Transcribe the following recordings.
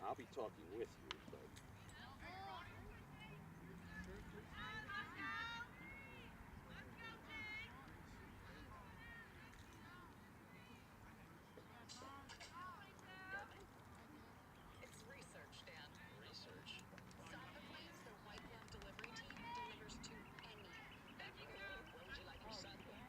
I'll be talking with you, but. It's research, Dan. Research. Sophocles, the white glove delivery team, delivers to anyone. What would you like your son with?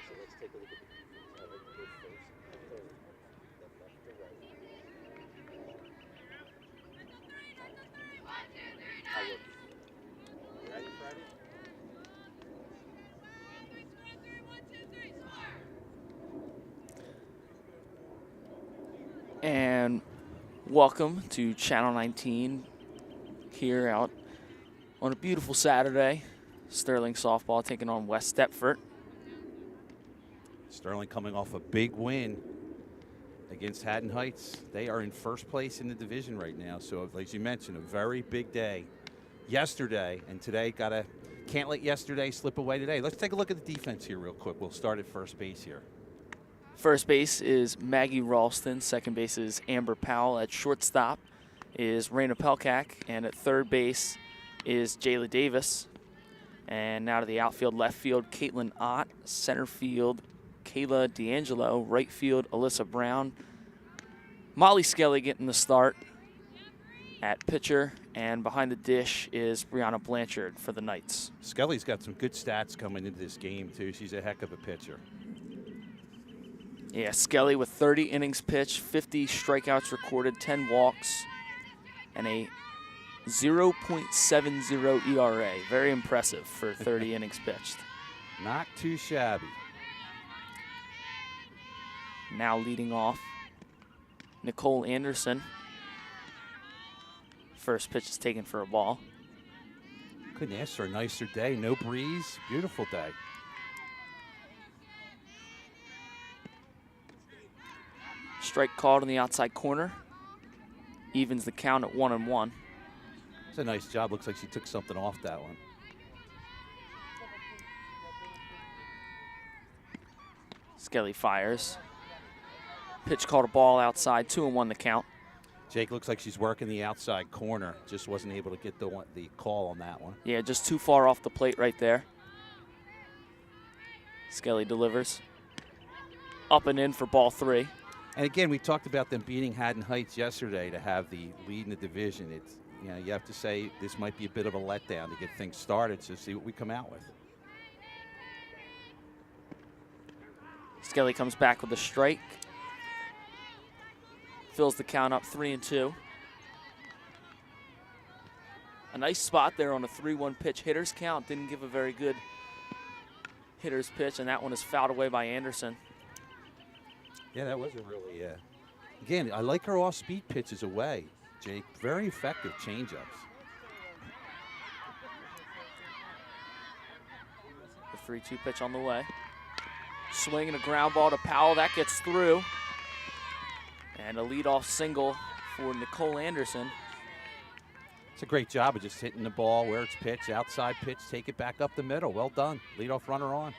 So let's take a look at the defense. I like to go first. Then left to right. How look? You ready, Freddie? And welcome to Channel 19 here out on a beautiful Saturday. Sterling softball taking on West Deptford. Sterling coming off a big win against Haddon Heights. They are in first place in the division right now. So, as you mentioned, a very big day yesterday, and today can't let yesterday slip away today. Let's take a look at the defense here real quick. We'll start at first base here. First base is Maggie Ralston. Second base is Amber Powell. At shortstop is Raina Pelkak. And at third base is Jayla Davis. And now to the outfield, left field, Caitlin Ott. Center field, Kayla D'Angelo. Right field, Alyssa Brown. Molly Skelly getting the start at pitcher. And behind the dish is Brianna Blanchard for the Knights. Skelly's got some good stats coming into this game, too. She's a heck of a pitcher. Yeah, Skelly with 30 innings pitched, 50 strikeouts recorded, 10 walks, and a 0.70 ERA. Very impressive for 30 innings pitched. Not too shabby. Now leading off, Nicole Anderson. First pitch is taken for a ball. Couldn't ask for a nicer day. No breeze. Beautiful day. Strike called in the outside corner. Evens the count at 1-1. It's a nice job. Looks like she took something off that one. Skelly fires. Pitch called a ball outside, 2-1 the count. Jake looks like she's working the outside corner. Just wasn't able to get the call on that one. Yeah, just too far off the plate right there. Skelly delivers. Up and in for ball 3. And again, we talked about them beating Haddon Heights yesterday to have the lead in the division. It's, you have to say this might be a bit of a letdown to get things started, so see what we come out with. Skelly comes back with a strike. Fills the count up 3-2. A nice spot there on a 3-1 pitch. Hitter's count didn't give a very good hitter's pitch, and that one is fouled away by Anderson. Yeah, that wasn't really, again, I like her off-speed pitches away, Jake. Very effective changeups. The 3-2 pitch on the way. Swing and a ground ball to Powell. That gets through. And a leadoff single for Nicole Anderson. It's a great job of just hitting the ball where it's pitched, outside pitch, take it back up the middle. Well done. Leadoff runner on.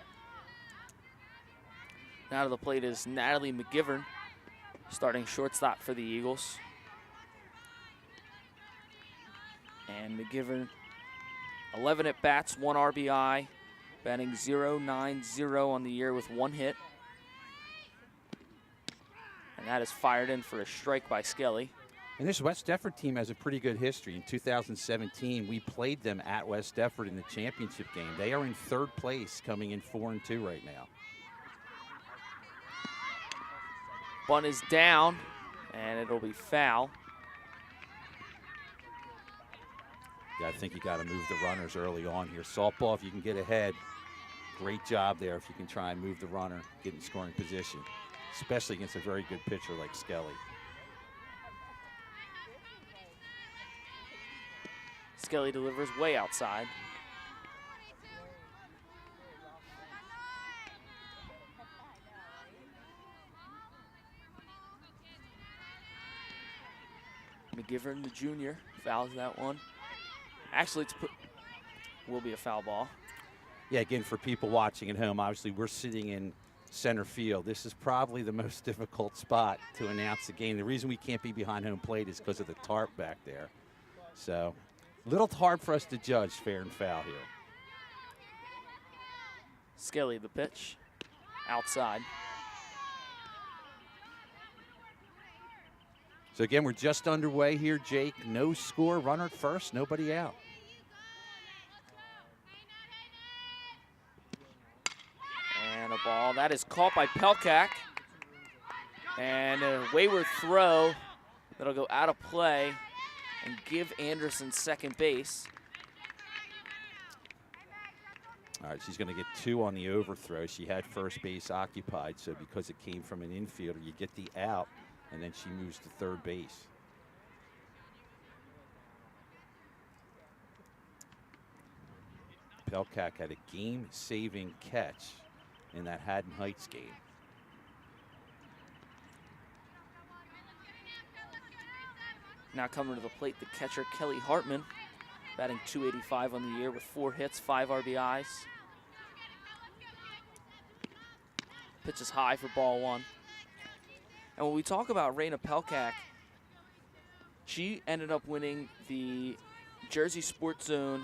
Now to the plate is Natalie McGivern, starting shortstop for the Eagles. And McGivern, 11 at bats, 1 RBI, batting .090 on the year with 1 hit. And that is fired in for a strike by Skelly. And this West Deptford team has a pretty good history. In 2017, we played them at West Deptford in the championship game. They are in 3rd place, coming in 4-2 right now. Bunt is down, and it'll be foul. Yeah, I think you got to move the runners early on here. Softball, if you can get ahead, Great job there if you can try and move the runner, get in scoring position, especially against a very good pitcher like Skelly. Skelly delivers way outside. McGivern, the junior, fouls that one. Actually, will be a foul ball. Yeah, again, for people watching at home, obviously we're sitting in center field. This is probably the most difficult spot to announce the game. The reason we can't be behind home plate is because of the tarp back there. So, a little hard for us to judge fair and foul here. Skelly, the pitch, outside. So again, we're just underway here, Jake. No score, runner at first, nobody out. And a ball that is caught by Pelkak. And a wayward throw that'll go out of play and give Anderson second base. All right, she's going to get 2 on the overthrow. She had first base occupied, so because it came from an infielder, you get the out, and then she moves to third base. Pelkak had a game-saving catch in that Haddon Heights game. Now coming to the plate, the catcher, Kelly Hartman, batting .285 on the year with 4 hits, 5 RBIs. Pitch is high for ball 1. And when we talk about Raina Pelkak, she ended up winning the Jersey Sports Zone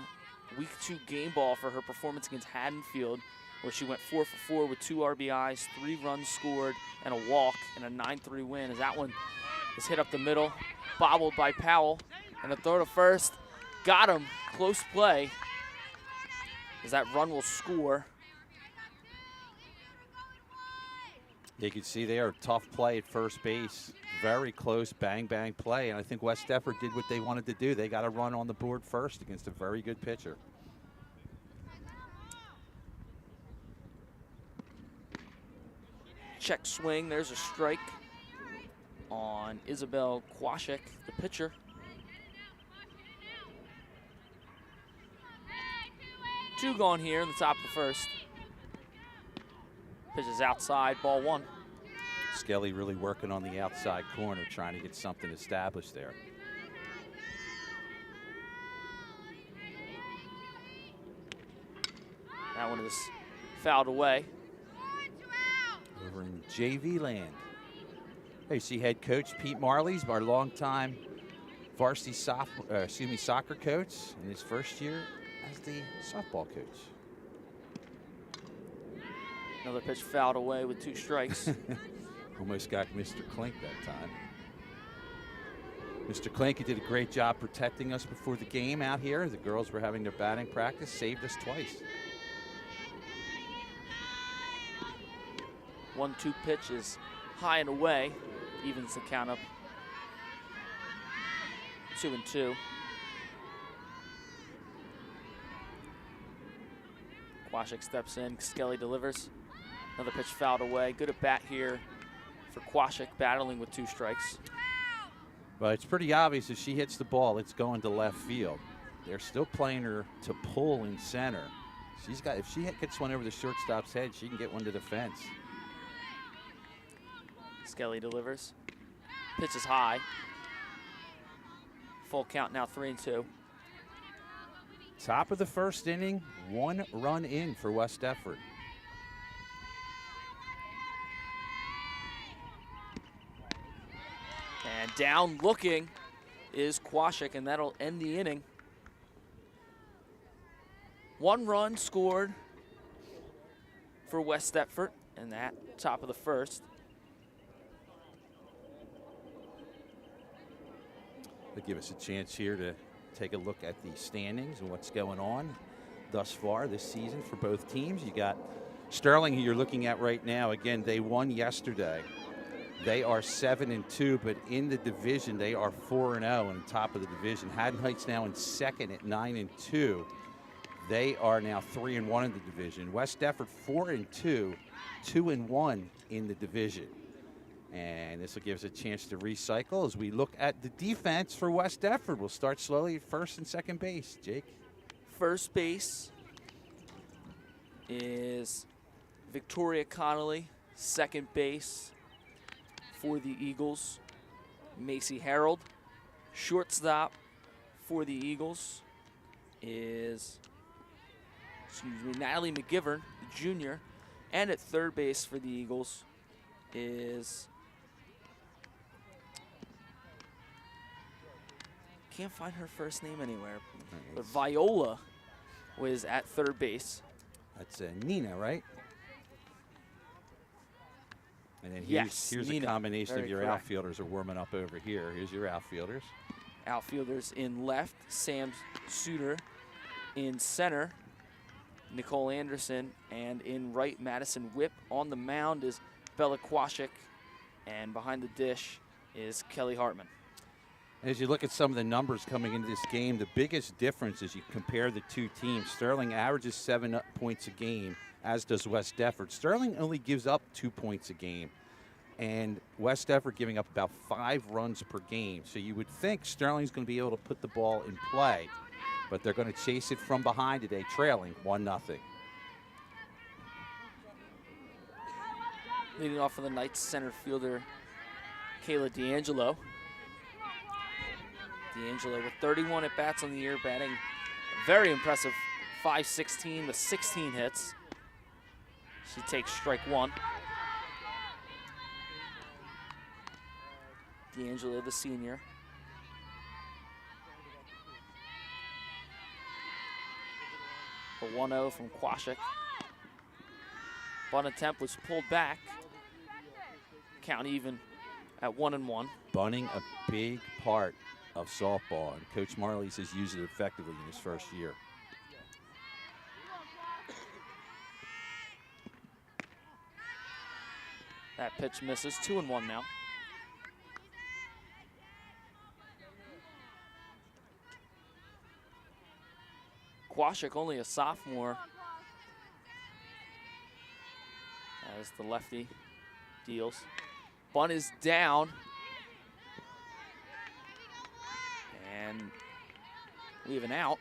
Week 2 game ball for her performance against Haddonfield, where she went 4 for 4 with 2 RBIs, 3 runs scored, and a walk, and a 9-3 win. As that one is hit up the middle, bobbled by Powell, and a throw to first. Got him, close play, as that run will score. You can see there, tough play at first base. Very close, bang, bang play. And I think West Deptford did what they wanted to do. They got a run on the board first against a very good pitcher. Check swing, there's a strike on Isabel Kwashek, the pitcher. Two gone here in the top of the first. Pitch is outside, ball 1. Skelly really working on the outside corner, trying to get something established there. That one is fouled away. Over in JV land. Hey, you see head coach Pete Marley's our longtime varsity soccer coach in his first year as the softball coach. Another pitch fouled away with 2 strikes. Almost got Mr. Klink that time. Mr. Klink, he did a great job protecting us before the game out here. The girls were having their batting practice, saved us twice. 1-2 pitch is high and away, evens the count up 2-2. Kwashek steps in, Skelly delivers. Another pitch fouled away. Good at bat here for Kwashek, battling with 2 strikes. Well, it's pretty obvious if she hits the ball, it's going to left field. They're still playing her to pull in center. If she gets one over the shortstop's head, she can get one to the fence. Skelly delivers. Pitch is high. Full count now, 3-2. Top of the first inning, 1 run in for West Deptford. And down looking is Kwashek, and that'll end the inning. 1 run scored for West Deptford, and that top of the first. They'll give us a chance here to take a look at the standings and what's going on thus far this season for both teams. You got Sterling, who you're looking at right now. Again, they won yesterday. They are 7-2, but in the division, they are 4-0 on top of the division. Haddon Heights now in second at 9-2. They are now 3-1 in the division. West Deptford 4-2, 2-1 in the division. And this will give us a chance to recycle as we look at the defense for West Deptford. We'll start slowly at first and second base. Jake? First base is Victoria Connolly. Second base for the Eagles, Macy Harold. Shortstop for the Eagles is, Natalie McGivern, the junior. And at third base for the Eagles is, can't find her first name anywhere, but Viola was at third base. That's Nina, right? And then here's Nina. a combination Very of your correct. outfielders are warming up over here. Here's your outfielders. Outfielders in left, Sam Suter. In center, Nicole Anderson. And in right, Madison Whip. On the mound is Bella Kwasik. And behind the dish is Kelly Hartman. As you look at some of the numbers coming into this game, the biggest difference is you compare the two teams. Sterling averages 7 points a game, as does West Deptford. Sterling only gives up 2 points a game, and West Deptford giving up about 5 runs per game. So you would think Sterling's going to be able to put the ball in play, but they're going to chase it from behind today, trailing 1-0. Leading off for the Knights, center fielder Kayla D'Angelo. D'Angelo with 31 at-bats on the year, batting a very impressive .516 with 16 hits. She takes strike one. D'Angelo, the senior. A 1-0 from Kwasik. Bunt attempt was pulled back. Count even at 1-1. Bunting, a big part of softball, and Coach Marley's has used it effectively in his first year. That pitch misses. 2-1 now. Kwasik, only a sophomore, as the lefty deals. Bunt is down. And we have an out.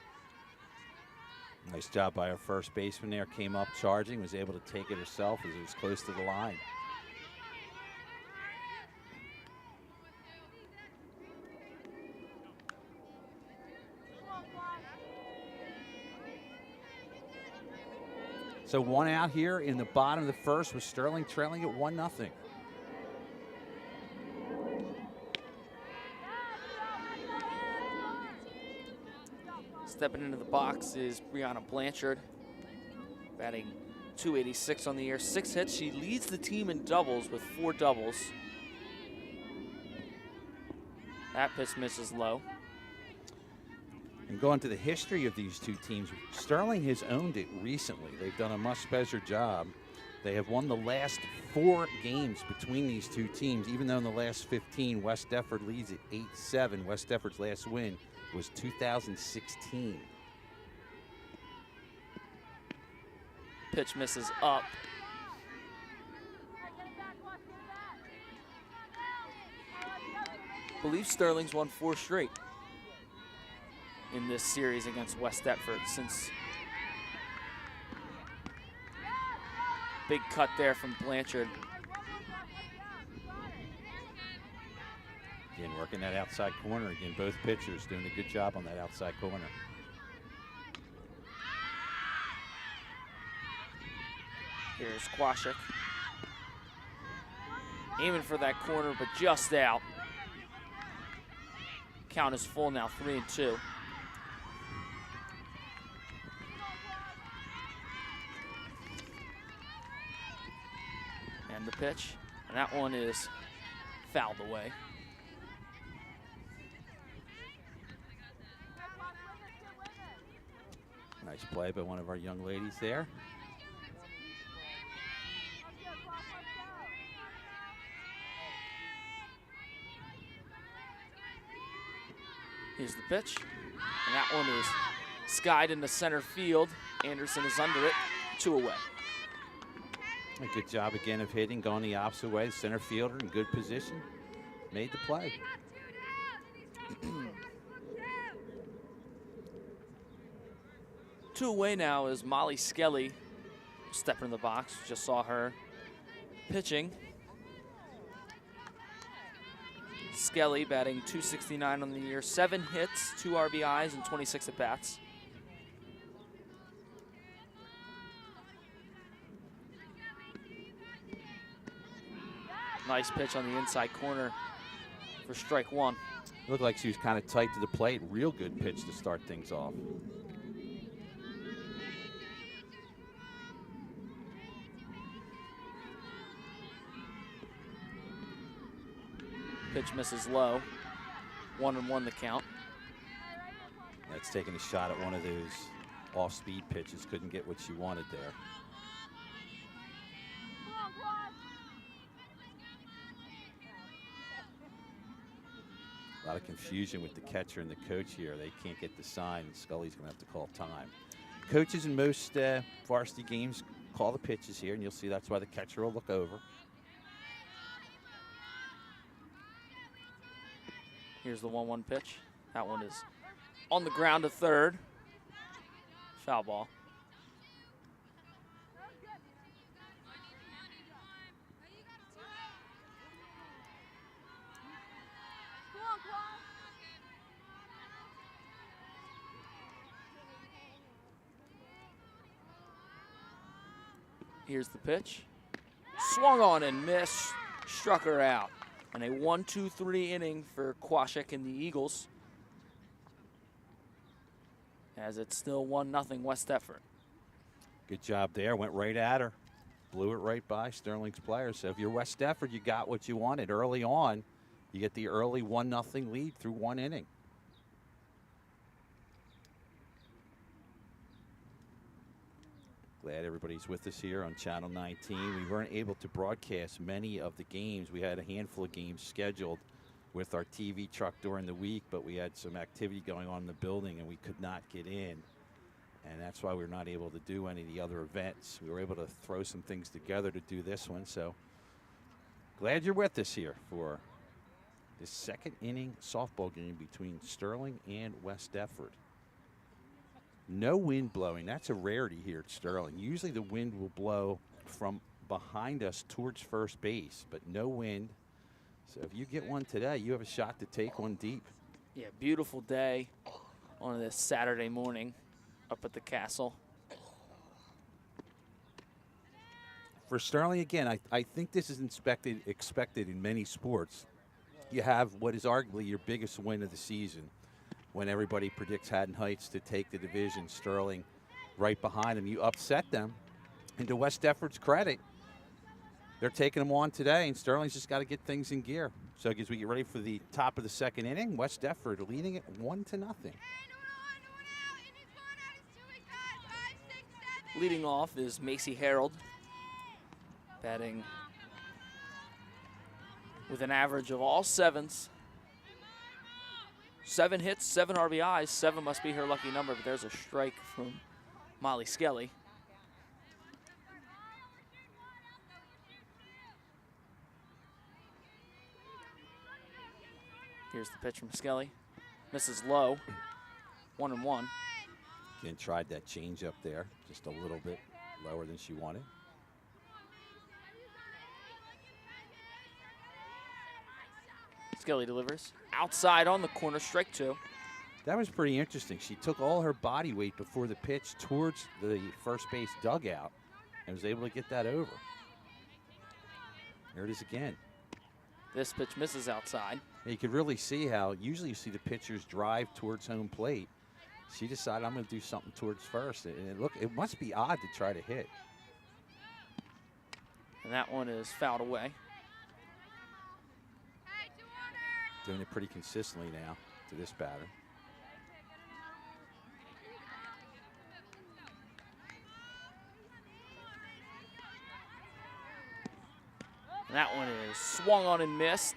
Nice job by our first baseman there. Came up charging, was able to take it herself as it was close to the line. So one out here in the bottom of the first with Sterling trailing at 1-0. Stepping into the box is Brianna Blanchard, batting .286 on the year, 6 hits. She leads the team in doubles with 4 doubles. That pitch misses low. And going to the history of these two teams, Sterling has owned it recently. They've done a much better job. They have won the last 4 games between these two teams, even though in the last 15, West Deptford leads at 8-7. West Deptford's last win was 2016. Pitch misses up. I believe Sterling's won 4 straight in this series against West Deptford since. Big cut there from Blanchard. Again, working that outside corner. Again, both pitchers doing a good job on that outside corner. Here's Kwasik. Aiming for that corner, but just out. Count is full now, 3-2. And the pitch, and that one is fouled away. Nice play by one of our young ladies there. Here's the pitch, and that one is skied into center field. Anderson is under it, 2 away. A good job again of hitting, going the opposite way. The center fielder in good position, made the play. Two away now is Molly Skelly stepping in the box. Just saw her pitching. Skelly batting .269 on the year, 7 hits, 2 RBIs, and 26 at-bats. Nice pitch on the inside corner for strike 1. Looked like she was kind of tight to the plate. Real good pitch to start things off. Pitch misses low. 1-1 the count. That's taking a shot at one of those off-speed pitches. Couldn't get what she wanted there. A lot of confusion with the catcher and the coach here. They can't get the sign, and Scully's going to have to call time. Coaches in most varsity games call the pitches here, and you'll see that's why the catcher will look over. Here's the 1-1 pitch. That one is on the ground to third. Foul ball. Here's the pitch. Swung on and missed. Struck her out. And a 1-2-3 inning for Quashek and the Eagles, as it's still 1-0 West Deptford. Good job there. Went right at her. Blew it right by Sterling's players. So if you're West Deptford, you got what you wanted early on. You get the early 1-0 lead through 1 inning. Glad everybody's with us here on Channel 19. We weren't able to broadcast many of the games. We had a handful of games scheduled with our TV truck during the week, but we had some activity going on in the building and we could not get in. And that's why we were not able to do any of the other events. We were able to throw some things together to do this one. So glad you're with us here for this second inning softball game between Sterling and West Deptford. No wind blowing. That's a rarity here at Sterling. Usually the wind will blow from behind us towards first base, but no wind. So if you get one today, you have a shot to take one deep. Yeah, beautiful day on this Saturday morning up at the castle. For Sterling, again, I think this is expected in many sports. You have what is arguably your biggest win of the season, when everybody predicts Haddon Heights to take the division. Sterling right behind them. You upset them. And to West Deptford's credit, they're taking them on today, and Sterling's just got to get things in gear. So as we get ready for the top of the second inning, West Deptford leading it 1-0. Leading off is Macy Harold, batting with an average of all 7s. 7 hits, 7 RBIs. 7 must be her lucky number, but there's a strike from Molly Skelly. Here's the pitch from Skelly. Misses low. 1-1. Again, tried that change up there, just a little bit lower than she wanted. Skelly delivers. Outside on the corner, strike 2. That was pretty interesting. She took all her body weight before the pitch towards the first base dugout and was able to get that over. There it is again. This pitch misses outside. You could really see how usually you see the pitchers drive towards home plate. She decided, I'm going to do something towards first. And it must be odd to try to hit. And that one is fouled away. Doing it pretty consistently now to this batter. And that one is swung on and missed.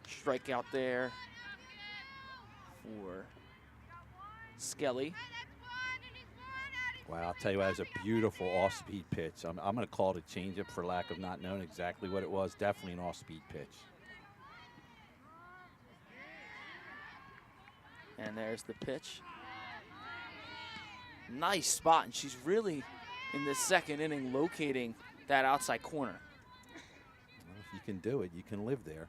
Strikeout there for Skelly. Wow, I'll tell you what, that was a beautiful off-speed pitch. I'm going to call it a changeup for lack of not knowing exactly what it was. Definitely an off-speed pitch. And there's the pitch. Nice spot, and she's really, in this second inning, locating that outside corner. Well, if you can do it, you can live there.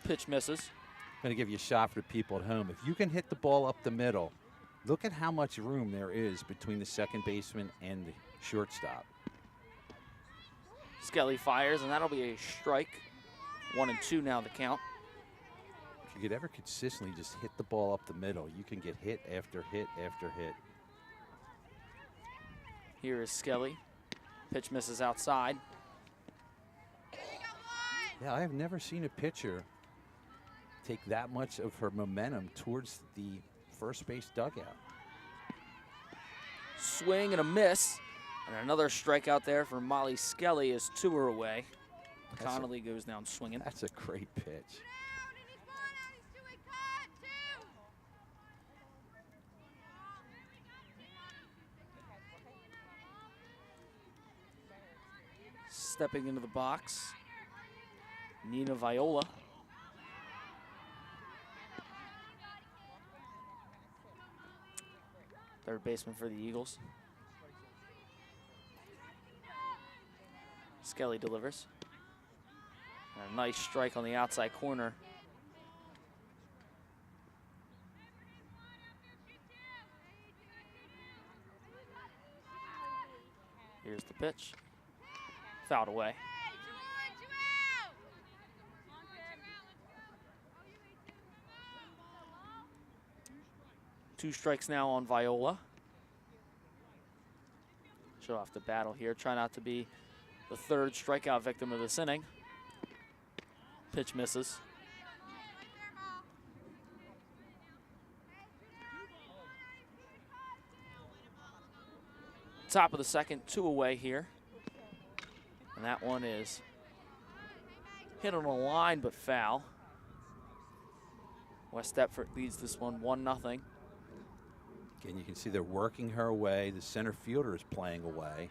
Pitch misses. I'm going to give you a shot for the people at home. If you can hit the ball up the middle, look at how much room there is between the second baseman and the shortstop. Skelly fires, and that'll be a strike. 1-2 now the count. If you could ever consistently just hit the ball up the middle, you can get hit after hit after hit. Here is Skelly. Pitch misses outside. Yeah, I have never seen a pitcher take that much of her momentum towards the first base dugout. Swing and a miss. And another strikeout there for Molly Skelly as 2 are away. Connolly goes down swinging. That's a great pitch. Stepping into the box, Nina Viola. Third baseman for the Eagles. Skelly delivers. And a nice strike on the outside corner. Here's the pitch. Fouled away. 2 strikes now on Viola. She'll have to battle here. Try not to be the 3rd strikeout victim of this inning. Pitch misses. Top of the second, 2 away here. And that one is hit on a line but foul. West Deptford leads this one 1-0. Again, you can see they're working her away. The center fielder is playing away.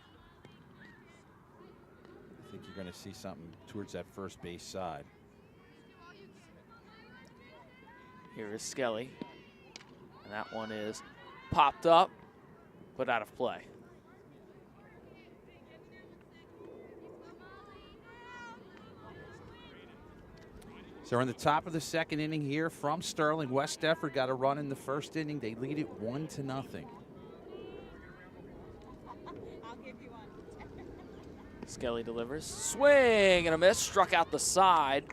I think you're going to see something towards that first base side. Here is Skelly. And that one is popped up, but out of play. So we're in the top of the second inning here from Sterling. West Deptford got a run in the first inning. They lead it 1-0. Skelly delivers. Swing and a miss. Struck out the side.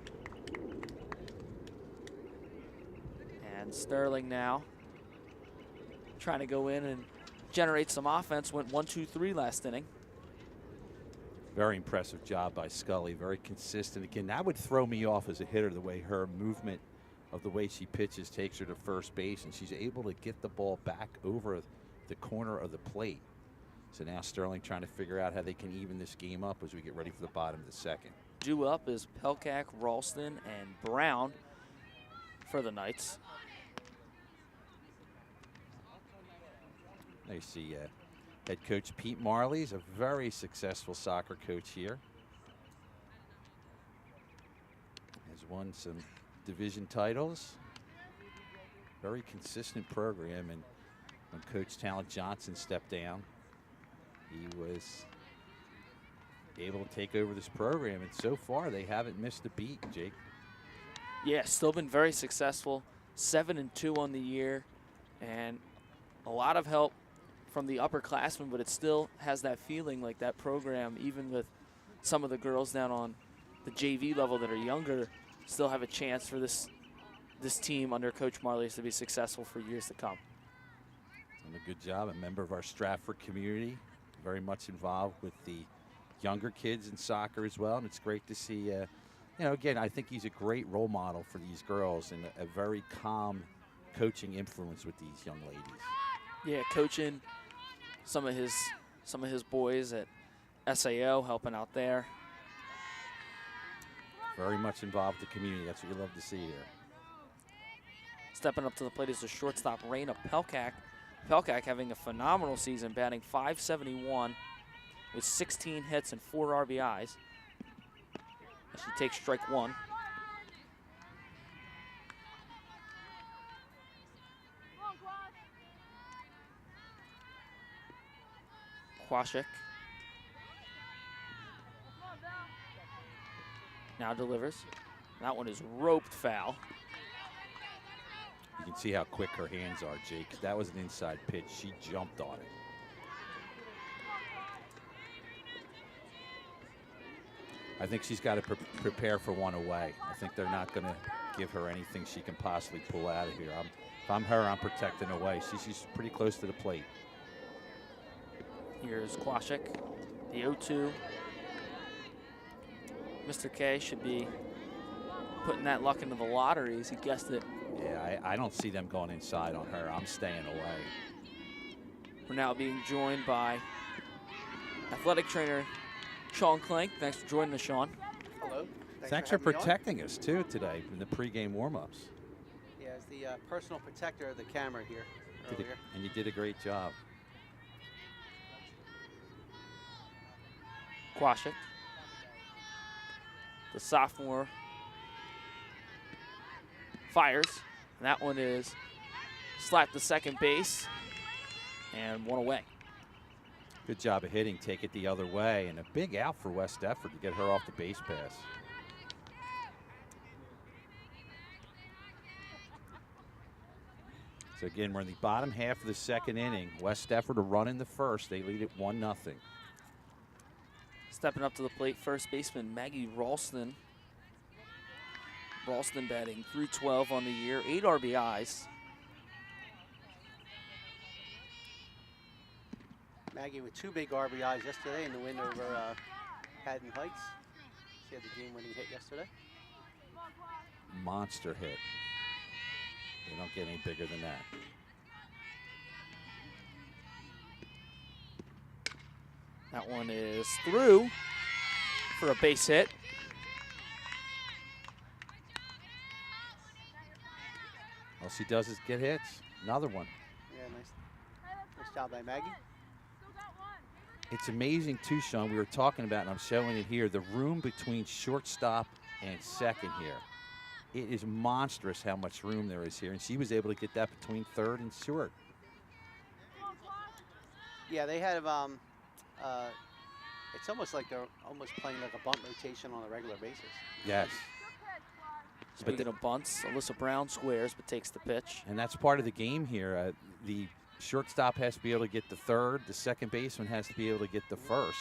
And Sterling now trying to go in and generate some offense. Went 1-2-3 last inning. Very impressive job by Scully. Very consistent. Again, that would throw me off as a hitter, the way her movement of the way she pitches takes her to first base, and she's able to get the ball back over the corner of the plate. So now Sterling trying to figure out how they can even this game up as we get ready for the bottom of the second. Due up is Pelkak, Ralston, and Brown for the Knights. There you see head coach Pete Marley is a very successful soccer coach here. Has won some division titles. Very consistent program, and when Coach Talent Johnson stepped down, he was able to take over this program, and so far they haven't missed a beat, Jake. Yeah, still been very successful. 7-2 on the year, and a lot of help from the upperclassmen, but it still has that feeling like that program, even with some of the girls down on the JV level that are younger, still have a chance for this team under Coach Marley to be successful for years to come. Done a good job. A member of our Stratford community, very much involved with the younger kids in soccer as well, and it's great to see. You know, again, I think he's a great role model for these girls and a very calm coaching influence with these young ladies. Yeah, coaching some of his boys at SAO, helping out there. Very much involved with the community. That's what you love to see here. Stepping up to the plate is the shortstop, Raina Pelkak. Pelkak having a phenomenal season, batting .571 with 16 hits and 4 RBIs. As she takes strike one. Kwasik now delivers. That one is roped foul. You can see how quick her hands are, Jake. That was an inside pitch. She jumped on it. I think she's got to prepare for one away. I think they're not going to give her anything she can possibly pull out of here. If I'm her, I'm protecting away. She's pretty close to the plate. Here's Kwasik, the 0-2. Mr. K should be putting that luck into the lottery, as he guessed it. Yeah, I don't see them going inside on her. I'm staying away. We're now being joined by athletic trainer Sean Clank. Thanks for joining us, Sean. Hello. Thanks for protecting us, too, today in the pregame warm-ups. Yeah, as the personal protector of the camera here earlier. And you did a great job. Kwasik, the sophomore, fires. And that one is slapped to second base and one away. Good job of hitting, take it the other way, and a big out for West Deptford to get her off the base pass. So again, we're in the bottom half of the second inning. West Deptford a run in the first. They lead it 1-0. Stepping up to the plate, first baseman Maggie Ralston. Ralston batting .312 on the year, 8 RBIs. Maggie with 2 big RBIs yesterday in the win over Haddon Heights. She had the game-winning hit yesterday. Monster hit. They don't get any bigger than that. That one is through for a base hit. All she does is get hits. Another one. Yeah, nice job by Maggie. It's amazing, too, Sean. We were talking about, and I'm showing it here, the room between shortstop and second here. It is monstrous how much room there is here, and she was able to get that between third and short. Yeah, they have, it's almost like they're almost playing like a bunt rotation on a regular basis. Yes. Speaking of bunts, Alyssa Brown squares but takes the pitch. And that's part of the game here. The shortstop has to be able to get the third. The second baseman has to be able to get the first.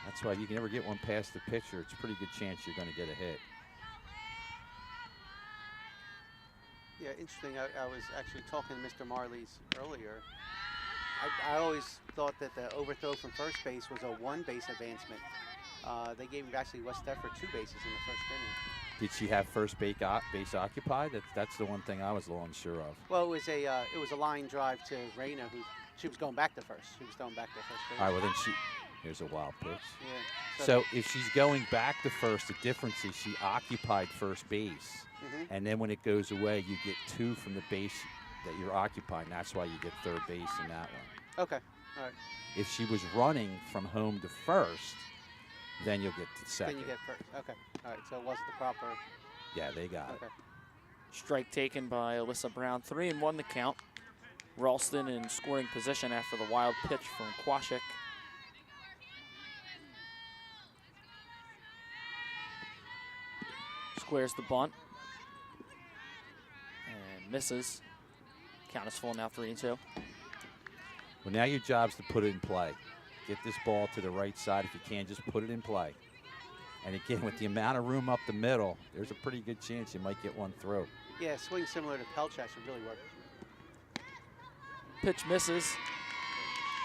That's why you can never get one past the pitcher. It's a pretty good chance you're going to get a hit. Yeah, interesting. I was actually talking to Mr. Marley's earlier. I always thought that the overthrow from first base was a 1-base advancement. They gave actually West Deptford 2 bases in the first inning. Did she have first base occupied? That's the one thing I was a little unsure of. Well, it was a line drive to Raina, who she was going back to first. She was throwing back to first base. All right, well then here's a wild pitch. Yeah. So if she's going back to first, the difference is she occupied first base. And then when it goes away, you get 2 from the base that you're occupying. That's why you get third base in that one. Okay, all right. If she was running from home to first, then you'll get to second. Then you get first. Okay, all right. So it wasn't the proper. Yeah, they got Okay. it. Strike taken by Alyssa Brown. 3-1 the count. Ralston in scoring position after the wild pitch from Kwasik. Squares the bunt. And misses. Count is full now, 3-2. Well, now your job's to put it in play. Get this ball to the right side if you can. Just put it in play. And again, with the amount of room up the middle, there's a pretty good chance you might get one through. Yeah, swing similar to Pelchak would really work. Pitch misses.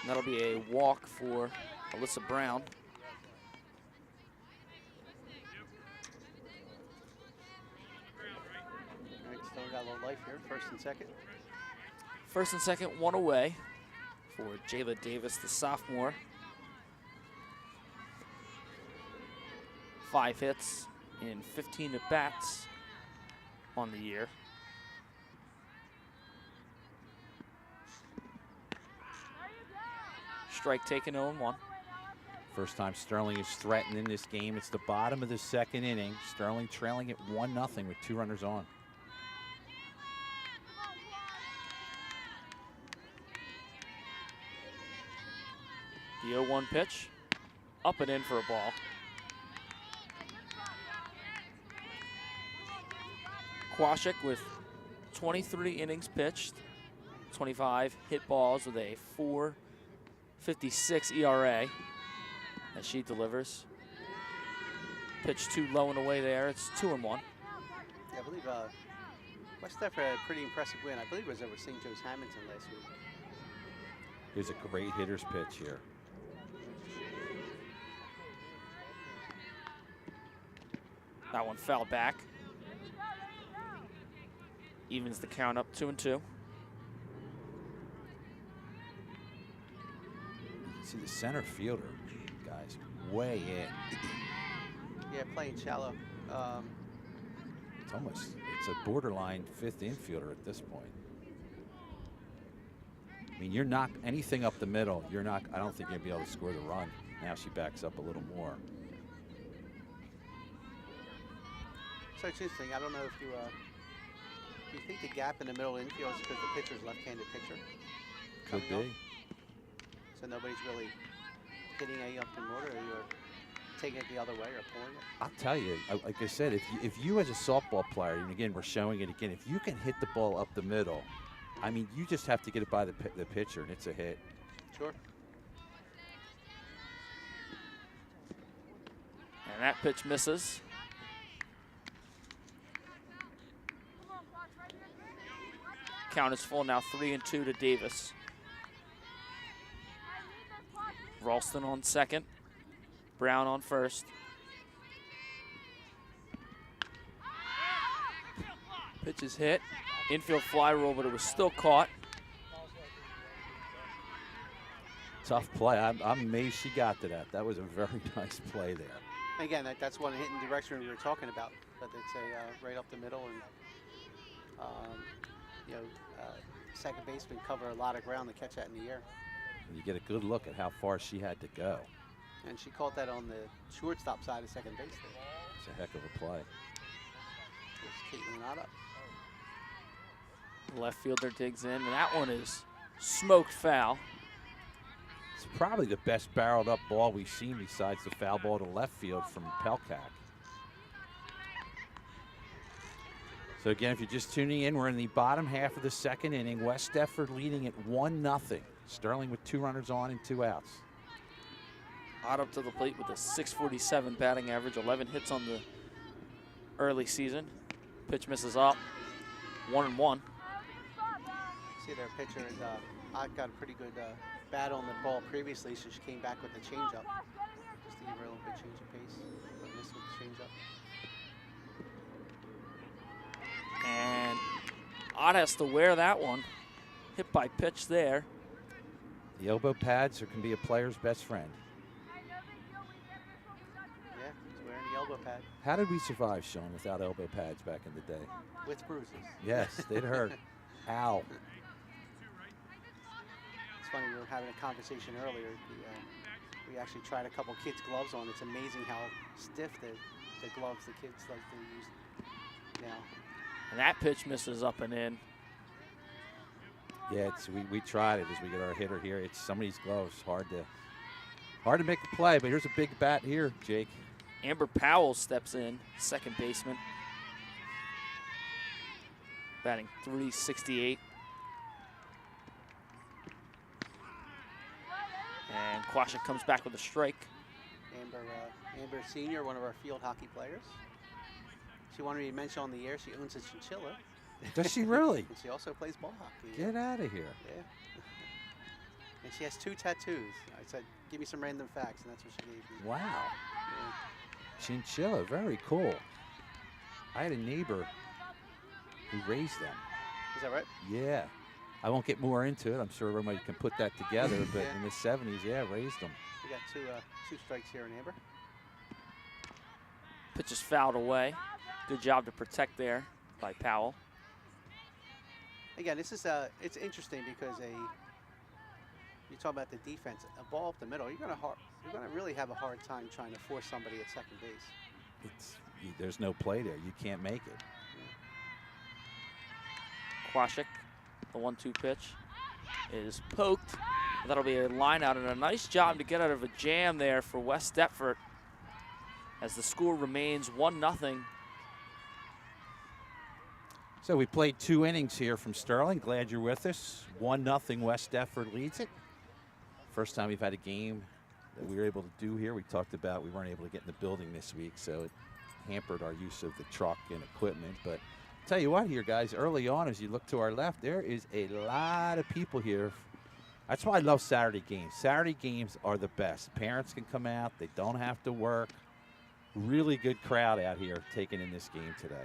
And that'll be a walk for Alyssa Brown. All right, still got a little life here. First and second. First and second, 1 away for Jayla Davis, the sophomore. 5 hits in 15 at-bats. on the year. Strike taken 0-1. First time Sterling is threatened in this game. It's the bottom of the second inning. Sterling trailing at 1-0 with 2 runners on. The 0-1 pitch, up and in for a ball. Quashik with 23 innings pitched, 25 hit balls with a 4.56 ERA as she delivers. Pitch too low and away there. It's 2-1. Yeah, I believe West Deptford had a pretty impressive win. I believe it was over St. Joe's Hamilton last week. Here's a great hitter's pitch here. That one fouled back. Evens the count up 2-2. See the center fielder, guys, way in. Yeah, playing shallow. It's a borderline 5th infielder at this point. I mean, you're not anything up the middle. I don't think you're gonna be able to score the run. Now she backs up a little more. So it's interesting. I don't know if you think the gap in the middle infield is because the pitcher's left-handed pitcher. Could coming be. up. So nobody's really hitting A up in order, or you're taking it the other way or pulling it. I'll tell you, like I said, if you as a softball player, and again, we're showing it again, if you can hit the ball up the middle, I mean, you just have to get it by the pitcher, and it's a hit. Sure. And that pitch misses. Count is full now, 3-2 to Davis. Ralston on second. Brown on first. Pitch is hit. Infield fly roll, but it was still caught. Tough play. I'm amazed she got to that. That was a very nice play there. Again, that's one hitting direction we were talking about, but it's a right up the middle, and second baseman cover a lot of ground to catch that in the air. And you get a good look at how far she had to go. And she caught that on the shortstop side of second base there. It's a heck of a play. It's Caitlin not up. Left fielder digs in, and that one is smoked foul. It's probably the best barreled up ball we've seen besides the foul ball to left field from Pelkak. So again, if you're just tuning in, we're in the bottom half of the second inning. West Deptford leading at 1-0. Sterling with 2 runners on and 2 outs. Ott up to the plate with a .647 batting average, 11 hits on the early season. Pitch misses up, 1-1. See their pitcher is Ott got a pretty good bat on the ball previously, so she came back with the changeup. Just to give her a little bit change of pace, but missed with the changeup. And Ott has to wear that one. Hit by pitch there. The elbow pads can be a player's best friend. Yeah, he's wearing the elbow pad How did we survive, Sean, without elbow pads back in the day? with bruises. Yes, they'd hurt. Ow. It's funny, we were having a conversation earlier. We actually tried a couple kids' gloves on. It's amazing how stiff the gloves the kids like to use now. And that pitch misses up and in. Yeah, we tried it as we get our hitter here. It's some of these gloves hard to make a play, but here's a big bat here, Jake. Amber Powell steps in, second baseman. Batting .368. And Quashik comes back with a strike. Amber Senior, one of our field hockey players. She wanted me to mention on the air she owns a chinchilla. Does she really? And she also plays ball hockey. Get out of here. Yeah. And she has 2 tattoos. I said, give me some random facts, and that's what she gave me. Wow. Yeah. Chinchilla, very cool. I had a neighbor who raised them. Is that right? Yeah. I won't get more into it. I'm sure everybody can put that together, but Yeah. in the 70s, yeah, raised them. We got two strikes here in Amber. Pitch is fouled away. Good job to protect there. by Powell. Again, this is it's interesting because you talk about the defense, a ball up the middle, you're gonna really have a hard time trying to force somebody at second base. There's no play there. You can't make it. Kwasik, the 1-2 pitch, is poked. That'll be a line out, and a nice job to get out of a jam there for West Deptford as the score remains 1-0. So we played 2 innings here from Sterling. Glad you're with us. 1-0 West Deptford leads it. First time we've had a game that we were able to do here. We talked about we weren't able to get in the building this week, so it hampered our use of the truck and equipment. But tell you what here, guys, early on as you look to our left, there is a lot of people here. That's why I love Saturday games. Saturday games are the best. Parents can come out. They don't have to work. Really good crowd out here taking in this game today.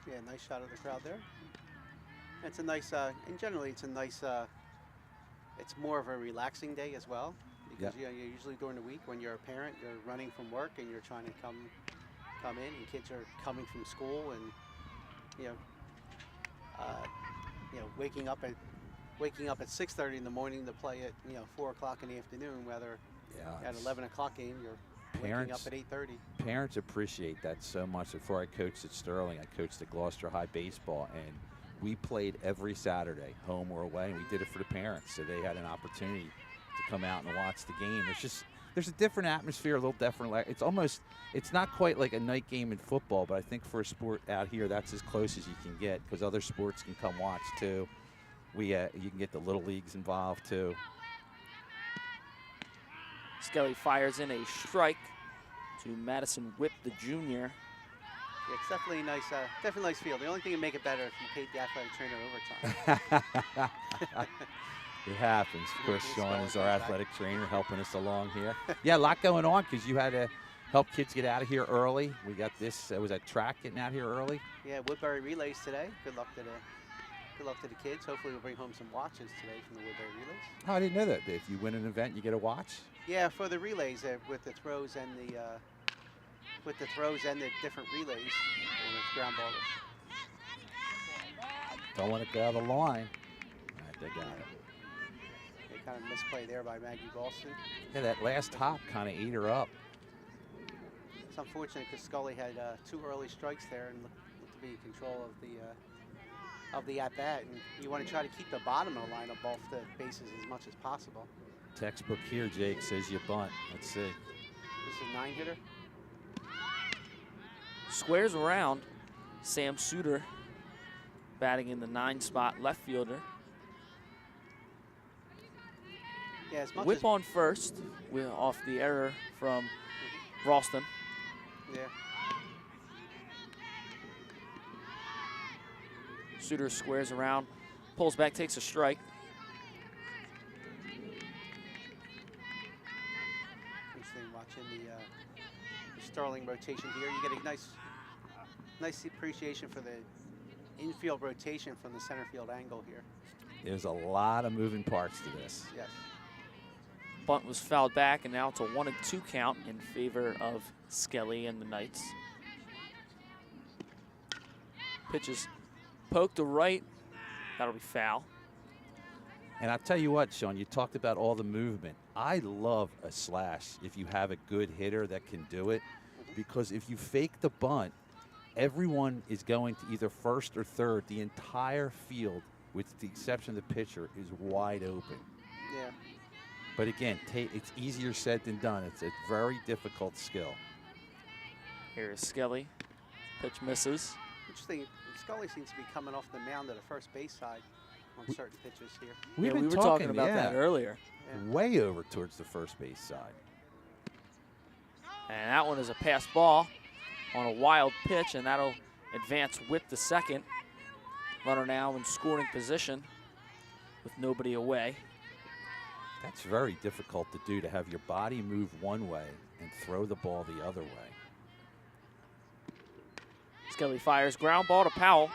Yeah, nice shot of the crowd there. It's a nice, and generally it's a nice, it's more of a relaxing day as well. Because you're usually during the week when you're a parent, you're running from work and you're trying to come in, and kids are coming from school, and waking up at 6:30 in the morning to play at 4 o'clock in the afternoon. Whether at 11 o'clock game, you're waking up at 8:30. Parents appreciate that so much. Before I coached at Sterling, I coached at Gloucester High baseball, and we played every Saturday, home or away, and we did it for the parents, so they had an opportunity to come out and watch the game. There's a different atmosphere, a little different. It's not quite like a night game in football, but I think for a sport out here, that's as close as you can get, because other sports can come watch too. You can get the little leagues involved too. Skelly fires in a strike to Madison Whip, the junior. Yeah, it's definitely nice field. The only thing to make it better if you paid the athletic trainer overtime. It happens. Of course, Sean is our athletic trainer helping us along here. Yeah, a lot going on because you had to help kids get out of here early. We got this. Was that track getting out here early? Yeah, Woodbury relays today. Good luck to the kids. Hopefully, we'll bring home some watches today from the Woodbury relays. Oh, I didn't know that. If you win an event, you get a watch. Yeah, for the relays with the throws and the different relays, and it's ground ball. Don't want to go out of the line. All right, they got it. They kind of misplay there by Maggie Ralston. Yeah, that last hop kind of ate her up. It's unfortunate because Scully had 2 early strikes there and looked to be in control of the at-bat, and you want to try to keep the bottom of the lineup off the bases as much as possible. Textbook here, Jake, says you bunt. Let's see. This is a 9-hitter. Squares around. Sam Suter batting in the 9 spot, left fielder. Yeah, as much Whip as on first. We're off the error from Ralston. Yeah. Suter squares around, pulls back, takes a strike. Interesting watching the Sterling rotation here. You get a nice appreciation for the infield rotation from the center field angle here. There's a lot of moving parts to this. Yes. Bunt was fouled back, and now it's a 1-2 count in favor of Skelly and the Knights. Pitch is poked to right. That'll be foul. And I'll tell you what, Sean, you talked about all the movement. I love a slash if you have a good hitter that can do it, because if you fake the bunt, everyone is going to either first or third. The entire field, with the exception of the pitcher, is wide open. Yeah. But again, it's easier said than done. It's a very difficult skill. Here is Skelly. Pitch misses. Interesting. Scully seems to be coming off the mound to the first base side on certain pitches here. We were talking about that earlier. Yeah. Way over towards the first base side. And that one is a pass ball on a wild pitch, and that'll advance Whip the second. Runner now in scoring position with nobody away. That's very difficult to do, to have your body move one way and throw the ball the other way. Skelly fires ground ball to Powell.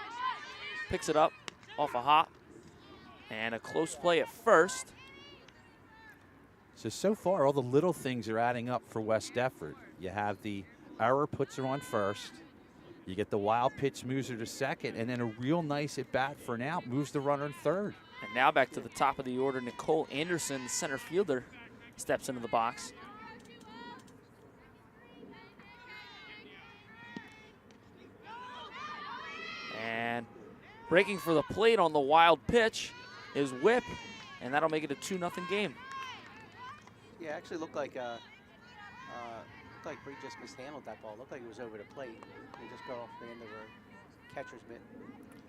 Picks it up off a hop. And a close play at first. So far, all the little things are adding up for West Deptford. You have the error puts her on first. You get the wild pitch, moves her to second, and then a real nice at bat for an out, moves the runner in third. And now back to the top of the order, Nicole Anderson, center fielder, steps into the box. And breaking for the plate on the wild pitch is Whip, and that'll make it a 2-0 game. Yeah, actually looked like Bree just mishandled that ball. Looked like it was over the plate. It just got off the end of her catcher's mitt.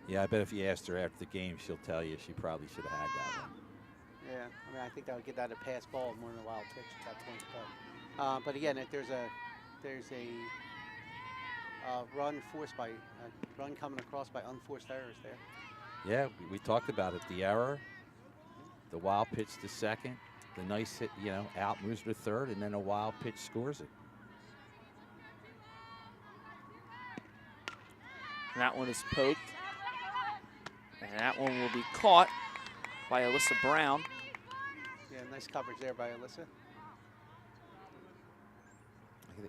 Yeah, I bet if you asked her after the game, she'll tell you she probably should have had that one. Yeah, I mean, I think that would get that a pass ball more than a wild pitch at that point. But again, there's a run coming across by unforced errors there. Yeah, we talked about it. The error, the wild pitch to second, the nice hit, out moves to third, and then a wild pitch scores it. And that one is poked. And that one will be caught by Alyssa Brown. Yeah, nice coverage there by Alyssa.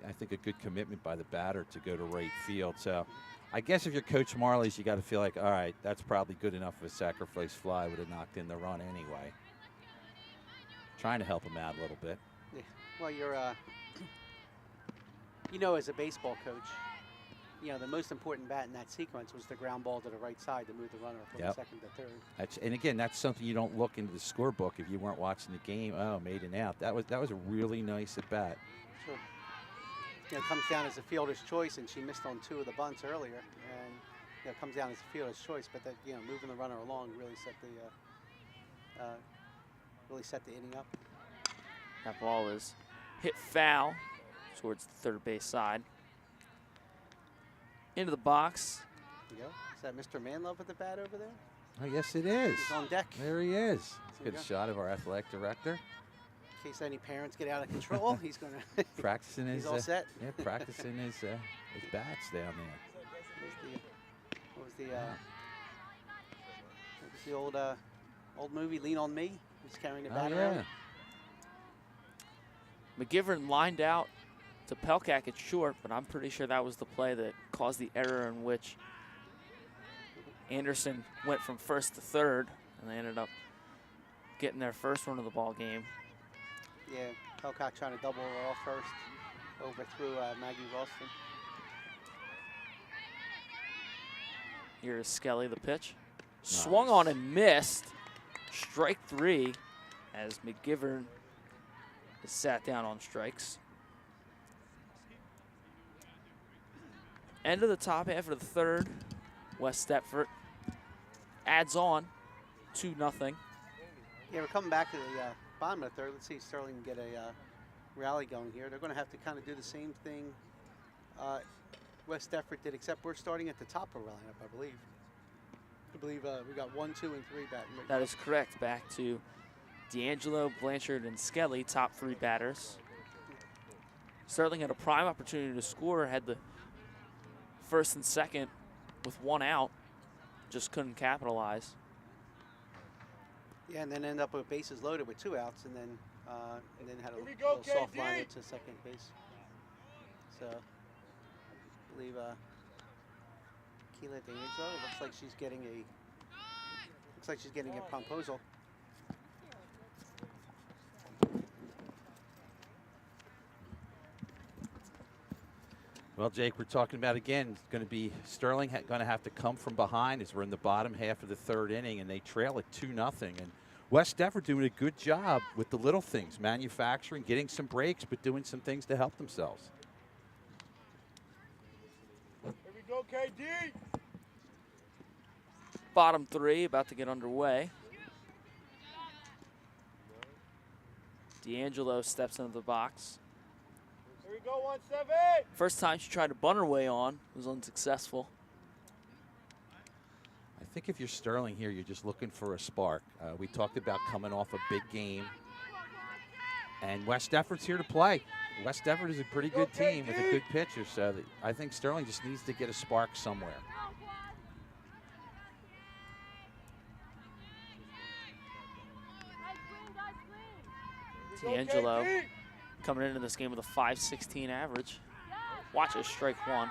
I think a good commitment by the batter to go to right field. So I guess if you're Coach Marley's, you got to feel like, all right, that's probably good enough of a sacrifice fly. Would have knocked in the run anyway. Trying to help him out a little bit. Yeah. Well, you're, as a baseball coach, the most important bat in that sequence was the ground ball to the right side to move the runner from second to third. And again, that's something you don't look into the scorebook if you weren't watching the game. Oh, made an out. That was a really nice at bat. Sure. It comes down as a fielder's choice, and she missed on 2 of the bunts earlier, and it comes down as a fielder's choice. But that moving the runner along really set the inning up. That ball is hit foul towards the third base side. Into the box. There you go. Is that Mr. Manlove with the bat over there? Oh, yes, it is. He's on deck. There he is. There Good shot of our athletic director. In case any parents get out of control, he's going to practicing his. He's all set. Yeah, practicing his bats down there. What was the old movie Lean on Me? He's carrying the bat around. McGivern lined out to Pelkak at short, but I'm pretty sure that was the play that caused the error in which Anderson went from first to third, and they ended up getting their first run of the ball game. Yeah, Pelkak trying to double her off first, overthrew Maggie Ralston. Here's Skelly, the pitch. Nice. Swung on and missed. Strike 3 as McGivern is sat down on strikes. End of the top half of the third. West Deptford adds on 2-0. Yeah, we're coming back to the bottom of the third. Let's see if Sterling can get a rally going here. They're going to have to kind of do the same thing West Deptford did, except we're starting at the top of our lineup, I believe. We got 1, 2, and 3 batting. That is correct. Back to D'Angelo, Blanchard, and Skelly, top 3 batters. Sterling had a prime opportunity to score, had the first and second with 1 out, just couldn't capitalize. Yeah, and then end up with bases loaded with 2 outs, and then had a little soft liner to second base. So, I believe Keela D'Angelo looks like she's getting a proposal. Well, Jake, we're talking about again. It's going to be Sterling going to have to come from behind as we're in the bottom half of the third inning, and they trail at 2-0. And West Deptford doing a good job with the little things, manufacturing, getting some breaks, but doing some things to help themselves. Here we go, KD. Bottom 3 about to get underway. D'Angelo steps into the box. Here we go, 1-7. First time she tried to bunt her way on, was unsuccessful. I think if you're Sterling here, you're just looking for a spark. We talked about coming off a big game. And West Deptford's here to play. West Deptford is a pretty good team with a good pitcher, so I think Sterling just needs to get a spark somewhere. D'Angelo coming into this game with a .516 average. Watch it, strike one.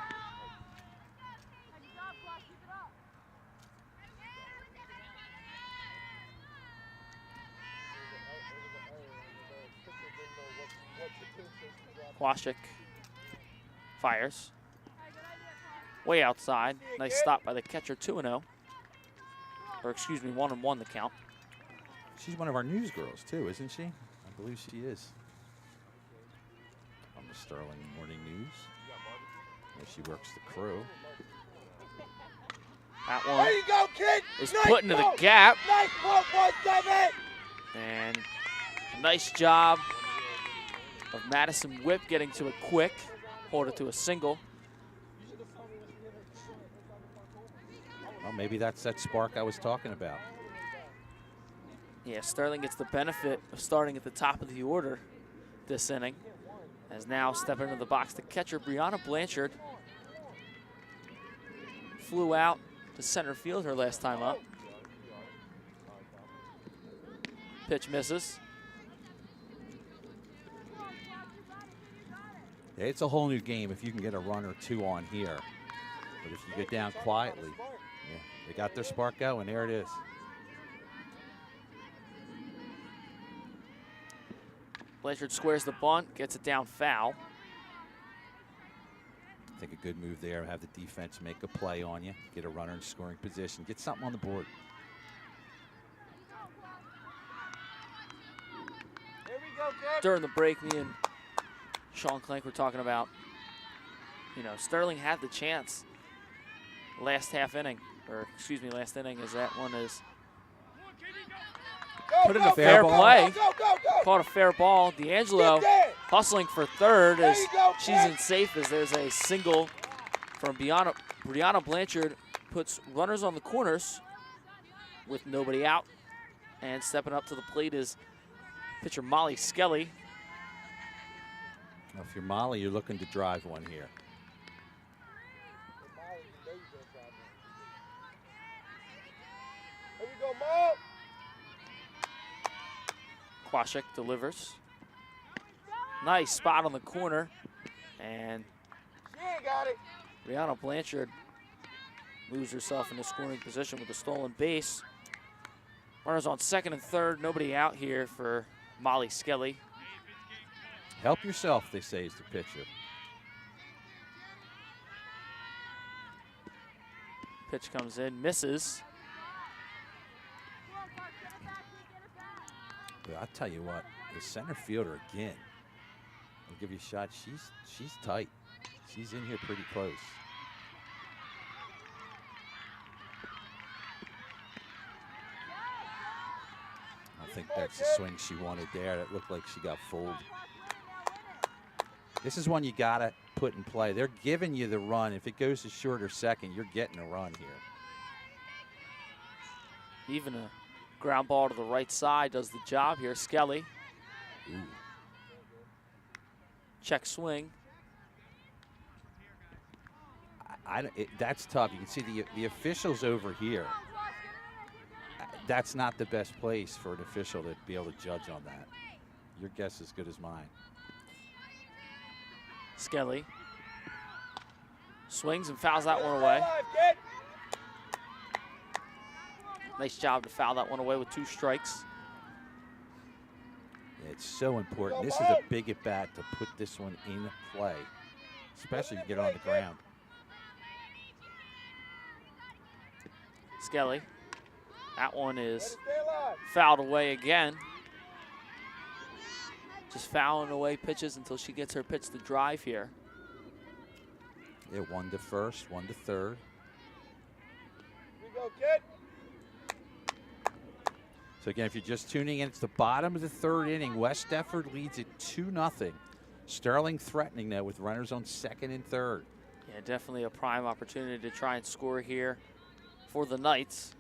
Kwasik fires. Way outside. Nice stop by the catcher, 2-0. Or excuse me, 1-1 the count. She's one of our news girls too, isn't she? I believe she is. On the Sterling Morning News. Where she works the crew. That There one you go, kid. is Nice put into the ball. gap. Nice ball, 1-7. And a nice job of Madison Whip getting to it quick. Hold it to a single. Well, maybe that's that spark I was talking about. Yeah, Sterling gets the benefit of starting at the top of the order this inning. As now stepping into the box, the catcher, Brianna Blanchard, flew out to center field her last time up. Pitch misses. Yeah, it's a whole new game if you can get a run or two on here. But if you get down quietly, yeah, they got their spark going. There it is. Blanchard squares the bunt, gets it down foul. I think a good move there. Have the defense make a play on you. Get a runner in scoring position. Get something on the board. Here we go, kid. During the break, me and Sean Clank were talking about, you know, Sterling had the chance last half inning, or excuse me, last inning, as that one is Go, put in go, a fair go, go, play. Go, go, go. Caught a fair ball. D'Angelo Get there. hustling for third as There you go, she's Ken. in safe as there's a single from Brianna Blanchard. Puts runners on the corners with nobody out. And stepping up to the plate is pitcher Molly Skelly. Now, if you're Molly, you're looking to drive one here. Here we go, Mo. Kwasik delivers. Nice spot on the corner. And She ain't got it. Brianna Blanchard moves herself into scoring position with a stolen base. Runners on second and third. Nobody out here for Molly Skelly. Help yourself, they say, is the pitcher. Pitch comes in, misses. But I'll tell you what, the center fielder again. I'll give you a shot. She's tight. She's in here pretty close. I think that's the swing she wanted there. That looked like she got fooled. This is one you gotta put in play. They're giving you the run. If it goes to short or second, you're getting a run here. Even a ground ball to the right side does the job here. Skelly. Ooh. Check swing. That's tough. You can see the officials over here. That's not the best place for an official to be able to judge on that. Your guess is as good as mine. Skelly swings and fouls that one away. Alive, kid. Nice job to foul that one away with 2 strikes. It's so important. This is a big at bat to put this one in play, especially if you get it on the ground. Skelly. That one is Stay alive. fouled away again. Just fouling away pitches until she gets her pitch to drive here. Yeah, 1 to first, 1 to third. Here we go, kid. So again, if you're just tuning in, it's the bottom of the third inning. West Deptford leads it 2-0. Sterling threatening that with runners on second and third. Yeah, definitely a prime opportunity to try and score here for the Knights.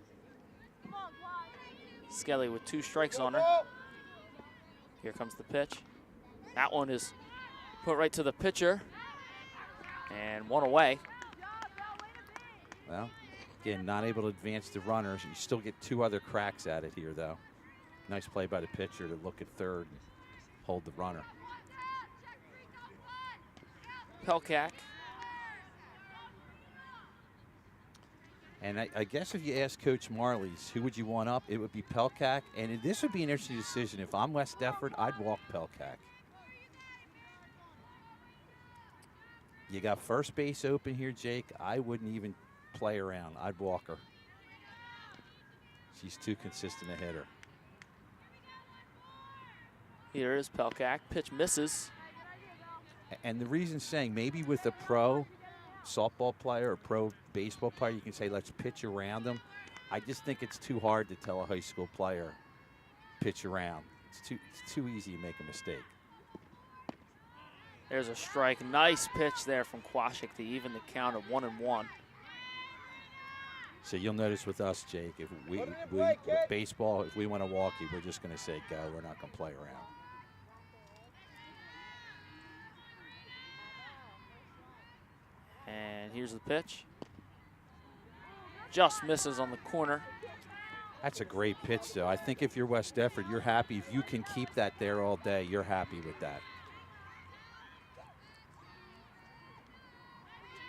Skelly with 2 strikes on her. Mo. Here comes the pitch. That one is put right to the pitcher. And 1 away. Well, again, not able to advance the runners. You still get 2 other cracks at it here, though. Nice play by the pitcher to look at third and hold the runner. Pelkak And I guess if you ask Coach Marley's, who would you want up, it would be Pelkak. And this would be an interesting decision. If I'm West Deptford, I'd walk Pelkak. You got first base open here, Jake. I wouldn't even play around. I'd walk her. She's too consistent a hitter. Here is Pelkak. Pitch misses. And the reason saying, maybe with a pro softball player or pro baseball player, you can say, let's pitch around them. I just think it's too hard to tell a high school player, pitch around. It's too easy to make a mistake. There's a strike. Nice pitch there from Quashik to even the count at 1-1. So you'll notice with us, Jake, if with baseball, if we want to walk you, we're just going to say go. We're not going to play around. And here's the pitch. Just misses on the corner. That's a great pitch, though. I think if you're West Deptford, you're happy. If you can keep that there all day, you're happy with that.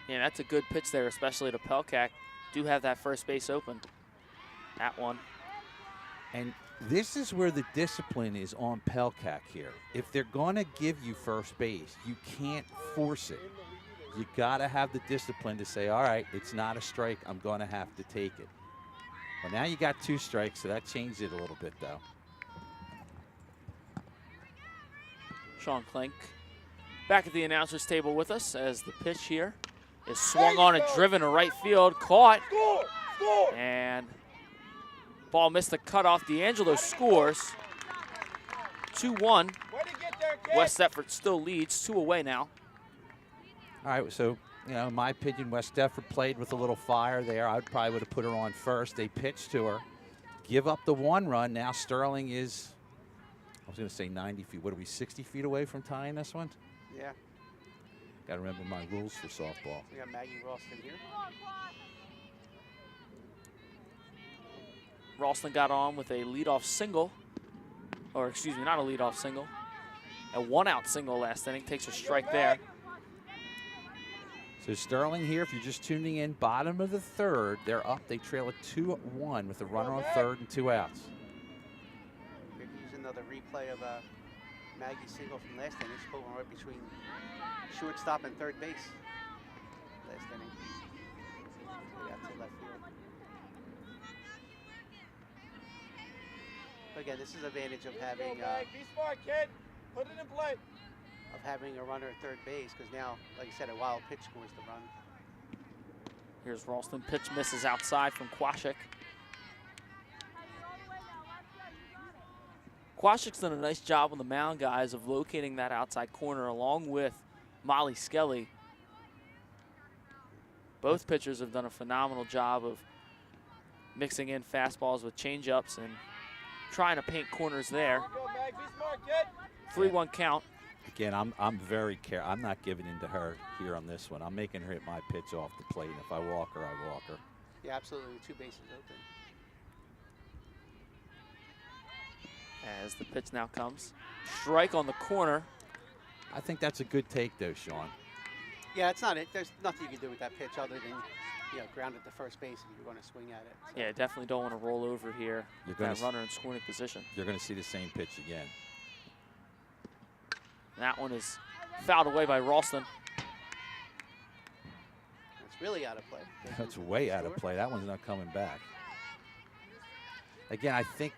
Yeah, that's a good pitch there, especially to Pelkak. Do have that first base open. That one. And this is where the discipline is on Pelkak here. If they're going to give you first base, you can't force it. You got to have the discipline to say, all right, it's not a strike. I'm going to have to take it. Well, now you got 2 strikes, so that changed it a little bit, though. Sean Klink back at the announcer's table with us as the pitch here is swung on and driven to right field. Caught. Score! And ball missed the cutoff. D'Angelo scores. 2-1. Way to get there, kid. West Deptford still leads. 2 away now. All right, so, you know, in my opinion, West Deptford played with a little fire there. I probably would have put her on first. They pitched to her. Give up the 1 run. Now Sterling is, I was going to say 90 feet. What are we, 60 feet away from tying this one? Yeah. Got to remember my rules for softball. We got Maggie Ralston here. Ralston got on with a leadoff single. Or, excuse me, not a leadoff single. A 1-out single last inning. Takes a strike there. So Sterling here, if you're just tuning in, bottom of the 3rd, they're up. They trail at 2-1 with a runner on 3rd and 2 outs. We're using another replay of Maggie's single from last inning. She put one right between shortstop and third base last inning. Right out to left field. But again, this is the advantage of having Be smart, kid. Put it in play. of having a runner at third base, because now, like I said, a wild pitch scores the run. Here's Ralston. Pitch misses outside from Quashik. Quashik's done a nice job on the mound, guys, of locating that outside corner along with Molly Skelly. Both pitchers have done a phenomenal job of mixing in fastballs with changeups and trying to paint corners there. Go, Mag. Be smart, kid. 3-1 count. Again, I'm very careful. I'm not giving in to her here on this one. I'm making her hit my pitch off the plate. And if I walk her, I walk her. Yeah, absolutely. 2 bases open. As the pitch now comes. Strike on the corner. I think that's a good take, though, Sean. Yeah, it's not it. There's nothing you can do with that pitch other than, you know, ground it to first base if you're going to swing at it. So. Yeah, definitely don't want to roll over here. You're gonna That runner in scoring position. You're going to see the same pitch again. That one is fouled away by Ralston. It's really out of play. That's way out of play. That one's not coming back. Again, I think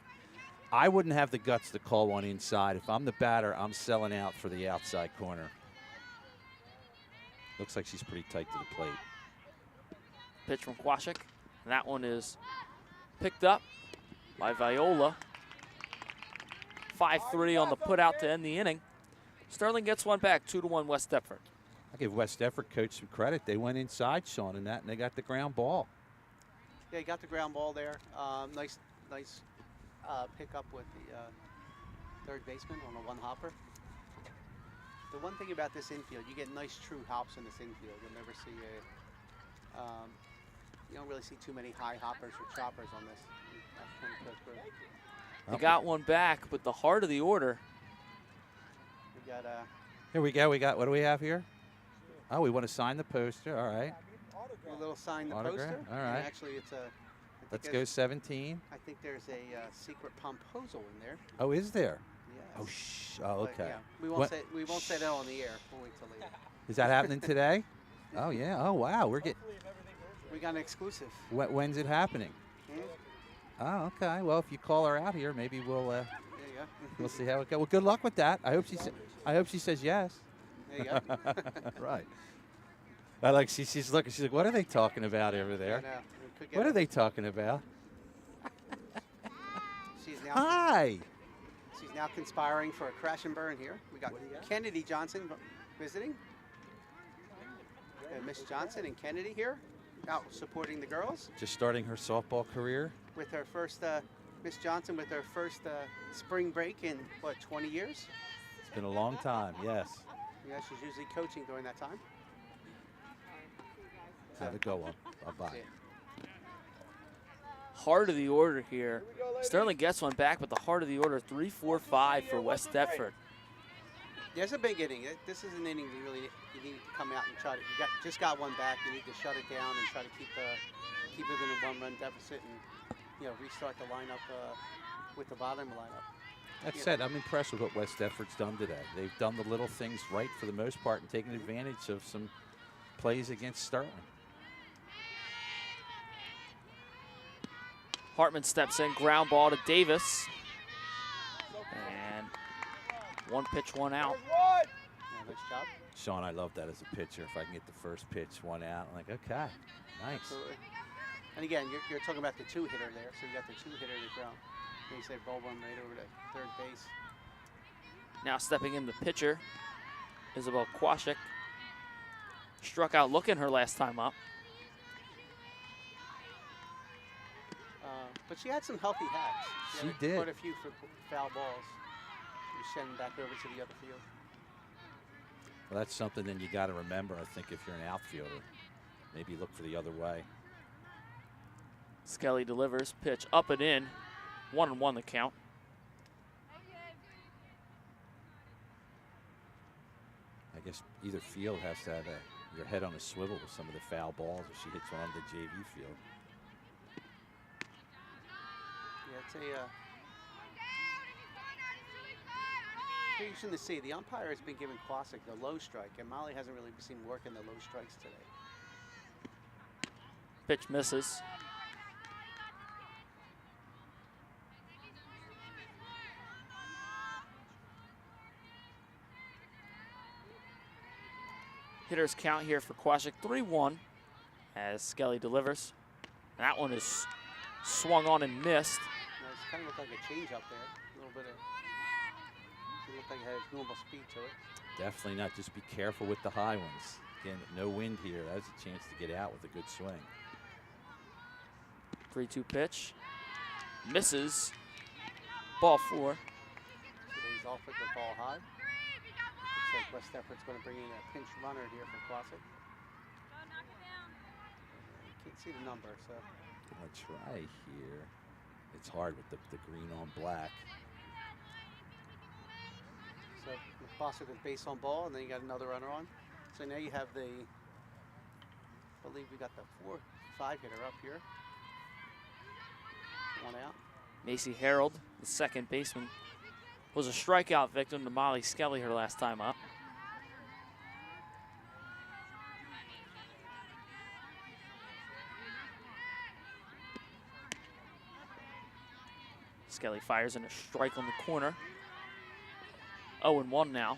I wouldn't have the guts to call one inside. If I'm the batter, I'm selling out for the outside corner. Looks like she's pretty tight to the plate. Pitch from Quashik. And that one is picked up by Viola. 5-3 on the putout to end the inning. Sterling gets one back, 2-1 West Deptford. I give West Deptford coach some credit. They went inside, Sean, in that, and they got the ground ball. Yeah, you got the ground ball there. Nice pickup with the third baseman on a 1-hopper. The one thing about this infield, you get nice true hops in this infield. You'll never see you don't really see too many high hoppers or choppers on this. They got one back, but the heart of the order. We got Here we go. We got, what do we have here? Oh, we want to sign the poster. All right. a little sign the Autograph? poster. All And right. actually, it's a. Let's go 17. I think there's a secret pomposal in there. Oh, is there? Yes. Oh, But, okay. yeah, we won't What- say that on the air. We'll wait till later. Is that happening today? Oh, yeah. Oh, wow. We're getting. We got an exclusive. When's it happening? Hmm? Oh, okay. Well, if you call her out here, maybe we'll There you go. we'll see how it goes. Well, good luck with that. I hope she says yes. There you go. Right. I like she's looking. She's like, what are they talking about over I there? know. We could get What a- are they talking about? She's now. Hi. She's now conspiring for a crash and burn here. We got Kennedy Johnson visiting. Miss Johnson and Kennedy here, out supporting the girls Just starting her softball career. with her first. Miss Johnson with her first spring break in what 20 years. It's been a long time. Yes. Yeah, she's usually coaching during that time. Have a go on. Bye See bye. ya. Heart of the order here. Sterling gets one back, but the heart of the order 3-4-5 for West Deptford. Yeah, it's a big inning. This is an inning you need to come out and try to. Just got one back. You need to shut it down and try to keep it in a one-run deficit and restart the lineup with the bottom lineup. That Yeah. said, I'm impressed with what West Deptford's done today. They've done the little things right for the most part and taken advantage of some plays against Sterling. Hartman steps in, ground ball to Davis. And one pitch, one out. There's one. Yeah, nice job. Sean, I love that as a pitcher. If I can get the first pitch, one out, I'm like, okay, nice. Absolutely. And again, you're talking about the two-hitter there. So you got the two-hitter to ground. They say ball one right over to third base. Now stepping in the pitcher, Isabel Kwasik. Struck out looking her last time up. But she had some healthy hacks. She had did. Quite a few for foul balls. You send them back over to the other field. Well, that's something then you got to remember, I think, if you're an outfielder. Maybe look for the other way. Skelly delivers, pitch up and in. 1-1 the count. I guess either field has to have your head on a swivel with some of the foul balls if she hits one on the JV field. Yeah, it's here you shouldn't see. The umpire has been giving Kwasik the low strike, and Molly hasn't really seen work in the low strikes today. Pitch misses. Hitters count here for Kwasik 3-1 as Skelly delivers. That one is swung on and missed. It's kind of looked like a change up there. A little bit of. It looked like it had normal speed to it. Definitely not. Just be careful with the high ones. Again, no wind here. That's a chance to get out with a good swing. 3-2 pitch. Misses. Ball 4. So he's off with the ball high. Looks like West Deptford's going to bring in a pinch runner here for Kwasik. Can't see the number, so. I'll try here. It's hard with the green on black. So Kwasik with base on ball, and then you got another runner on. So now you have the. I believe we got the 4-5 hitter up here. One out. Macy Harold, the second baseman, was a strikeout victim to Molly Skelly her last time up. Skelly fires in a strike on the corner. 0-1 now.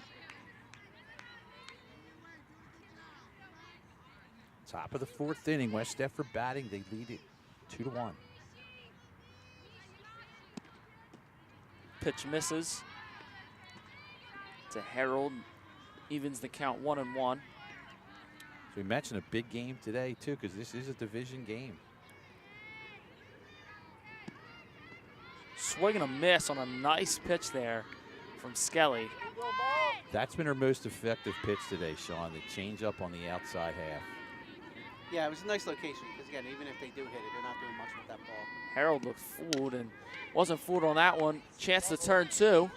Top of the fourth inning, West Deptford batting. They lead it 2-1. Pitch misses to Harold, evens the count 1-1. So we mentioned a big game today too, because this is a division game. Swing and a miss on a nice pitch there from Skelly. That's been her most effective pitch today, Sean. The change up on the outside half. Yeah, it was a nice location because again, even if they do hit it, they're not doing much with that ball. Harold looked fooled and wasn't fooled on that one. Chance to turn 2.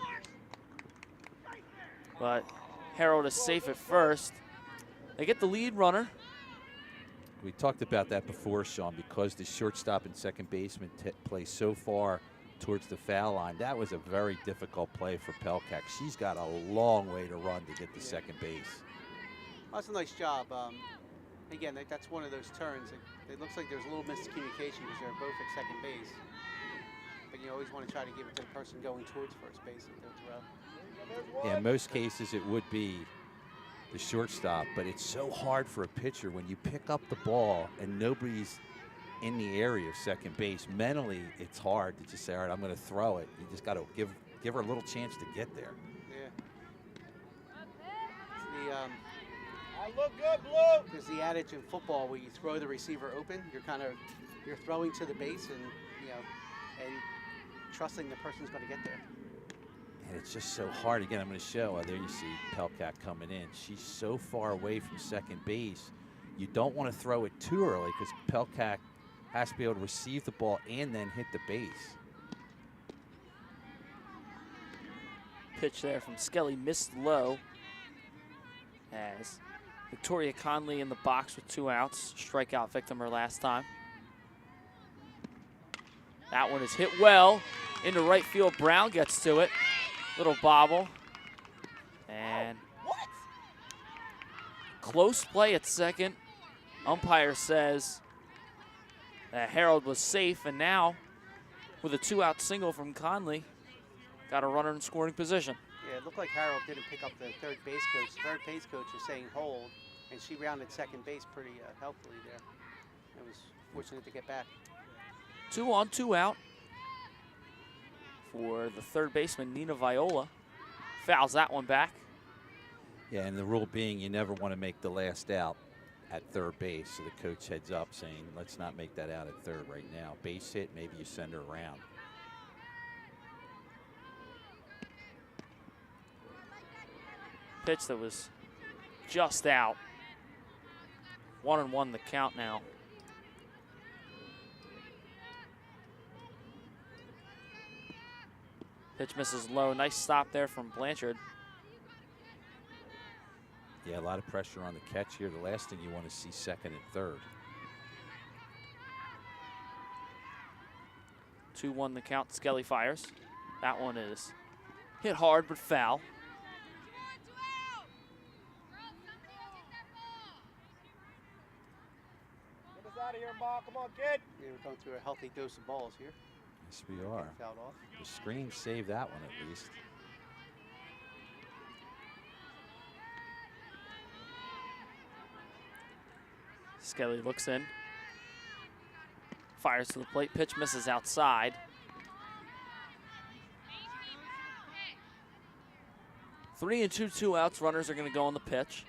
But Harold is safe at first. They get the lead runner. We talked about that before, Sean, because the shortstop and second baseman play so far towards the foul line. That was a very difficult play for Pelkak. She's got a long way to run to get to second base. That's a nice job. Again, that's one of those turns. It looks like there's a little miscommunication because they're both at second base. But you always want to try to give it to the person going towards first base if they're throw. Yeah, in most cases it would be the shortstop, but it's so hard for a pitcher when you pick up the ball and nobody's in the area of second base. Mentally, it's hard to just say, all right, I'm going to throw it. You just got to give her a little chance to get there. Yeah. I look good, Blue. There's the adage in football where you throw the receiver open. You're throwing to the base and and trusting the person's going to get there. And it's just so hard. Again, I'm going to show. There you see Pelkak coming in. She's so far away from second base. You don't want to throw it too early because Pelkak has to be able to receive the ball and then hit the base. Pitch there from Skelly, missed low. As Victoria Conley in the box with 2 outs. Strikeout victim her last time. That one is hit well into right field. Brown gets to it. Little bobble. And close play at second. Umpire says that Harold was safe, and now with a 2-out single from Conley, got a runner in scoring position. Yeah, it looked like Harold didn't pick up the third base coach. The third base coach was saying hold, and she rounded second base pretty helpfully there. It was fortunate to get back. 2 on, 2 out for the third baseman, Nina Viola. Fouls that one back. Yeah, and the rule being you never want to make the last out at third base. So the coach heads up saying, let's not make that out at third right now. Base hit, maybe you send her around. Pitch that was just out. 1-1 the count now. Pitch misses low. Nice stop there from Blanchard. Yeah, a lot of pressure on the catch here. The last thing you want to see second and third. 2-1 the count. Skelly fires. That one is hit hard but foul. Get us out of here, Ma. Come on, kid. Yeah, we're going through a healthy dose of balls here. Yes, we are. Fouled off. The screen saved that one at least. Skelly looks in. Fires to the plate. Pitch misses outside. Three and two outs. Runners are going to go on the pitch.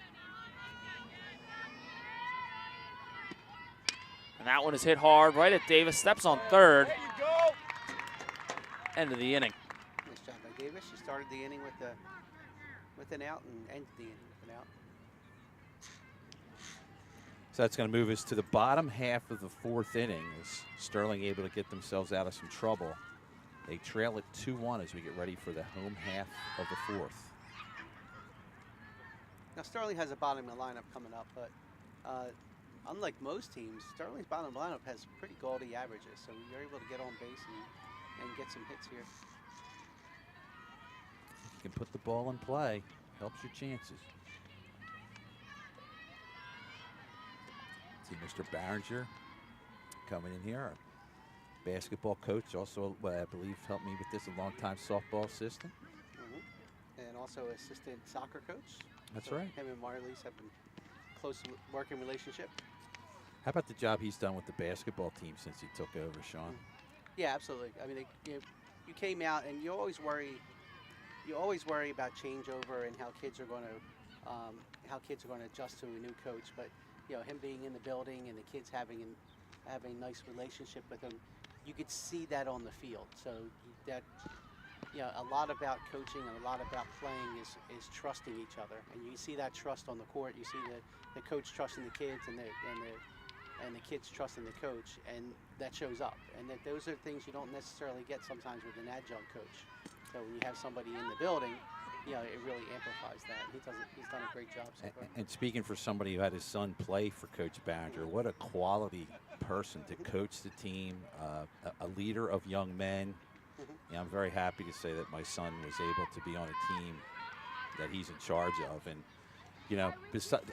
And that one is hit hard right at Davis. Steps on third. There you go. End of the inning. Nice job by Davis. She started the inning with an out and ended the inning with an out. So that's going to move us to the bottom half of the fourth inning. Is Sterling able to get themselves out of some trouble? They trail it 2-1 as we get ready for the home half of the fourth. Now Sterling has a bottom of the lineup coming up, but unlike most teams, Sterling's bottom of the lineup has pretty gaudy averages, so you're able to get on base and get some hits here. You can put the ball in play, helps your chances. See Mr. Barringer coming in here, our basketball coach, also I believe helped me with this, a longtime softball assistant. And also assistant soccer coach. That's So right. Him and Marlies have been close working relationship. How about the job he's done with the basketball team since he took over, Sean? Yeah, absolutely. I mean, you came out and you always worry about changeover and how kids are going to adjust to a new coach. But him being in the building and the kids having a nice relationship with him, you could see that on the field. So that a lot about coaching and a lot about playing is trusting each other, and you see that trust on the court. You see the coach trusting the kids and the kids trusting the coach, and that shows up. And those are things you don't necessarily get sometimes with an adjunct coach. So when you have somebody in the building it really amplifies that. He's done a great job so far. And speaking for somebody who had his son play for Coach Barringer, what a quality person to coach the team, a leader of young men. I'm very happy to say that my son was able to be on a team that he's in charge of. And,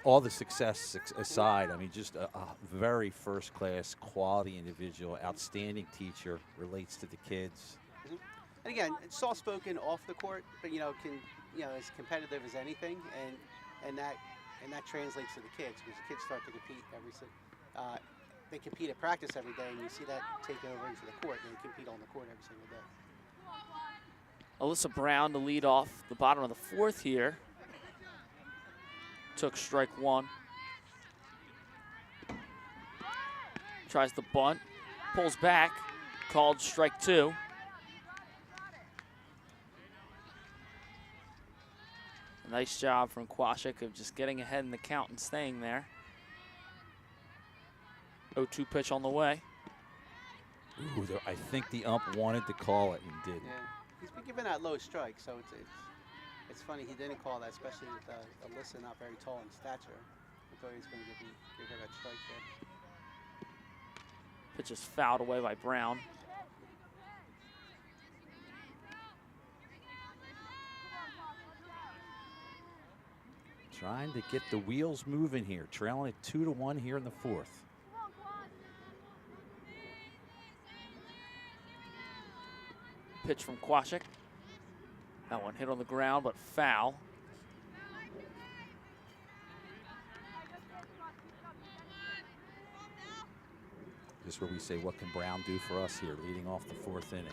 all the success aside, I mean, just a very first-class quality individual, outstanding teacher, relates to the kids. And again, it's soft-spoken off the court, but as competitive as anything, and that translates to the kids, because the kids start to compete they compete at practice every day, and you see that take over into the court, and they compete on the court every single day. Alyssa Brown to lead off the bottom of the fourth here. Took strike one. Tries the bunt, pulls back, called strike two. A nice job from Kwasik of just getting ahead in the count and staying there. 0-2 pitch on the way. Ooh, I think the ump wanted to call it and didn't. Yeah, he's been given that low strike, so it's funny he didn't call that, especially with Alyssa not very tall in stature. I thought he was going to give her that strike there. Pitch is fouled away by Brown. Trying to get the wheels moving here, trailing it 2-1 here in the fourth. Pitch from Kwasik. That one hit on the ground, but foul. This is where we say, what can Brown do for us here, leading off the fourth inning?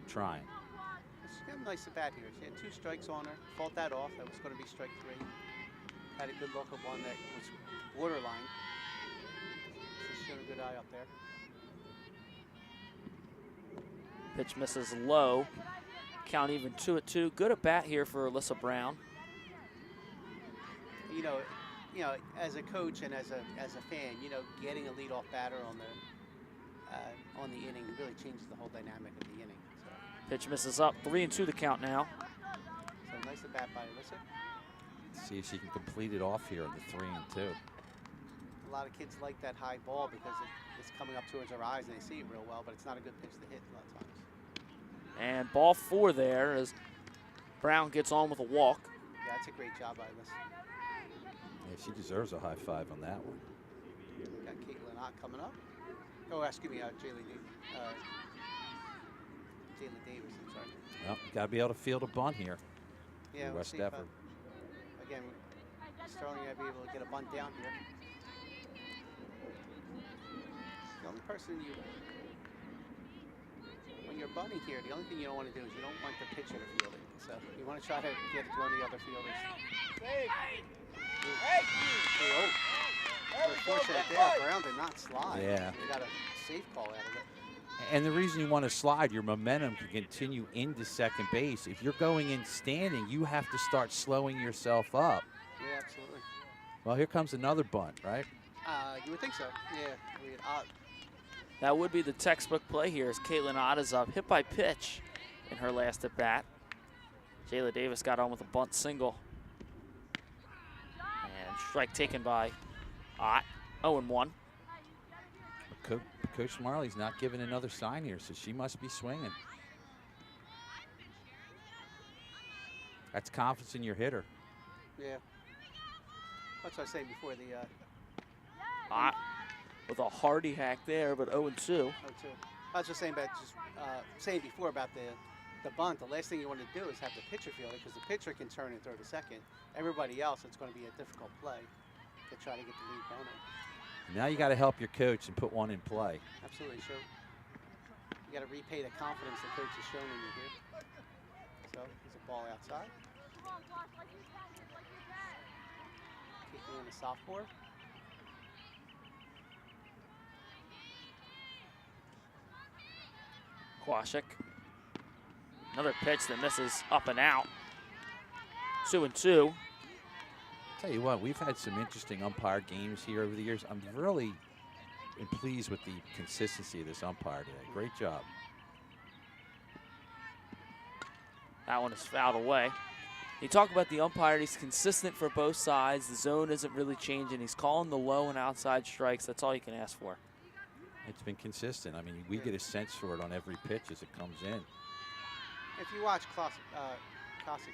Trying. She's got a nice at bat here. She had 2 strikes on her, fought that off. That was going to be strike 3. Had a good look of one that was borderline. She's showing a good eye up there. Pitch misses low. Count even 2-2. Good at bat here for Alyssa Brown. As a coach and as a fan, getting a leadoff batter on the inning really changes the whole dynamic of the inning. So. Pitch misses up. 3-2 the count now. So nice at bat by Alyssa. See if she can complete it off here in the 3-2. A lot of kids like that high ball because it's coming up towards their eyes and they see it real well, but it's not a good pitch to hit a lot of times. And ball 4 there as Brown gets on with a walk. Yeah, that's a great job by Alyssa. Yeah, she deserves a high five on that one. We got Caitlin Ott coming up. Oh, excuse me, Jaylee Davis, I'm sorry. Well, got to be able to field a bunt here. Yeah, we'll West see if, Deptford. again, Sterling got to be able to get a bunt down here. The only person when you're bunting here, the only thing you don't want to do is you don't want the pitcher to field it. So you want to try to get it to one of the other fielders. Hey! Oh, unfortunate there. Brown did not slide. Yeah. You got a safe call out of it. And the reason you want to slide, your momentum can continue into second base. If you're going in standing, you have to start slowing yourself up. Yeah, absolutely. Well, here comes another bunt, right? You would think so. Yeah. I mean, That would be the textbook play here as Caitlin Ott is up, hit by pitch in her last at bat. Jayla Davis got on with a bunt single. And strike taken by Ott, 0-1. Coach Marley's not giving another sign here, so she must be swinging. That's confidence in your hitter. yeah. That's what I was saying before the. Ott with a hardy hack there, but 0-2. Oh, too. I was just saying saying before about the bunt. The last thing you want to do is have the pitcher field it because the pitcher can turn and throw to second. Everybody else, it's going to be a difficult play to try to get the lead runner. Now you got to help your coach and put one in play. Absolutely, sure. You got to repay the confidence the coach has shown in you here. So there's a ball outside. Kicking in the sophomore. Kwasik. Another pitch that misses up and out. 2-2. Tell you what, we've had some interesting umpire games here over the years. I'm really pleased with the consistency of this umpire today. Great job. That one is fouled away. You talk about the umpire, he's consistent for both sides. The zone isn't really changing. He's calling the low and outside strikes. That's all you can ask for. It's been consistent. I mean, we get a sense for it on every pitch as it comes in. If you watch Cossack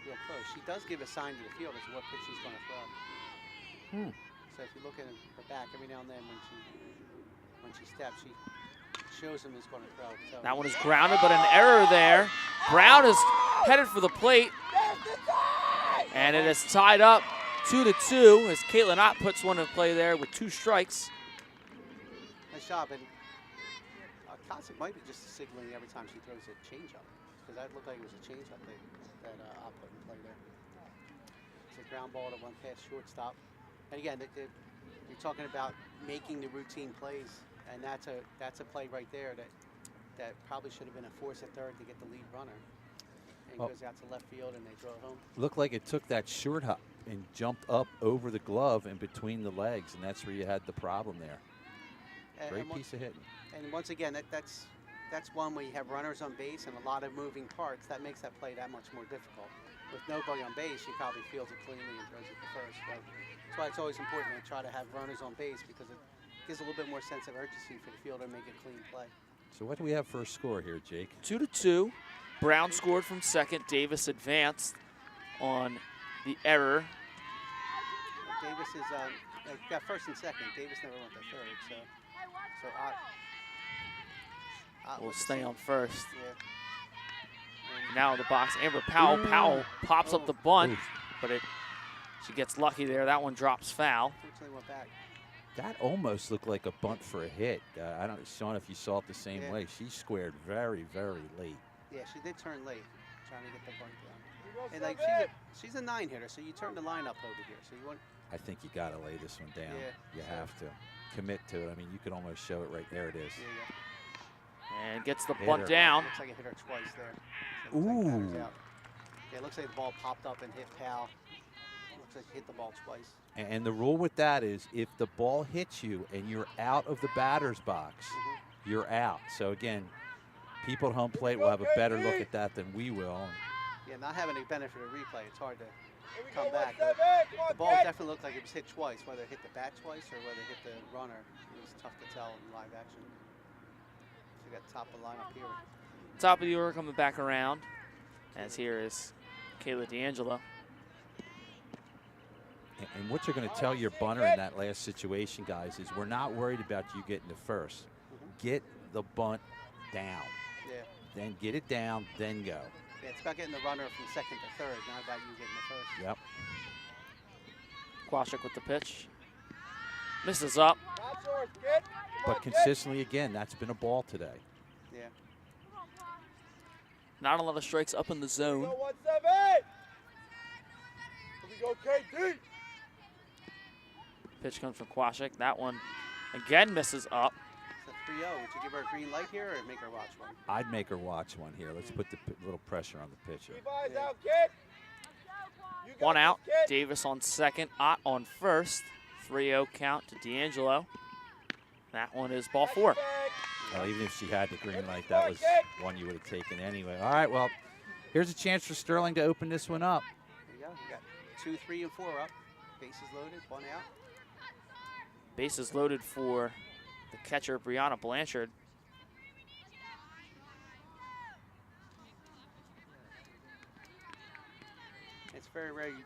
real close, she does give a sign to the field as to what pitch she's going to throw. So if you look at her back every now and then when she steps, she shows him who's going to throw. So That one is grounded, but an error there. Brown is headed for the plate. And it is tied up 2-2 as Caitlin Ott puts one in play there with 2 strikes. nice job. And Cossack might be just signaling every time she throws a changeup, because that looked like it was a changeup that Ott put in play there. It's a ground ball to one past shortstop. And again, you're talking about making the routine plays, and that's a play right there that probably should have been a force at third to get the lead runner. And goes out to left field and they throw it home. Looked like it took that short hop and jumped up over the glove and between the legs, and that's where you had the problem there. Great piece of hitting. And once again, that's one where you have runners on base and a lot of moving parts. That makes that play that much more difficult. With nobody on base, she probably fields it cleanly and throws it to first. But that's why it's always important to try to have runners on base, because it gives a little bit more sense of urgency for the fielder to make a clean play. So what do we have for a score here, Jake? 2-2. Brown scored from second. Davis advanced on the error. Davis is got first and second. Davis never went to third, so Ott Will was the stay same. on first. Yeah. Now in the box, Amber Powell. Powell pops up the bunt, but she gets lucky there. That one drops foul. Unfortunately went back. That almost looked like a bunt for a hit. I don't, Sean, if you saw it the same way. She squared very, very late. Yeah, she did turn late, trying to get the bunt down. And like she's a 9-hitter, so you turn the line up over here. So you want. I think you got to lay this one down. Yeah, you have to commit to it. I mean, you could almost show it right there. It is. Yeah. And gets the Hit bunt her. down. Looks like it hit her twice there. So it looks like batter's out. Yeah, it looks like the ball popped up and hit Powell. Looks like it hit the ball twice. And the rule with that is if the ball hits you and you're out of the batter's box, you're out. So again, people at home plate will have a better look at that than we will. Yeah, not having a benefit of replay, it's hard to come back. But the ball definitely looked like it was hit twice, whether it hit the bat twice or whether it hit the runner. It was tough to tell in live action. So we got top of the lineup here. Top of the order coming back around, as here is Kayla D'Angelo. And what you're going to tell your bunter in that last situation, guys, is we're not worried about you getting to first. Get the bunt down. Yeah. Then get it down, then go. Yeah, it's about getting the runner from second to third, not about you getting the first. Yep. Quashik with the pitch. Misses up. That's yours, kid. But consistently, again, that's been a ball today. Yeah. Not a lot of strikes up in the zone. Go 1-7. Here we go, KD. Pitch comes from Quashik. That one again misses up. It's a 3-0. Would you give her a green light here or make her watch one? I'd make her watch one here. Let's put the little pressure on the pitcher. Keep eyes out, kid. You got One out. this, kid. Davis on second. Ott on first. 3-0 count to D'Angelo. That one is ball 4. Well, even if she had the green light, that was one you would have taken anyway. All right, well, here's a chance for Sterling to open this one up. There you go. You got 2, 3, and 4 up. Bases loaded, 1 out. Bases loaded for the catcher, Brianna Blanchard. It's very rare you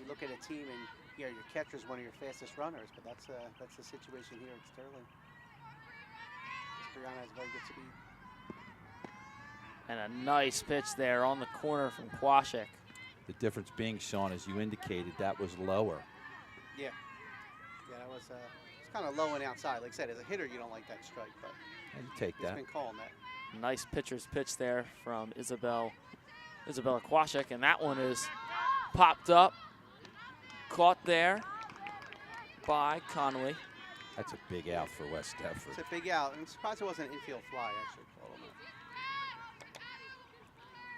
look at a team and your catcher's one of your fastest runners, but that's the situation here at Sterling. Brianna has very good speed. And a nice pitch there on the corner from Quashik. The difference being, Sean, as you indicated, that was lower. Yeah. Yeah, that was it's kind of low and outside. Like I said, as a hitter, you don't like that strike, but And you take he's that. been calling that. Nice pitcher's pitch there from Isabella Quashik, and that one is popped up, caught there by Conway. That's a big out for West Deptford. It's a big out. I'm surprised it wasn't an infield fly, actually. Called him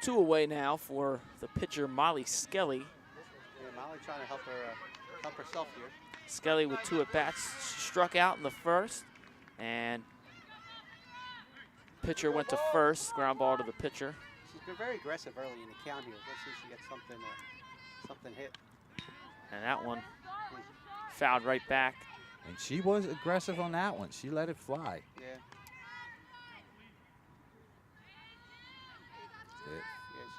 that. 2 away now for the pitcher, Molly Skelly. Yeah, Molly trying to help herself here. Skelly with 2 at-bats. She struck out in the first, and pitcher went to first. Ground ball to the pitcher. She's They're very aggressive early in the count here. Let's see if she gets something hit. And that one fouled right back. And she was aggressive on that one. She let it fly. Yeah.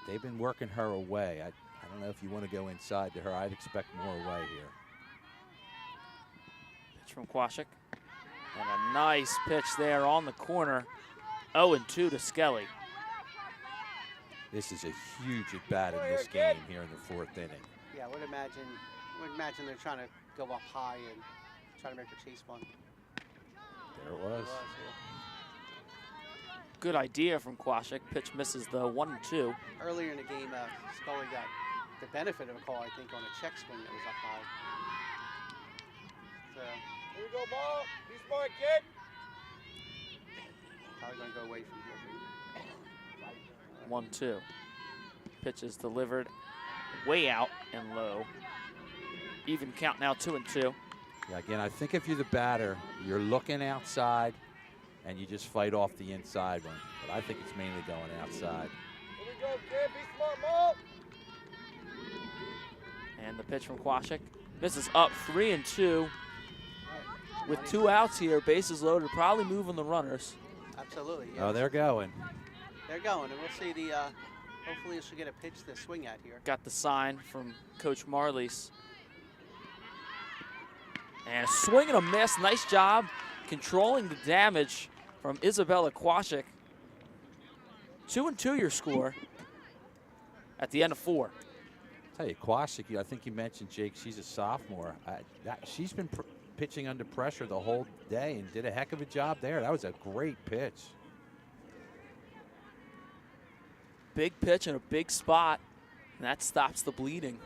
They've been working her away. I don't know if you want to go inside to her. I'd expect more away here. Pitch from Kwasik. And a nice pitch there on the corner. 0-2 to Skelly. This is a huge at bat in this game here in the 4th inning. Yeah, I would imagine they're trying to go up high and try to make her chase one. There it was. Good idea from Kwasik. Pitch misses the 1-2. Earlier in the game, Scully got the benefit of a call, I think, on a check swing that was up high. So, Here we go, ball. Be smart, kid. probably going to go away from here. 1-2. Pitch is delivered way out and low. Even count now, 2-2. Yeah, again, I think if you're the batter, you're looking outside and you just fight off the inside one. But I think it's mainly going outside. Here we go, kid. Be smart, ball. And the pitch from Kwasik. This is up 3-2. With 2 outs here, bases loaded, probably moving the runners. Absolutely. Yeah. Oh, they're going. They're going, and we'll see the. Hopefully, she'll get a pitch to swing at here. Got the sign from Coach Marlies. And a swing and a miss. Nice job controlling the damage from Isabella Kwasik. 2-2 your score at the end of 4. Tell you, Kwasik, I think you mentioned, Jake, she's a sophomore. She's been pitching under pressure the whole day and did a heck of a job there. That was a great pitch. Big pitch in a big spot, and that stops the bleeding.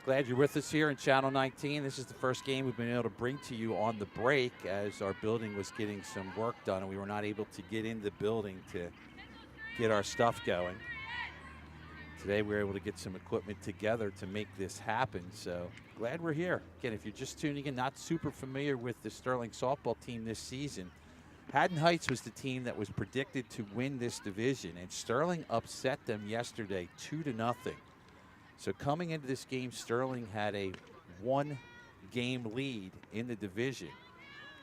Glad you're with us here in Channel 19. This is the first game we've been able to bring to you on the break as our building was getting some work done and we were not able to get in the building to get our stuff going. Today we were able to get some equipment together to make this happen, so glad we're here. Again, if you're just tuning in, not super familiar with the Sterling softball team this season, Haddon Heights was the team that was predicted to win this division, and Sterling upset them yesterday 2-0. So coming into this game, Sterling had a 1-game lead in the division.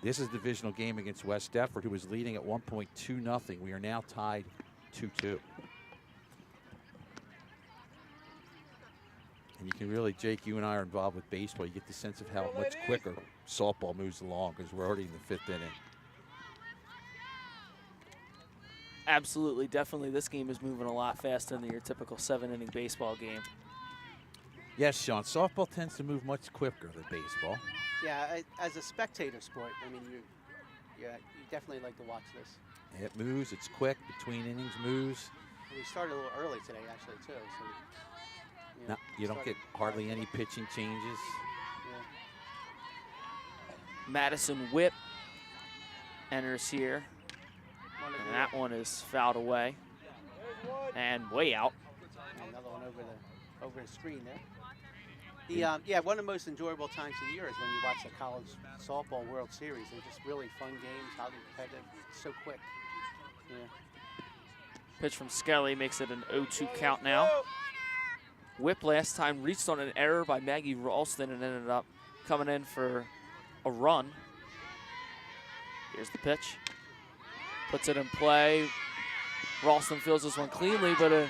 This is a divisional game against West Deptford, who was leading at 2-0. We are now tied 2-2. And you can really, Jake, you and I are involved with baseball. You get the sense of how much quicker softball moves along because we're already in the 5th inning. Absolutely, definitely this game is moving a lot faster than your typical 7-inning baseball game. Yes, Sean, softball tends to move much quicker than baseball. Yeah, as a spectator sport, I mean, you definitely like to watch this. It moves, it's quick, between innings moves. We started a little early today, actually, too. So, No, you don't get hardly any pitching changes. Yeah. Madison Whip enters here. And that one is fouled away and way out. Another one over the screen there. One of the most enjoyable times of the year is when you watch the College Softball World Series. They're just really fun games, highly competitive, so quick. Yeah. Pitch from Skelly makes it an 0-2 count now. Whip last time reached on an error by Maggie Ralston and ended up coming in for a run. Here's the pitch. Puts it in play. Ralston fields this one cleanly, but an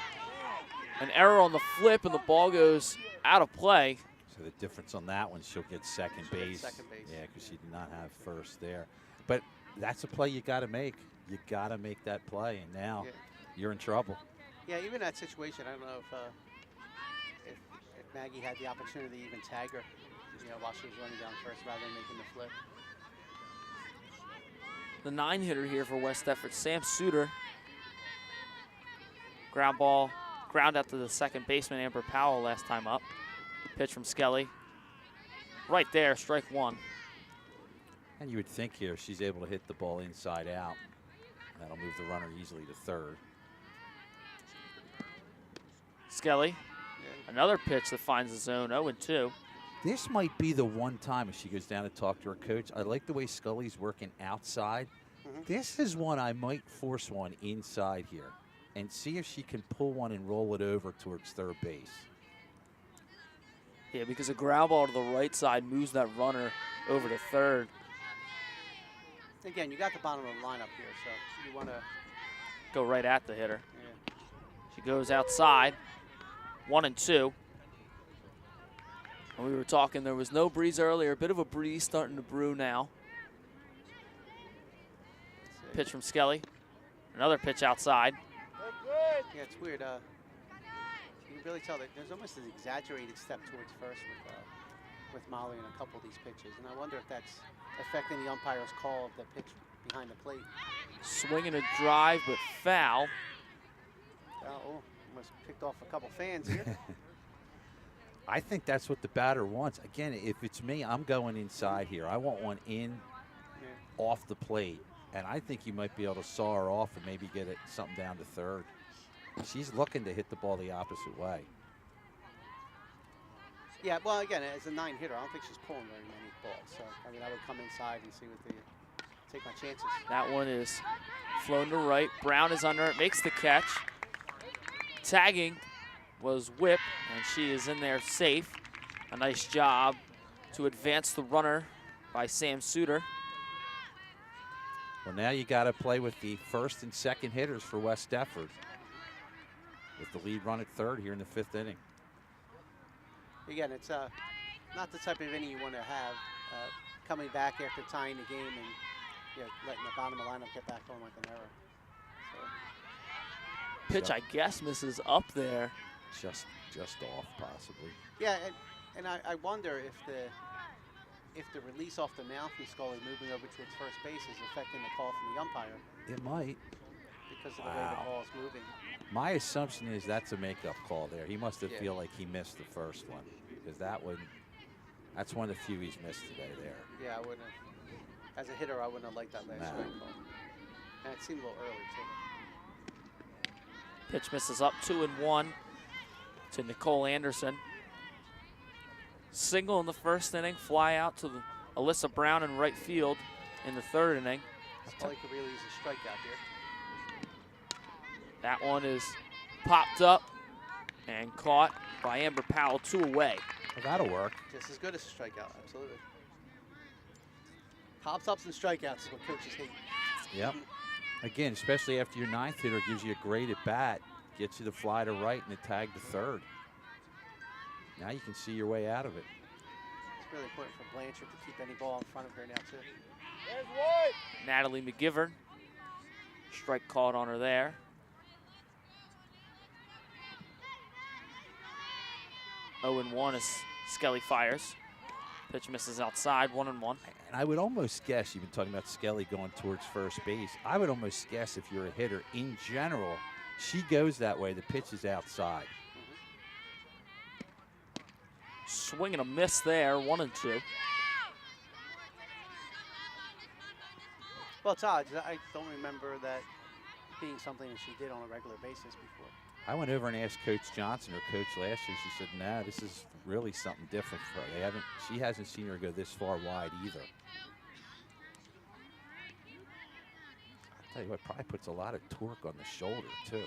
error on the flip and the ball goes out of play. So the difference on that one, she'll get second base. Yeah, because she did not have first there. But that's a play you got to make. You got to make that play, and now you're in trouble. Yeah, even that situation, I don't know if Maggie had the opportunity to even tag her, while she was running down first rather than making the flip. The 9-hitter here for West Deptford, Sam Suter. Ground ball, ground out to the second baseman, Amber Powell, last time up. Pitch from Skelly. Right there, strike 1. And you would think here she's able to hit the ball inside out. That'll move the runner easily to third. Skelly, another pitch that finds the zone, 0-2. This might be the one time if she goes down to talk to her coach. I like the way Scully's working outside. This is one I might force one inside here. and see if she can pull one and roll it over towards third base. Yeah, because a ground ball to the right side moves that runner over to third. Again, you got the bottom of the lineup here, so you want to. Go right at the hitter. Yeah. She goes outside, 1-2. And we were talking, there was no breeze earlier. A bit of a breeze starting to brew now. Pitch from Skelly. Another pitch outside. Yeah, it's weird. You can really tell that there's almost an exaggerated step towards first with Molly in a couple of these pitches, and I wonder if that's affecting the umpire's call of the pitch behind the plate. Swinging a drive, but foul. Oh, almost picked off a couple fans here. I think that's what the batter wants. Again, if it's me, I'm going inside here. I want one in, off the plate, and I think you might be able to saw her off and maybe get it something down to third. She's looking to hit the ball the opposite way. Yeah, well, again, as a 9 hitter, I don't think she's pulling very many balls. So, I mean, I would come inside and see what take my chances. That one is flown to right. Brown is under it, makes the catch. Tagging was Whip, and she is in there safe. A nice job to advance the runner by Sam Suter. Well, now you got to play with the first and second hitters for West Deptford, with the lead run at third here in the 5th inning. Again, it's not the type of inning you want to have coming back after tying the game and letting the bottom of the lineup get back on like an error. So. Pitch, I guess, misses up there. Just off, possibly. Yeah, and I wonder if the release off the mound from Scully moving over towards first base is affecting the call from the umpire. It might. Because of the way the ball is moving. My assumption is that's a makeup call there. He must have feel like he missed the first one, because that's one of the few he's missed today there. Yeah, I wouldn't have, as a hitter, I wouldn't have liked that last strike call. And it seemed a little early too. Pitch misses up, 2-1 to Nicole Anderson. Single in the first inning, fly out to Alyssa Brown in right field in the 3rd inning. Scully could really use a strikeout here. That one is popped up and caught by Amber Powell, 2 away. Well, that'll work. Just as good as a strikeout, absolutely. Pops-ups and strikeouts is what coaches hate. Yep. Again, especially after your 9th hitter gives you a great at-bat, gets you the fly to right and the tag to third. Now you can see your way out of it. It's really important for Blanchard to keep any ball in front of her now, too. There's one. Natalie McGivern, strike called on her there. Oh and 1 as Skelly fires. Pitch misses outside, 1-1. And I would almost guess, you've been talking about Skelly going towards first base. I would almost guess if you're a hitter, in general, she goes that way. The pitch is outside. Swing and a miss there, 1-2. Well, it's odd. I don't remember that being something that she did on a regular basis before. I went over and asked Coach Johnson, her coach last year. She said, "Nah, this is really something different for her. She hasn't seen her go this far wide either." I'll tell you what, probably puts a lot of torque on the shoulder too.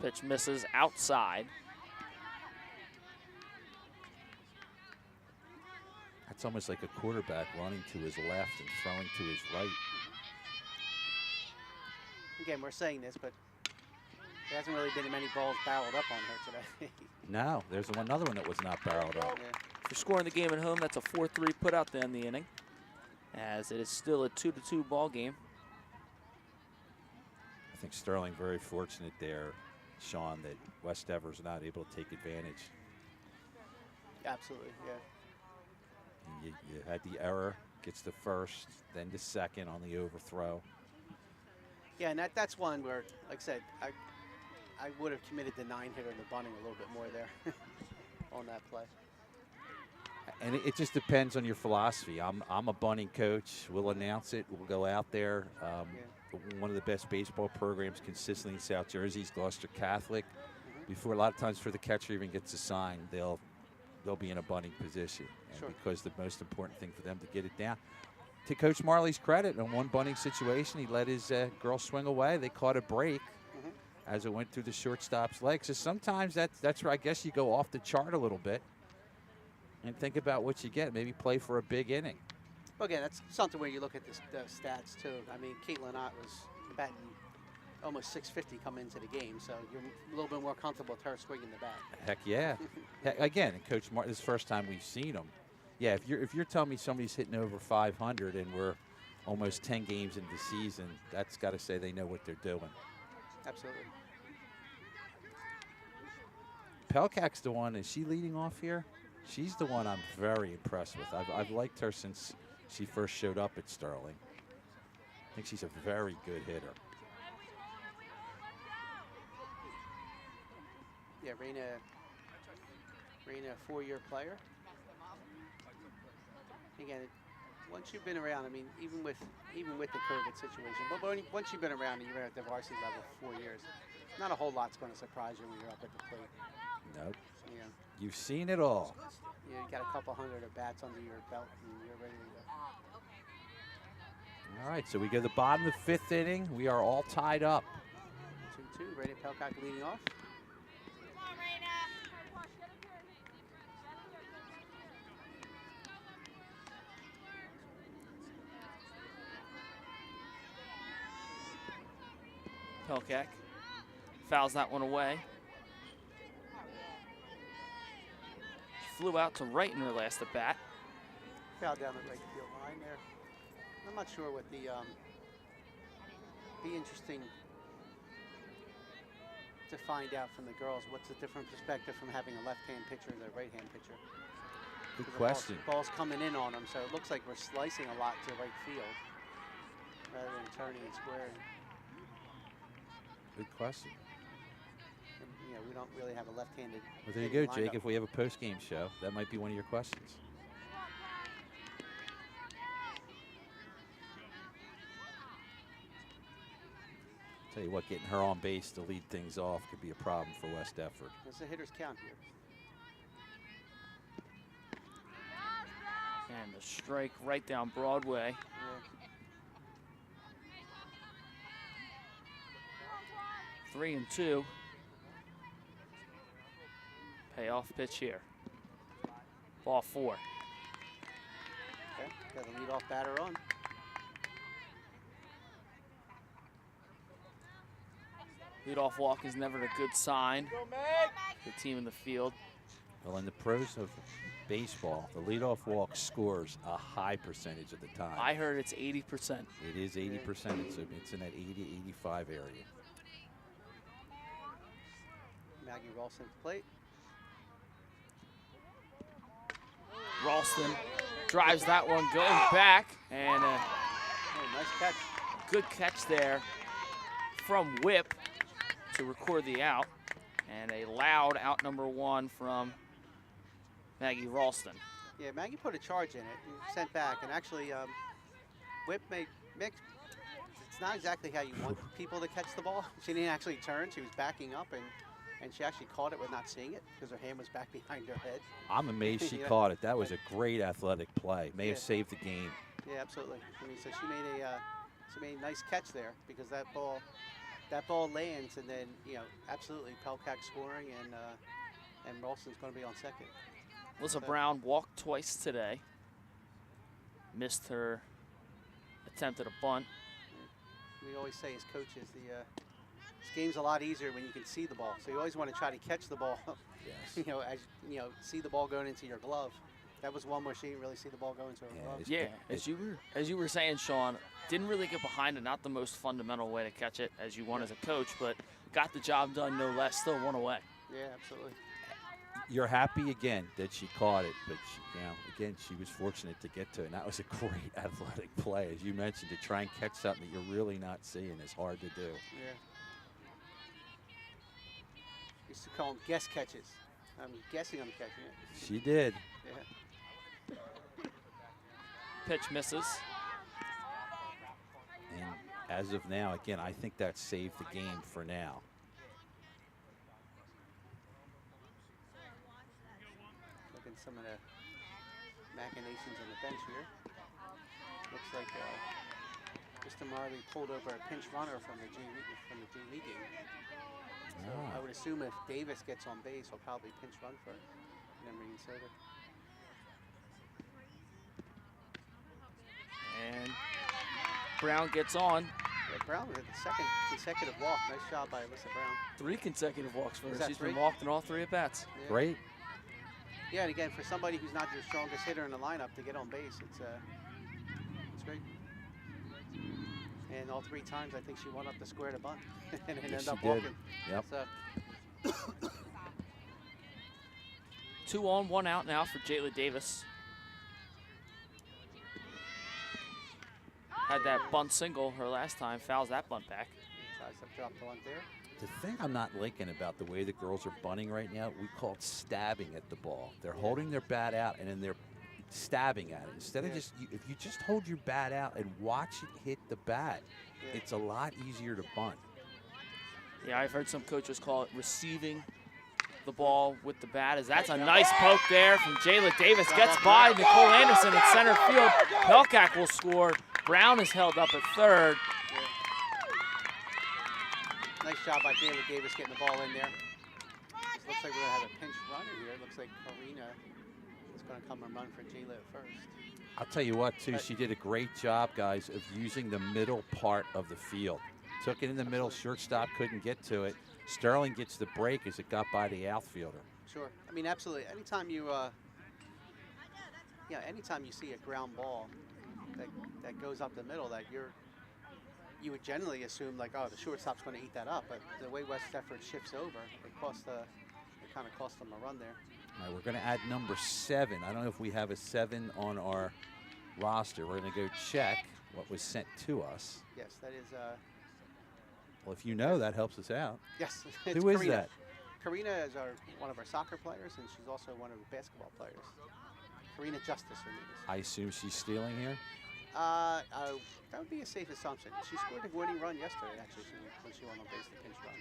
Pitch misses outside. That's almost like a quarterback running to his left and throwing to his right. Again, we're saying this, but there hasn't really been many balls barreled up on her today. No, there's another one that was not barreled up. Yeah. For scoring the game at home, that's a 4-3 put out to end the inning, as it is still a 2-2 ball game. I think Sterling very fortunate there, Sean, that West Deptford's not able to take advantage. Absolutely, yeah. And you had the error, gets the first, then the second on the overthrow. Yeah, and that's one where, like I said, I would have committed the 9-hitter and the bunting a little bit more there on that play. And it just depends on your philosophy. I'm a bunting coach. We'll announce it. We'll go out there. One of the best baseball programs consistently in South Jersey is Gloucester Catholic. Before, a lot of times for the catcher even gets assigned, they'll be in a bunting position. And because the most important thing for them to get it down. to Coach Marley's credit, on one bunting situation, he let his girl swing away. They caught a break as it went through the shortstop's legs. So sometimes that's where I guess you go off the chart a little bit and think about what you get. Maybe play for a big inning. Well, again, that's something where you look at the stats too. I mean, Caitlin Ott was batting almost 650 come into the game, so you're a little bit more comfortable with her swinging the bat. Heck yeah. Again, and Coach Martin, this is the first time we've seen him. Yeah, if you're telling me somebody's hitting over 500 and we're almost 10 games into the season, that's got to say they know what they're doing. Absolutely. Pelkak's the one. Is she leading off here? She's the one I'm very impressed with. I've liked her since she first showed up at Sterling. I think she's a very good hitter. Yeah, Raina, a 4-year player. Again, once you've been around, I mean, even with the COVID situation, but once you've been around and you're at the varsity level for 4 years, not a whole lot's going to surprise you when you're up at the plate. Nope. You know, You've seen it all. you got a couple hundred of bats under your belt, and you're ready to go. All right, so we go to the bottom of the 5th inning. We are all tied up. 2-2. Raina Pelkak leading off. Pelkak fouls that one away. She flew out to right in her last at bat. Foul down the right field line there. I'm not sure what the be interesting to find out from the girls what's the different perspective from having a left-hand pitcher than a right-hand pitcher. Good 'Cause the question. Ball's coming in on them, so it looks like we're slicing a lot to right field rather than turning and squaring. Good question. And, you know, we don't really have a left-handed. Well, there you hitting go, Jake. lineup. If we have a post-game show, that might be one of your questions. Tell you what, getting her on base to lead things off could be a problem for West Deptford. There's a hitter's count here. And a strike right down Broadway. Yeah. 3-2. Payoff pitch here. Ball 4. Okay. Got the leadoff batter on. Leadoff walk is never a good sign. Go, Meg! The team in the field. Well, in the pros of baseball, the leadoff walk scores a high percentage of the time. I heard it's 80%. It is 80%. It's in that 80, 85 area. Maggie Ralston at the plate. Ralston drives that one going back, and a Oh, nice catch. good catch there from Whip to record the out, and a loud out number 1 from Maggie Ralston. Yeah, Maggie put a charge in it and sent back, and actually Whip made mix. It's not exactly how you want people to catch the ball. She didn't actually turn. She was backing up, and she actually caught it with not seeing it because her hand was back behind her head. I'm amazed she Yeah. caught it. That was a great athletic play. May have Yeah. saved the game. Yeah, absolutely. I mean, so she made a nice catch there because that ball lands, and then absolutely Pelkak scoring, and Ralston's going to be on second. Alyssa Brown walked twice today. Missed her attempt at a bunt. We always say as coaches, this game's a lot easier when you can see the ball. So you always want to try to catch the ball. Yes. See the ball going into your glove. That was one where she didn't really see the ball go into her Yeah, glove. Yeah, as you were saying, Sean, didn't really get behind it. Not the most fundamental way to catch it as you want as a coach, but got the job done no less. Still one away. Yeah, absolutely. You're happy again that she caught it, but again, she was fortunate to get to it. And that was a great athletic play. As you mentioned, to try and catch something that you're really not seeing is hard to do. Yeah. Used to call them guess catches. I'm guessing I'm catching it. She did. Yeah. Pitch misses. And as of now, again, I think that saved the game for now. Look at some of the machinations on the bench here. Looks like Mr. Marley pulled over a pinch runner from the JV game. So I would assume if Davis gets on base, he'll probably pinch run for Emory and Soder. And Brown gets on. Yeah, Brown with the second consecutive walk. Nice job by Alyssa Brown. 3 consecutive walks for Is her. that She's 3? been walked in all 3 at-bats. Yeah. Great. Yeah, and again, for somebody who's not your strongest hitter in the lineup to get on base, it's great. And all 3 times, I think she went up the square to bunt and ended Yes, up she did. walking. Yep. So 2 on, 1 out now for Jayla Davis. Had that bunt single her last time, fouls that bunt back. tries to drop the bunt there. The thing I'm not liking about the way the girls are bunting right now, we call it stabbing at the ball. They're holding their bat out and then they're stabbing at it. Instead of just, if you just hold your bat out and watch it hit the bat, it's a lot easier to bunt. Yeah, I've heard some coaches call it receiving the ball with the bat. That's a nice poke there from Jayla Davis. Gets by Nicole Anderson in center field. Pelkak will score. Brown is held up at third. Nice job by Jayla Davis getting the ball in there. It looks like we're going to have a pinch runner here. It looks like Karina is going to come and run for Jayla at first. I'll tell you what, too, she did a great job, guys, of using the middle part of the field. Took it in the middle, shortstop couldn't get to it. Sterling gets the break as it got by the outfielder. Sure. I mean, absolutely. Anytime you, anytime you see a ground ball that goes up the middle, that you would generally assume like, oh, the shortstop's going to eat that up. But the way West Deptford shifts over, it kind of cost them a run there. All right, we're going to add number 7. I don't know if we have a 7 on our roster. We're going to go check what was sent to us. Yes, that is. Well, if you know, that helps us out. Yes. Who is Karina. that? Karina is one of our soccer players, and she's also one of the basketball players. Karina Justice, her name is. I assume she's stealing here. That would be a safe assumption. She scored a winning run yesterday, actually, when she won on base the pinch run.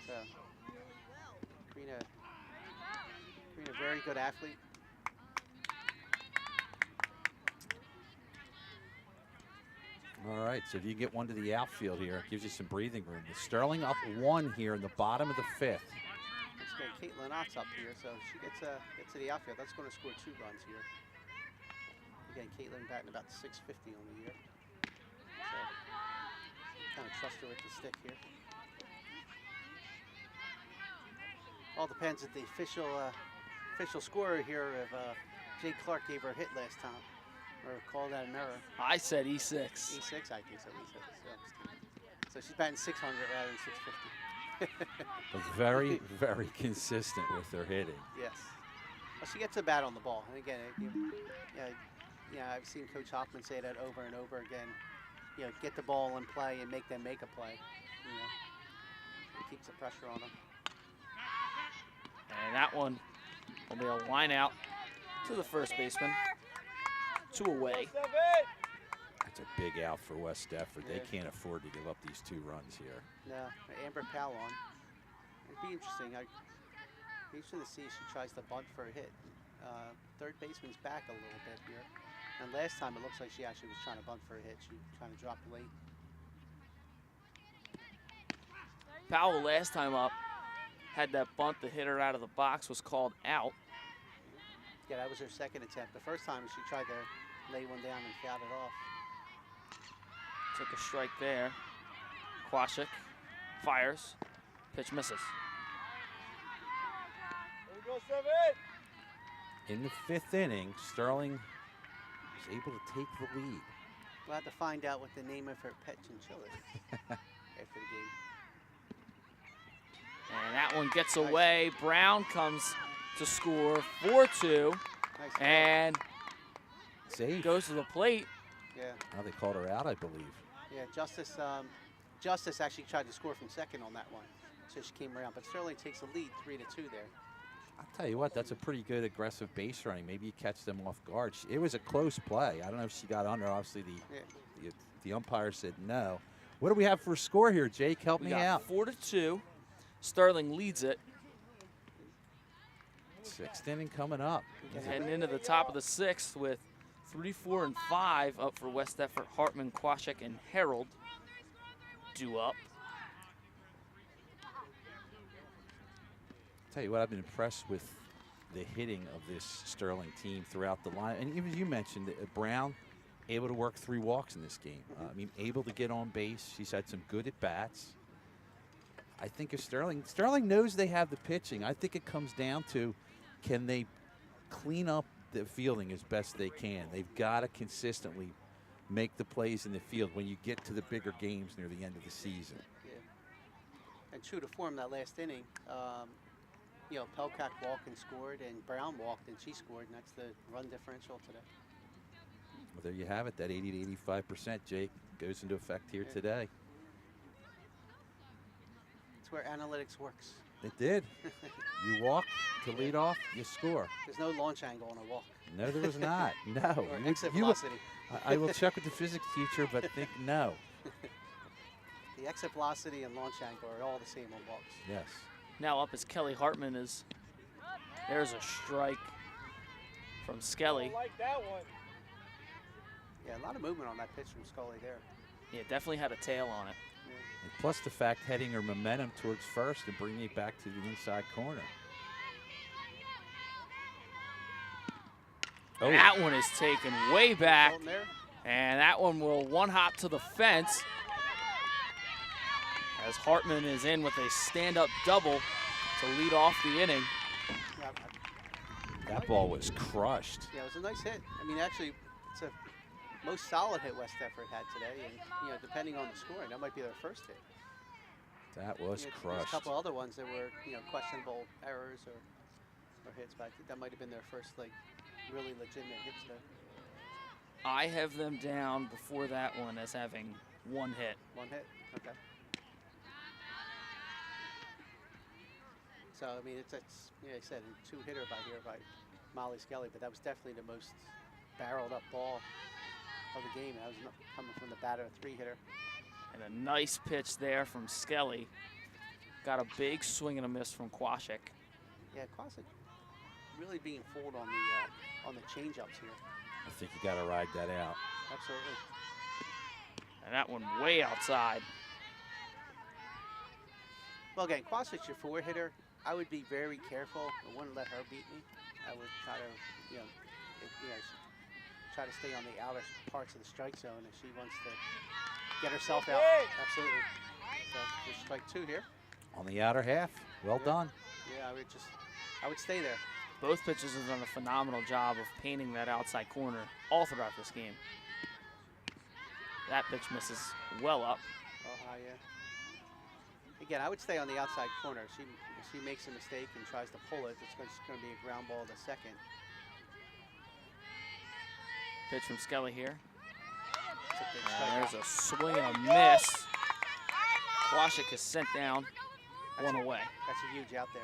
So, Karina, very good athlete. All right, so if you get one to the outfield here, it gives you some breathing room. The Sterling up 1 here in the bottom of the 5th. Let's go Caitlin Ott's up here, so she gets to the outfield. That's going to score 2 runs here. Again, Caitlin batting about 650 on the year. So, kind of trust her with the stick here. All depends if the official scorer here, if Jay Clark gave her a hit last time, or called that an error. I said E6. E6, I think so. E6. So she's batting 600 rather than 650. But very, very consistent with their hitting. Yes. Well, she gets a bat on the ball, and again, I've seen Coach Hoffman say that over and over again. You know, get the ball in play and make them make a play. You know, it keeps the pressure on them. And that one will be a line out to the first baseman. 2 away. That's a big out for West Deptford. They can't afford to give up these 2 runs here. No, Amber Powell on. It'd be interesting. I'd be interested to see if she tries to bunt for a hit. Third baseman's back a little bit here. And last time it looks like she actually was trying to bunt for a hit. She was trying to drop late. Powell last time up had that bunt. The hitter out of the box was called out. Yeah, that was her second attempt. The first time she tried to lay one down and fouled it off. Took a strike there. Kwasik fires. Pitch misses. Here we go, 7. In the 5th inning, Sterling was able to take the lead. We'll have to find out what the name of her pet chinchilla is after the game. And that one gets away. Brown comes to score 4-2. Nice and Safe. goes to the plate. Yeah, Now they called her out, I believe. yeah. Justice actually tried to score from second on that one, so she came around. But Sterling takes the lead, 3-2 there. I'll tell you what, that's a pretty good aggressive base running. Maybe you catch them off guard. It was a close play. I don't know if she got under. Obviously, the umpire said no. What do we have for a score here, Jake? Help We me got out. 4-2. Sterling leads it. 6th inning coming up. Heading into the top of the 6th with 3, 4, and 5 up for West Deptford. Hartman, Kwashek, and Harold due up. Tell you what, I've been impressed with the hitting of this Sterling team throughout the line. And even you mentioned Brown able to work 3 walks in this game. I mean, able to get on base. She's had some good at-bats. I think if Sterling knows they have the pitching. I think it comes down to, can they clean up the fielding as best they can? They've got to consistently make the plays in the field when you get to the bigger games near the end of the season. Yeah. And true to form, that last inning, you know, Pelkak walked and scored, and Brown walked and she scored, and that's the run differential today. Well, there you have it. That 80 to 85%, Jake, goes into effect here today. It's where analytics works. It did. You walk to lead off, you score. There's no launch angle on a walk. No, there was not. No. Or exit velocity. I will check with the physics teacher, but think no. The exit velocity and launch angle are all the same on walks. Yes. Now up is Kelly Hartman. There's a strike from Skelly. I like that one. Yeah, a lot of movement on that pitch from Scully there. Yeah, definitely had a tail on it. And plus the fact heading her momentum towards first and bringing it back to the inside corner. Oh. That one is taken way back, There. and that one will one hop to the fence as Hartman is in with a stand-up double to lead off the inning. Yeah, That ball was crushed. yeah, it was a nice hit. I mean, actually, it's a most solid hit West Deptford had today, and you know, depending on the scoring, that might be their first hit. That was You know, there's crushed. a couple other ones that were, you know, questionable errors or hits, but I think that might have been their first, like, really legitimate hits there. I have them down before that one as having 1 hit. 1 hit, okay. So I mean, it's yeah, I said a 2-hitter by Molly Skelly, but that was definitely the most barreled up ball of the game. That was coming from the batter, a 3-hitter. And a nice pitch there from Skelly. Got a big swing and a miss from Kwashek. Yeah, Kwasic really being fooled on the changeups here. I think you got to ride that out. Absolutely. And that one way outside. Well, again, Kwasic's your 4-hitter. I would be very careful. I wouldn't let her beat me. I would try to, try to stay on the outer parts of the strike zone if she wants to get herself out. Absolutely. So there's strike 2 here. On the outer half. Well done. Yeah, I would stay there. Both pitchers have done a phenomenal job of painting that outside corner all throughout this game. That pitch misses well up. Oh, yeah. Again, I would stay on the outside corner. If she makes a mistake and tries to pull it, it's just going to be a ground ball to second. Pitch from Skelly here. It's a big And strikeout. there's a swing and a miss. Kwashek is sent down, 1 away. That's a huge out there.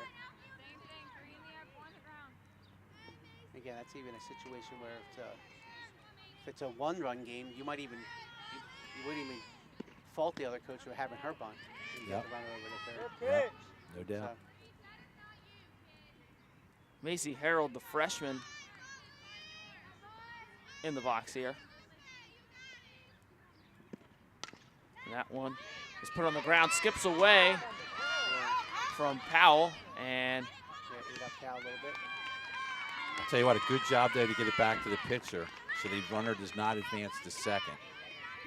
Again, that's even a situation where if it's a 1-run game, you might even you wouldn't even fault the other coach for having her bunt. You Yep. get the runner over the third. Good pitch. No doubt. Macy Harold, the freshman, in the box here. And that one is put on the ground, skips away from Powell, and Yeah, ate up Cal a little bit. I'll tell you what, a good job there to get it back to the pitcher so the runner does not advance to second.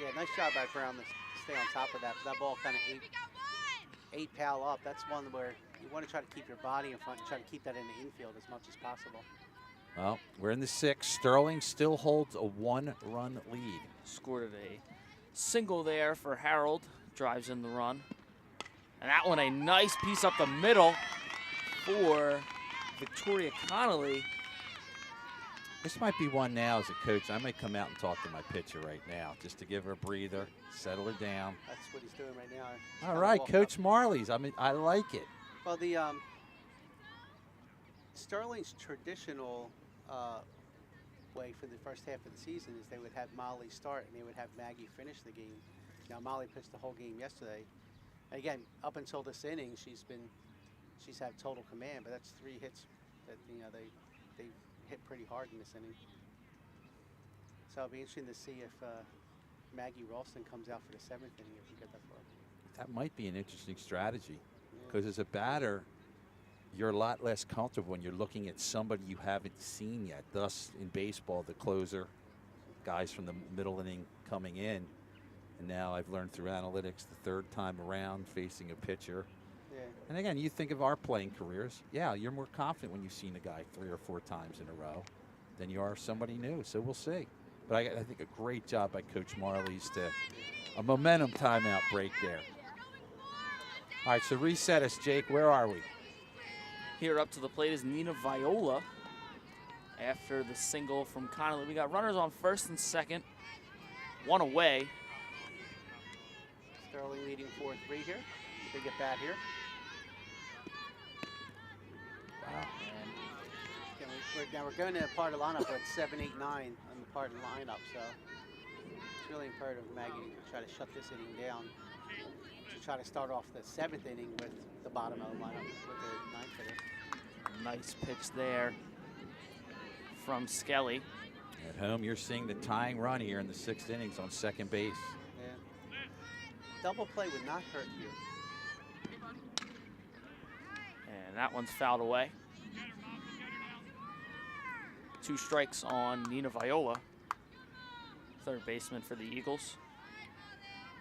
Yeah, nice job by Brown to stay on top of that. That ball kind of ate Powell up. That's one where you want to try to keep your body in front and try to keep that in the infield as much as possible. Well, we're in the 6th. Sterling still holds a 1-run lead. scored a single there for Harold, drives in the run. And that one, a nice piece up the middle for Victoria Connolly. This might be one now as a coach. I might come out and talk to my pitcher right now just to give her a breather, settle her down. That's what he's doing right now. He's All kinda right, walking Coach up. Marley's. I mean, I like it. Well, the Sterling's traditional way for the first half of the season is they would have Molly start and they would have Maggie finish the game. Now Molly pitched the whole game yesterday. Again, up until this inning, she's had total command, but that's 3 hits that they hit pretty hard in this inning. So it'll be interesting to see if Maggie Ralston comes out for the 7th inning if we get that far. That might be an interesting strategy because as a batter, you're a lot less comfortable when you're looking at somebody you haven't seen yet. Thus, in baseball, the closer, guys from the middle inning coming in. And now I've learned through analytics the third time around facing a pitcher. Yeah. And again, you think of our playing careers. Yeah, you're more confident when you've seen a guy 3 or 4 times in a row than you are somebody new. So we'll see. But I think a great job by Coach Marley's to a momentum timeout break there. All right, so reset us, Jake. Where are we? Here up to the plate is Nina Viola after the single from Connolly. We got runners on first and second, 1 away. Sterling leading 4-3 here. Big at bat here. Wow. And now we're going to a part of the lineup with 7, 8, 9 on the part of the lineup, so it's really imperative of Maggie to try to shut this inning down. To try to start off the 7th inning with the bottom of the lineup with the 9th hitter. Nice pitch there from Skelly. At home, you're seeing the tying run here in the 6th innings on second base. Yeah. Double play would not hurt here. And that one's fouled away. 2 strikes on Nina Viola, third baseman for the Eagles.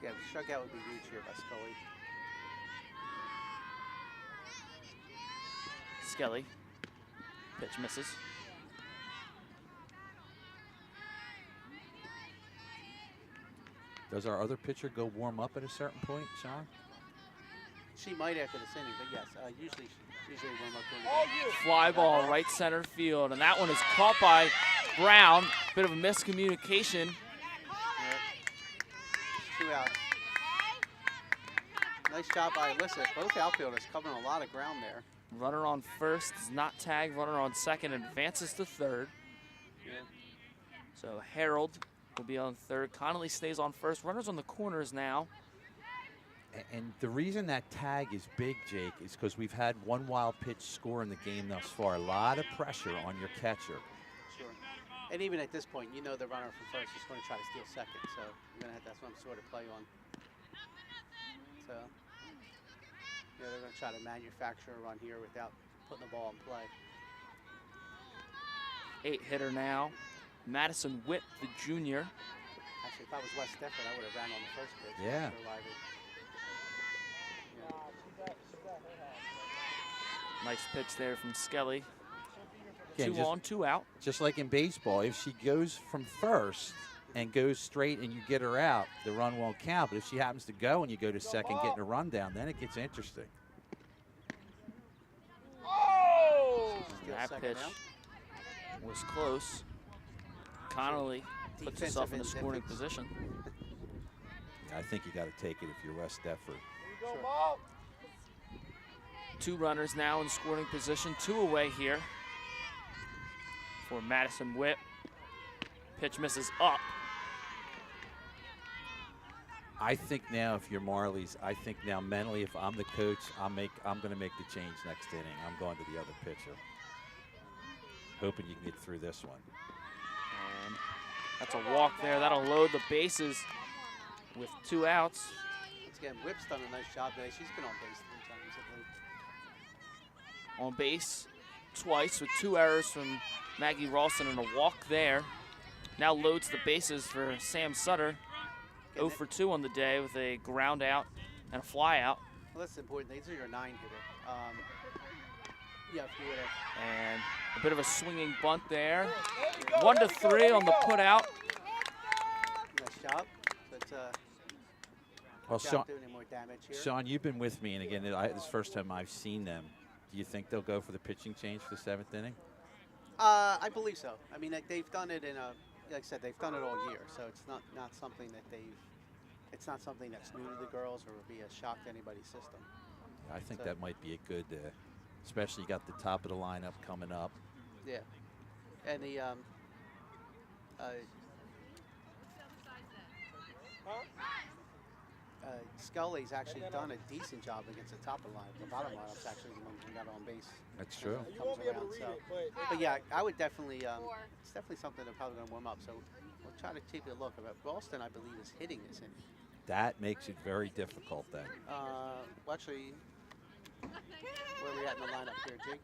Yeah, the strikeout would be huge here by Scully. Skelly, pitch misses. Does our other pitcher go warm up at a certain point, Sean? She might after this inning, but yes, usually warm up during the All game. you. Fly ball right center field, and that one is caught by Brown. Bit of a miscommunication. Yep. 2 outs. Nice job by Alyssa. Both outfielders covering a lot of ground there. Runner on first is not tagged. Runner on second advances to third. Yeah. So Harold will be on third. Connolly stays on first. Runners on the corners now. And the reason that tag is big, Jake, is because we've had 1 wild pitch score in the game thus far. A lot of pressure on your catcher. Sure. And even at this point, you know the runner from first is going to try to steal second, so you're going to have to have some sort of play on. So, yeah, they're going to try to manufacture a run here without putting the ball in play. 8-hitter now. Madison Witt, the junior. Actually, if I was West Deptford, I would have ran on the first pitch. Yeah. Survived it. Nice pitch there from Skelly. Again, 2 on, 2 out. Just like in baseball, if she goes from first and goes straight and you get her out, the run won't count. But if she happens to go and you go to second getting a run down, then it gets interesting. Oh! Steal That second pitch out. was close. Connolly puts himself in a Defensive scoring indifference. position. Yeah, I think you got to take it if you're West Deptford. Here we go, Sure. Bob. 2 runners now in scoring position. 2 away here for Madison Witt. Pitch misses up. I think now, if you're Marley's, I think now mentally, if I'm the coach, I'm going to make the change next inning. I'm going to the other pitcher, hoping you can get through this one. And that's a walk there. That'll load the bases with 2 outs. Once again, Whip's done a nice job today. She's been on base 3 times, I believe. On base twice with 2 errors from Maggie Ralston and a walk there. Now loads the bases for Sam Sutter. 0 for 2 on the day with a ground out and a fly out. Well, that's important. These are your 9-hitter. Yeah, if you would have. And a bit of a swinging bunt there. There we go, 1 there to we go, 3 there on we the go. put out. Nice job. But Well, without doing any more damage here. Sean, you've been with me, and again, this is the first time I've seen them. Do you think they'll go for the pitching change for the 7th inning? I believe so. I mean, they've done it in a, like I said, they've done it all year, so it's not something that it's not something that's new to the girls or would be a shock to anybody's system. I think So- that might be a good, especially you got the top of the lineup coming up. Yeah, and the Scully's actually done a decent job against the top of the lineup. The bottom lineup's actually the one who got on base. That's true. You Comes won't be able to around, read so. it, but But yeah, I would definitely. It's definitely something they're probably going to warm up. So We'll try to take a look. Ralston, I believe, is hitting this inning. That makes it very difficult then. Well, actually, where are we at in the lineup here, Jake?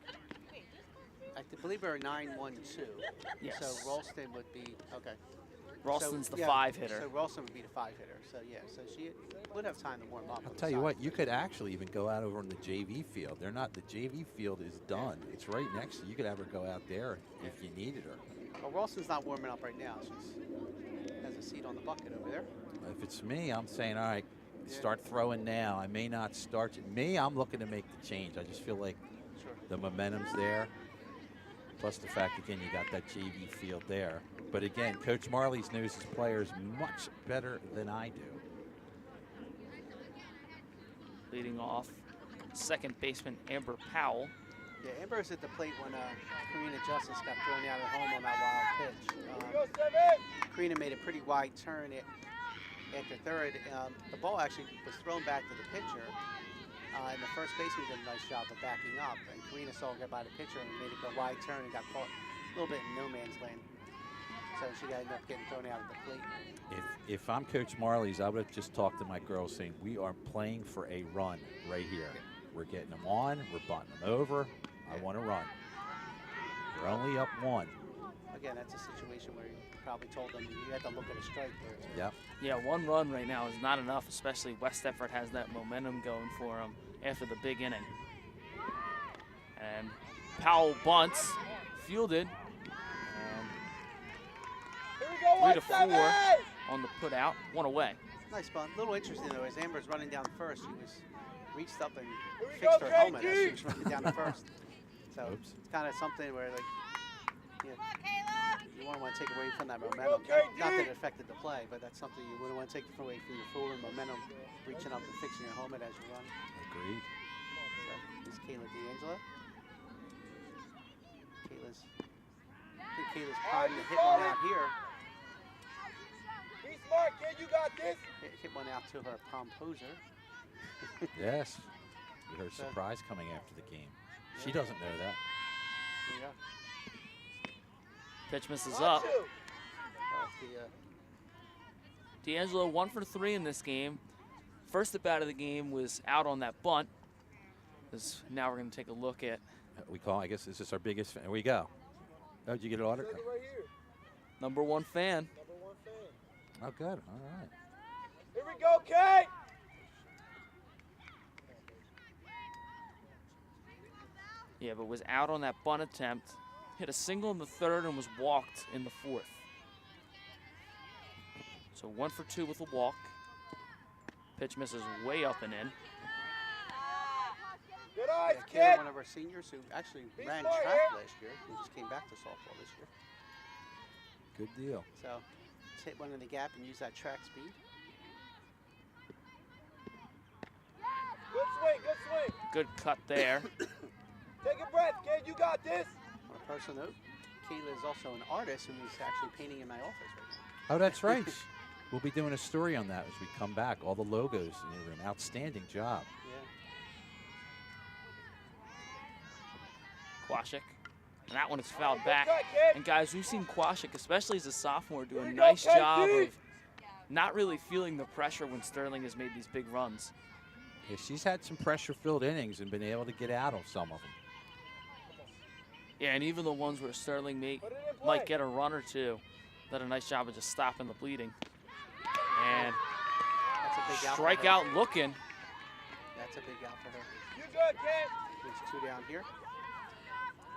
I believe we're 9-1-2. Yes. So Ralston would be, okay. Ralston's the yeah, 5 hitter. So Ralston would be the 5 hitter. So yeah, so she would have time to warm up. I'll on the tell you side. what, you could actually even go out over on the JV field. They're not, the JV field is done. It's right next to you. You could have her go out there if you needed her. Well, Ralston's not warming up right now. She has a seat on the bucket over there. If it's me, I'm saying, all right, Yeah. start throwing now. I may not start. Me, I'm looking to make the change. I just feel like Sure. the momentum's there. Plus the fact, again, you got that JV field there. But again, Coach Marley's knows his players much better than I do. Leading off, second baseman Amber Powell. Yeah, Amber's at the plate when Karina Justice got thrown out at home on that wild pitch. Karina made a pretty wide turn after third. The ball actually was thrown back to the pitcher. And the first baseman did a nice job of backing up. And Karina saw her get by the pitcher and made a wide turn and got caught a little bit in no man's land. So she got enough getting thrown out at the plate. If I'm Coach Marley's, I would have just talked to my girls saying, we are playing for a run right here. We're getting them on. We're butting them over. I want to run. We're only up 1. Again, that's a situation where you probably told them you had to look at a strike there. Yep. Yeah, 1 run right now is not enough, especially West Deptford has that momentum going for them after the big inning. And Powell bunts, fielded, and 3-4 on the put out, 1 away. Nice bunt. A little interesting though, as Amber's running down first, she was reached up and fixed her helmet as she was running down the first. So Oops. it's kind of something where like you wouldn't want to take away from that momentum. Not that it affected the play, but that's something you wouldn't want to take away from your forward momentum, reaching up and fixing your helmet as you run. Agreed. So this is Kayla D'Angelo. I think Kayla's primed to hit one out here. Be smart, kid. You got this. Hit one out to her pomposer. Yes. You heard surprise coming after the game. She doesn't know that. There you go. Pitch misses up. Off the, D'Angelo 1 for 3 in this game. First at bat of the game was out on that bunt. Now we're going to take a look at. We call, I guess, is this our biggest fan? Here we go. Oh, did you get an order? Right here. Number 1 fan. Number 1 fan. Oh, good. All right. Here we go, Kate. Yeah, but was out on that bunt attempt. Hit a single in the 3rd and was walked in the 4th. So 1 for 2 with a walk. Pitch misses way up and in. Good eyes, Kayla, kid. one of our seniors who actually Be ran smart, track yeah. last year. He just came back to softball this year. Good deal. So let's hit one in the gap and use that track speed. Good swing, good swing. Good cut there. Take a breath, kid. You got this. On a personal note, Kayla is also an artist who is actually painting in my office right now. Oh, that's right. We'll be doing a story on that as we come back. All the logos in the room. Outstanding job. Yeah. Quashik. And that one is fouled back. And guys, we've seen Quashik, especially as a sophomore, do a nice job of not really feeling the pressure when Sterling has made these big runs. Yeah, she's had some pressure-filled innings and been able to get out of some of them. Yeah, and even the ones where Sterling might get a run or two, did a nice job of just stopping the bleeding. And That's a big out. for her. strikeout looking. That's a big out for her. You good, kid. There's 2 down here.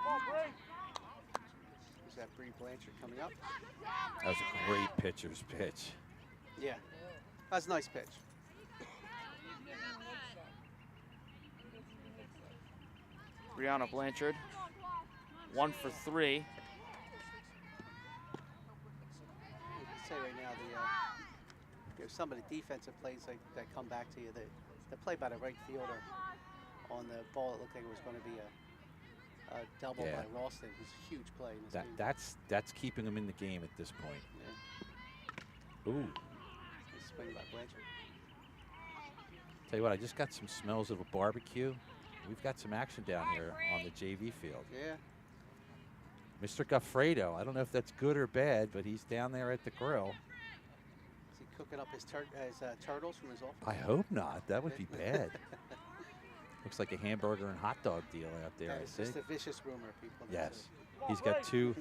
Come on, Bree. There's that Bree Blanchard coming up. That was a great pitcher's pitch. Yeah. That's a nice pitch. Brianna Blanchard, 1 for 3. I can say right now, some of the defensive plays that come back to you, the play by the right fielder on the ball, it looked like it was going to be a double Yeah. by Ralston. It was a huge play in this game. That's keeping them in the game at this point. Yeah. Ooh. Nice swing by Blanchard. Tell you what, I just got some smells of a barbecue. We've got some action down here on the JV field. Yeah. Mr. Goffredo. I don't know if that's good or bad, but he's down there at the grill. Is he cooking up his turtles from his office? I hope not. That would be bad. Looks like a hamburger and hot dog deal out there, That I is think. just a vicious rumor, people. Yes. He's got 2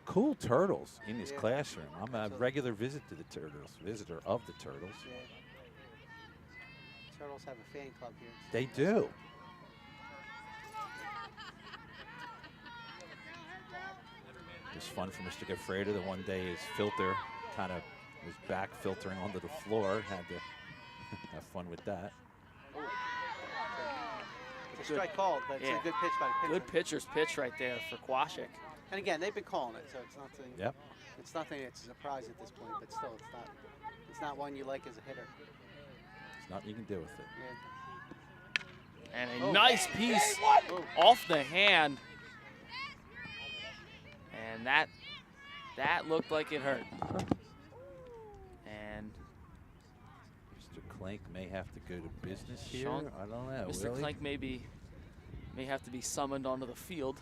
cool turtles in his Yeah. classroom. I'm a Absolutely. regular visitor of the turtles. Yeah. Turtles have a fan club here. They do. It was fun for Mr. Goffredo. The one day his filter kind of was back filtering onto the floor. Had to have fun with that. It's a strike called, but it's Yeah. a good pitch by the pitcher. Good pitcher's pitch right there for Kwasik. And again, they've been calling it, so it's nothing. Yep. It's nothing that's a surprise at this point, but still, it's not one you like as a hitter. There's nothing you can do with it. Yeah. And a Oh. nice piece Oh. off the hand. And that looked like it hurt. And Mr. Klink may have to go to business here. Sean- I don't know. Mr. Really? Klink may have to be summoned onto the field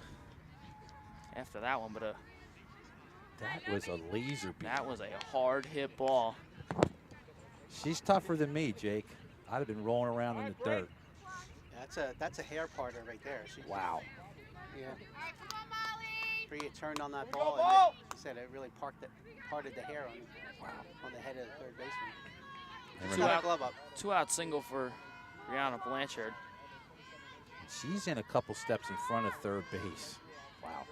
after that one, but That was a laser beam. that was a hard hit ball. She's tougher than me, Jake. I'd have been rolling around in the dirt. That's a hair parter right there. Wow. Yeah. Bria turned on that ball, ball! and he said it really parted the hair on the head of the third baseman. And Got Two a out. glove up. 2-out single for Brianna Blanchard. she's in a couple steps in front of third base. Wow.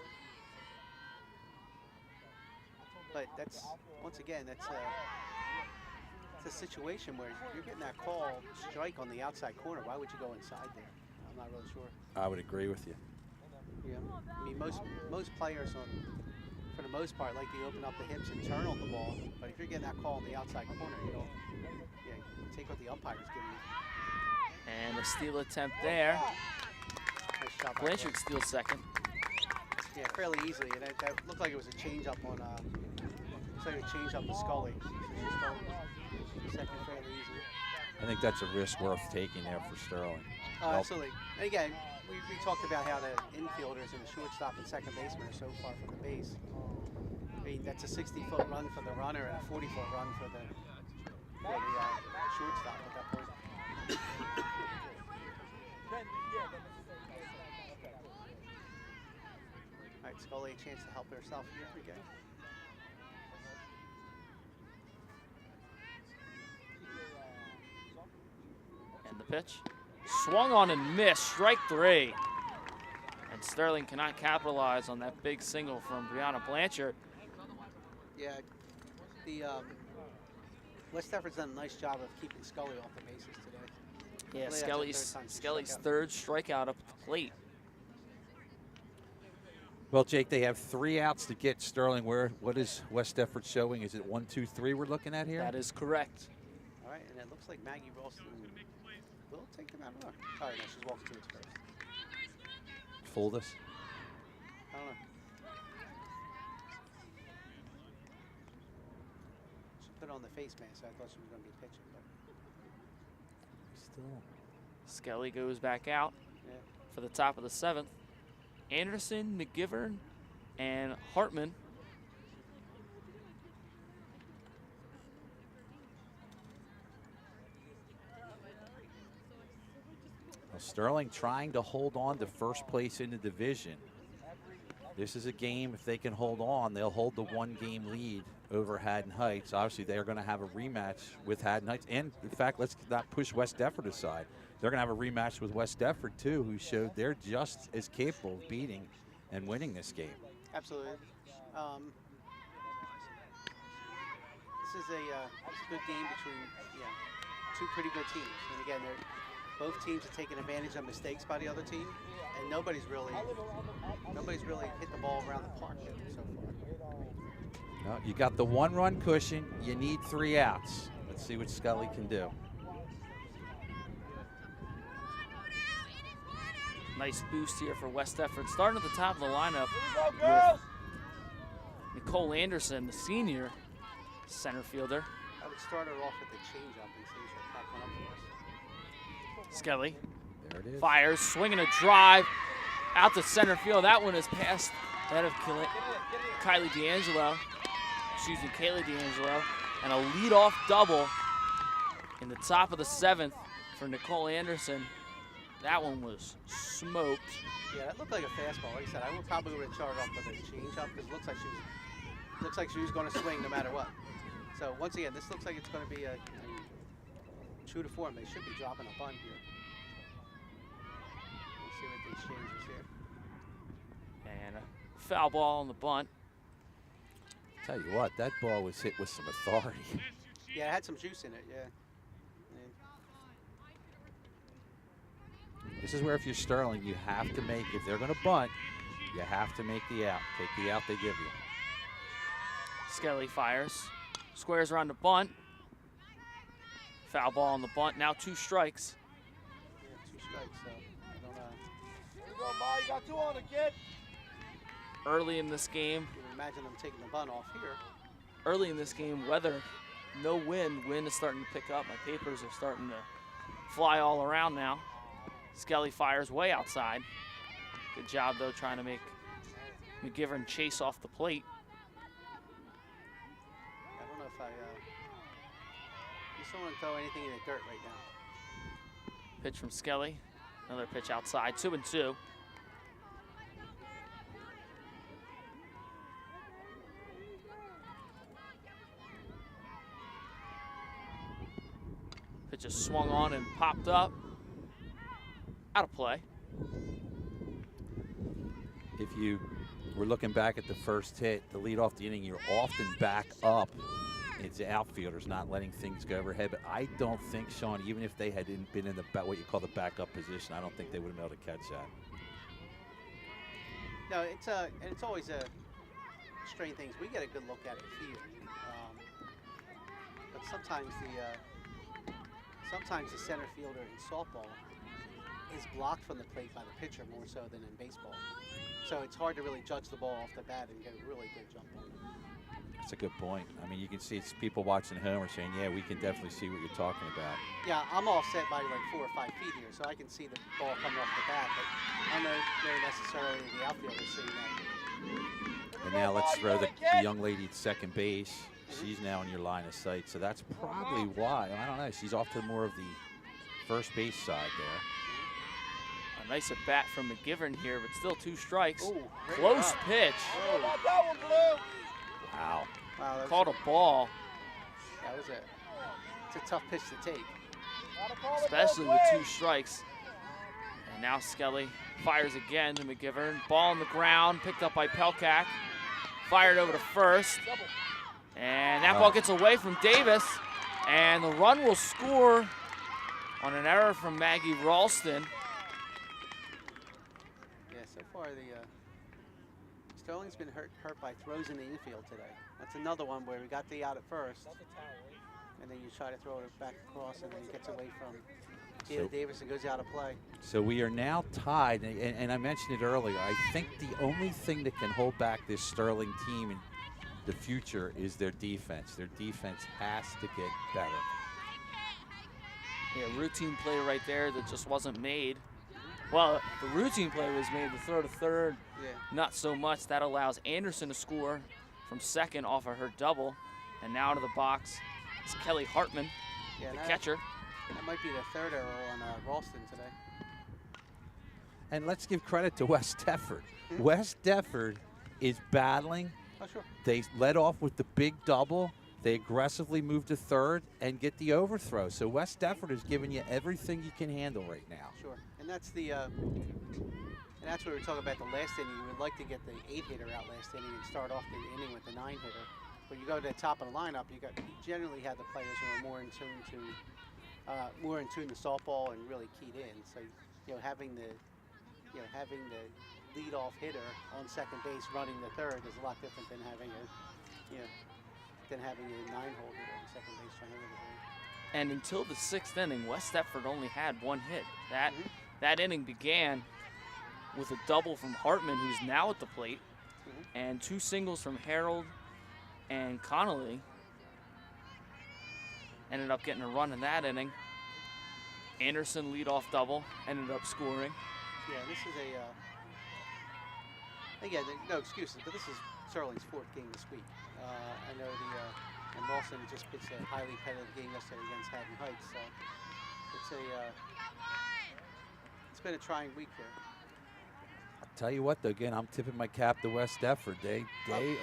But that's once again it's a situation where you're getting that call strike on the outside corner. Why would you go inside there? I'm not really sure. I would agree with you. Yeah. I mean most players for the most part like to open up the hips and turn on the ball. But if you're getting that call on the outside corner, you don't. Yeah, take what the umpire's giving you. And a steal attempt there. Nice shot by Blanchard steals second. Yeah, fairly easily. And that looked like it was a change up on. Looks like a change up to Scully. Second fairly easy. I think that's a risk worth taking there for Sterling. Nope. Absolutely. And again, we talked about how the infielders and the shortstop and second baseman are so far from the base. I mean, that's a 60-foot run for the runner and a 40-foot run for the shortstop at that point. All right, Scully a chance to help herself here again. And the pitch. Swung on and missed. Strike 3. And Sterling cannot capitalize on that big single from Brianna Blanchard. Yeah, the West Deptford's done a nice job of keeping Scully off the bases today. Yeah, Really, that's the Skelly's, third time she's Skelly's struck out. third strikeout up at the plate. Well, Jake, they have 3 outs to get Sterling. What is West Deptford showing? Is it 1, 2, 3 we're looking at here? That is correct. All right, and it looks like Maggie Ralston will take them out of luck. Oh, no, she's walking towards first. Fooled us. I don't know. She put on the face mask, so I thought she was going to be pitching. But Still. Skelly goes back out yeah. for the top of the 7th. Anderson, McGivern, and Hartman. Well, Sterling trying to hold on to first place in the division. This is a game, if they can hold on, they'll hold the 1-game lead over Haddon Heights. Obviously, they're going to have a rematch with Haddon Heights. And, in fact, let's not push West Deptford aside. They're going to have a rematch with West Deptford, too, who showed they're just as capable of beating and winning this game. Absolutely. This is a good game between two pretty good teams. And again, both teams are taking advantage of mistakes by the other team, and nobody's really hit the ball around the park yet so far. Well, you got the 1-run cushion. You need 3 outs. Let's see what Scully can do. Nice boost here for West Deptford. Starting at the top of the lineup Go, girls! with Nicole Anderson, the senior center fielder. I would start her off with the changeup and see if she'll pop one up for us. Skelly There it is. fires, swinging a drive out to center field. That one is past That of Kaylee D'Angelo, and a leadoff double in the top of the 7th for Nicole Anderson. That one was smoked. Yeah, that looked like a fastball. Like I said, I would probably would have charged off with a change-up because it looks like she was going to swing no matter what. So once again, this looks like it's going to be a true to form. They should be dropping a bunt here. Let's see what the exchange is here. And a foul ball on the bunt. Tell you what, that ball was hit with some authority. Yeah, it had some juice in it. Yeah. This is where if you're Sterling, you have to make, if they're going to bunt, you have to make the out. Take the out they give you. Skelly fires. Squares around the bunt. Foul ball on the bunt. Now 2 strikes. Yeah, 2 strikes. So I don't know. There you go, Ma. You got 2 on it, kid. Early in this game, You can imagine them taking the bunt off here. weather, no wind. Wind is starting to pick up. My papers are starting to fly all around now. Skelly fires way outside. Good job, though, trying to make McGivern chase off the plate. I don't know if I just don't want to throw anything in the dirt right now. Pitch from Skelly. Another pitch outside. 2-2. Pitch is swung on and popped up. Out of play. If you were looking back at the first hit, the lead off the inning, you're often back up. It's the outfielders not letting things go overhead. But I don't think, Sean, even if they had been in the what you call the backup position, I don't think they would have been able to catch that. No, it's always a strange things. We get a good look at it here, but sometimes the center fielder in softball is blocked from the plate by the pitcher more so than in baseball. So it's hard to really judge the ball off the bat and get a really good jump on it. That's a good point. I mean, you can see it's people watching home are saying, yeah, we can definitely see what you're talking about. Yeah, I'm offset by like 4 or 5 feet here, so I can see the ball coming off the bat, but I don't know necessarily the outfielder seeing that. And now let's throw the young lady at second base. She's now in your line of sight, so that's probably why. I don't know. She's off to more of the first base side there. A nice at bat from McGivern here, but still 2 strikes. Ooh, Close pitch. How about that one, Blue? Wow. Wow, that Called a ball, was it's a tough pitch to take. Gotta call it especially both with 2 ways. strikes. And now Skelly fires again to McGivern. Ball on the ground, picked up by Pelkak. Fired over to first. And that ball gets away from Davis. And the run will score on an error from Maggie Ralston. Yeah, so far Sterling's been hurt by throws in the infield today. That's another one where we got the out at first, and then you try to throw it back across, and then it gets away from Davis and goes out of play. So we are now tied, and I mentioned it earlier. I think the only thing that can hold back this Sterling team in the future is their defense. Their defense has to get better. Yeah, routine play right there that just wasn't made. Well, the routine play was made, the throw to third, Yeah. not so much. That allows Anderson to score from second off of her double. And now to the box is Kelly Hartman, Yeah, the that- catcher. That might be the 3rd error on Ralston today. And let's give credit to West Deptford. West Deptford is battling. Oh, sure. They led off with the big double. They aggressively moved to third and get the overthrow. So West Deptford is giving you everything you can handle right now. Sure. And that's what we were talking about the last inning. You would like to get the 8-hitter out last inning and start off the inning with the 9-hitter. But you go to the top of the lineup, you generally have the players who are more in tune to softball and really keyed in. So having the leadoff hitter on second base running the third is a lot different than having a 9-hole hitter on second base trying to hit it. And until the 6th inning, West Deptford only had 1 hit. That inning began with a double from Hartman, who's now at the plate, and 2 singles from Harold and Connolly. Ended up getting a run in that inning. Anderson leadoff double, ended up scoring. Yeah, this is again, no excuses, but this is Sterling's 4th game this week. I know and Lawson just pitched a highly competitive game yesterday against Haddon Heights, so it's been a trying week here. Tell you what, though, again, I'm tipping my cap to West Deptford. They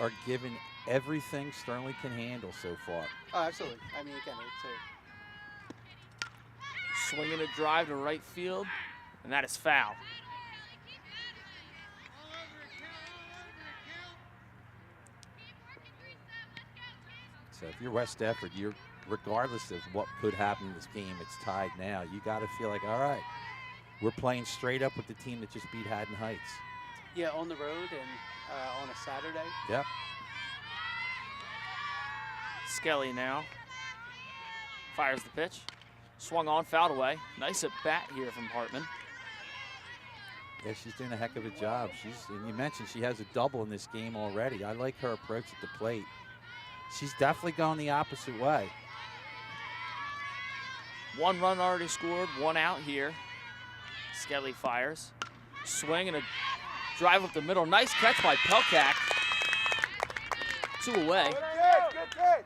are giving everything Sterling can handle so far. Oh, absolutely. I mean, again, Swinging a drive to right field, and that is foul. So if you're West Deptford, you're regardless of what could happen in this game, it's tied now. You got to feel like, all right, we're playing straight up with the team that just beat Haddon Heights. yeah, on the road and on a Saturday. Yep. Skelly now fires the pitch. Swung on, fouled away. Nice at bat here from Hartman. Yeah, she's doing a heck of a job. And you mentioned she has a double in this game already. I like her approach at the plate. She's definitely going the opposite way. 1 run already scored, 1 out here. Skelly fires. Swing and a drive up the middle. Nice catch by Pelkak. 2 away. Good catch, good catch.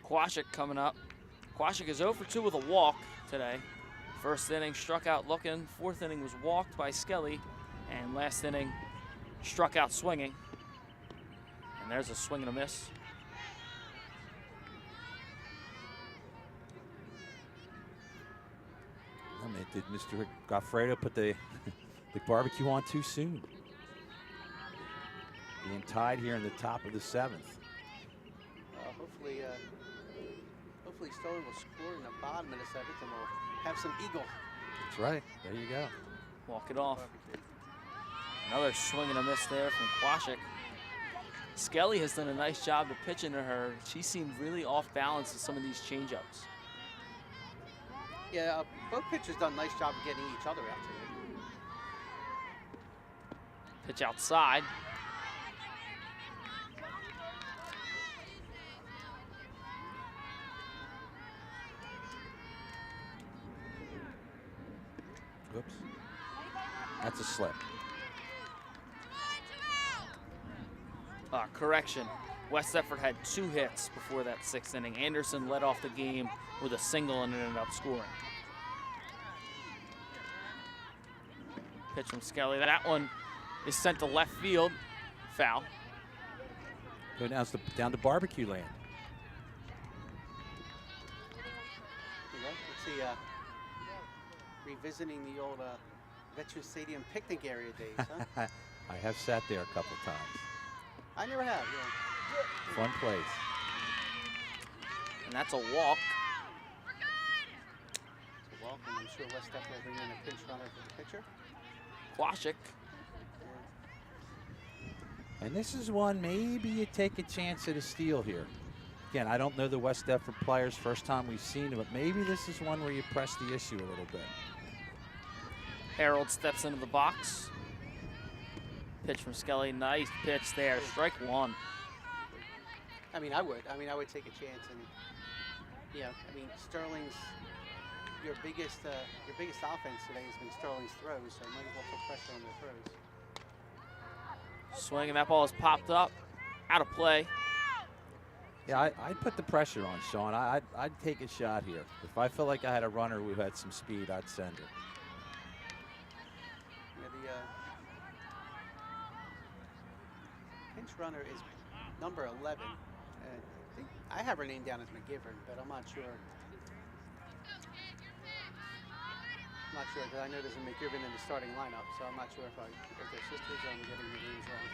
Quashik coming up. Quashik is 0 for 2 with a walk today. First inning struck out looking. 4th inning was walked by Skelly. And last inning struck out swinging. And there's a swing and a miss. I mean, did Mr. Goffredo put the barbecue on too soon? Being tied here in the top of the 7th. Hopefully Sterling will score in the bottom of the 7th and we'll have some eagle. That's right. There you go. Walk it off. Another swing and a miss there from Quashik. Skelly has done a nice job of pitching to her. She seemed really off balance in some of these changeups. Yeah, both pitchers done a nice job of getting each other out today. Pitch outside. Oops. That's a slip. Correction. West Deptford had 2 hits before that 6th inning. Anderson led off the game with a single and ended up scoring. Pitch from Skelly. That one is sent to left field. Foul. Go down to barbecue land. You know, let's see, revisiting the old Veteran Stadium picnic area days, huh? I have sat there a couple times. I never have, yeah. Fun place. And that's a walk. So welcome. I'm sure West Deptford will bring in a pinch runner for the pitcher. Quashik. And this is one maybe you take a chance at a steal here. Again, I don't know the West Deptford players, first time we've seen it, but maybe this is one where you press the issue a little bit. Harold steps into the box. Pitch from Skelly. Nice pitch there. Strike 1. I mean, I would take a chance, and Sterling's your biggest offense today has been Sterling's throws, so might as well put pressure on their throws. Swing, and that ball is popped up, out of play. Yeah, I'd put the pressure on, Sean. I'd take a shot here. If I felt like I had a runner who had some speed, I'd send her. Yeah, the pinch runner is number 11. I think I have her name down as McGivern, but I'm not sure. Because I know there's a McGivern in the starting lineup, so I'm not sure if they're sisters or I'm getting the names wrong.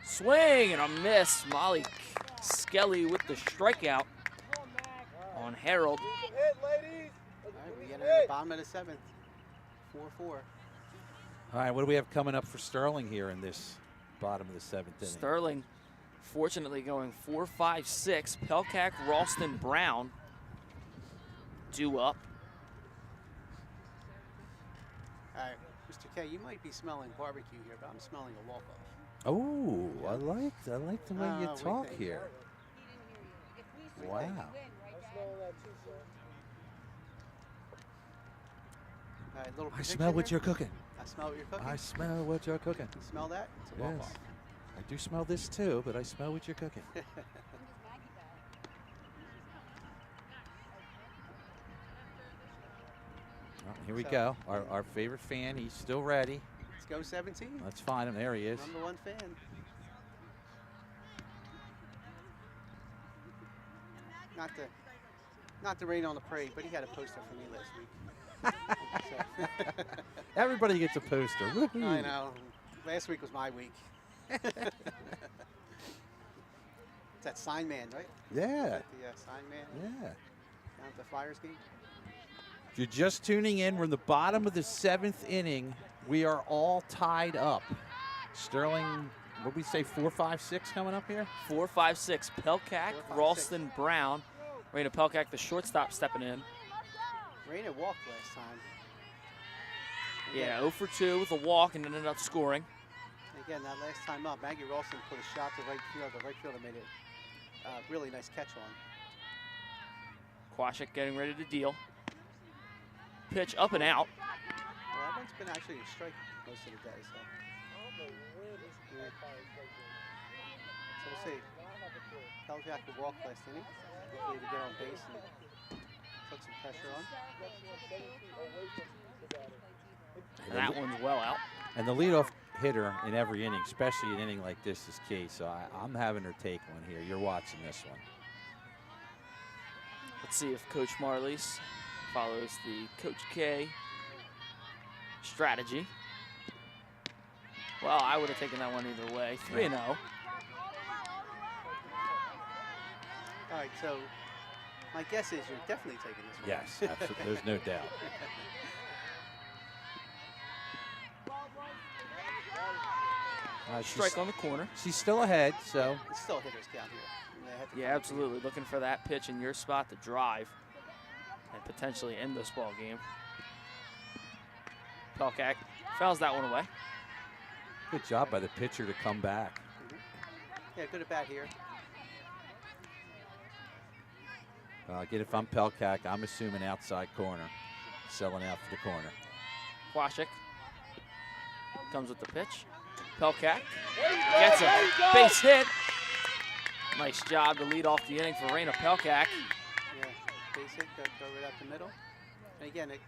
Swing and a miss. Molly Skelly with the strikeout on Harold. Hit, ladies. All right, we get in the bottom of the 7th. 4-4. All right, what do we have coming up for Sterling here in this bottom of the 7th inning? Sterling fortunately going 4-5-6. Pelkak, Ralston, Brown due up. All right, Mr. K, you might be smelling barbecue here, but I'm smelling a walk-off. Oh, I like the way you What do you talk think? here. everything. Wow. I'm smelling that too, sir. All right, little I prediction smell what here. you're cooking. I smell what you're cooking. I smell what you're cooking. You smell that? It's a walk Yes. off. I do smell this too, but I smell what you're cooking. Well, here we So- go. Our favorite fan, he's still ready. Let's go 17. Let's find him. There he is. Number 1 fan. Not to rain on the parade, but he had a poster for me last week. So- Everybody gets a poster. Woohoo. I know. Last week was my week. It's that sign man, right? Yeah. Is that the sign man Yeah. down at the Flyers game? If you're just tuning in, we're in the bottom of the 7th inning. We are all tied up. Sterling, what did we say, 4, 5, 6 coming up here? 4, 5, 6. Pelkak, 4, 5, Ralston, Brown. Raina Pelkak, the shortstop, stepping in. Raina walked last time. Yeah, 0 for 2 with a walk and ended up scoring. Again, that last time up, Maggie Ralston put a shot to right field. The right fielder made it really nice catch on. Kwasik getting ready to deal. Pitch up and out. Well, that one's been actually a strike most of the day, so. Yeah. So we'll see. Pelkak will walk last inning. Hopefully to get on base and put some pressure on. And that one's well out. And the leadoff hitter in every inning, especially an inning like this, is key. So I'm having her take one here. You're watching this one. Let's see if Coach Marley's follows the Coach K strategy. Well, I would have taken that one either way. 3-0. All right, so my guess is you're definitely taking this one. Yes, absolutely. There's no doubt. Strike on the corner. She's still ahead, so. It's still a hitter's count here. And they have to Yeah, come up absolutely. Looking for that pitch in your spot to drive and potentially end this ball game. Pelkak fouls that one away. Good job by the pitcher to come back. Yeah, good at bat here. Again, if I'm Pelkak, I'm assuming outside corner. Selling out for the corner. Kwasik comes with the pitch. Pelkak gets a base hit. Nice job to lead off the inning for Raina Pelkak. Yeah, base hit, go right up the middle. And again, it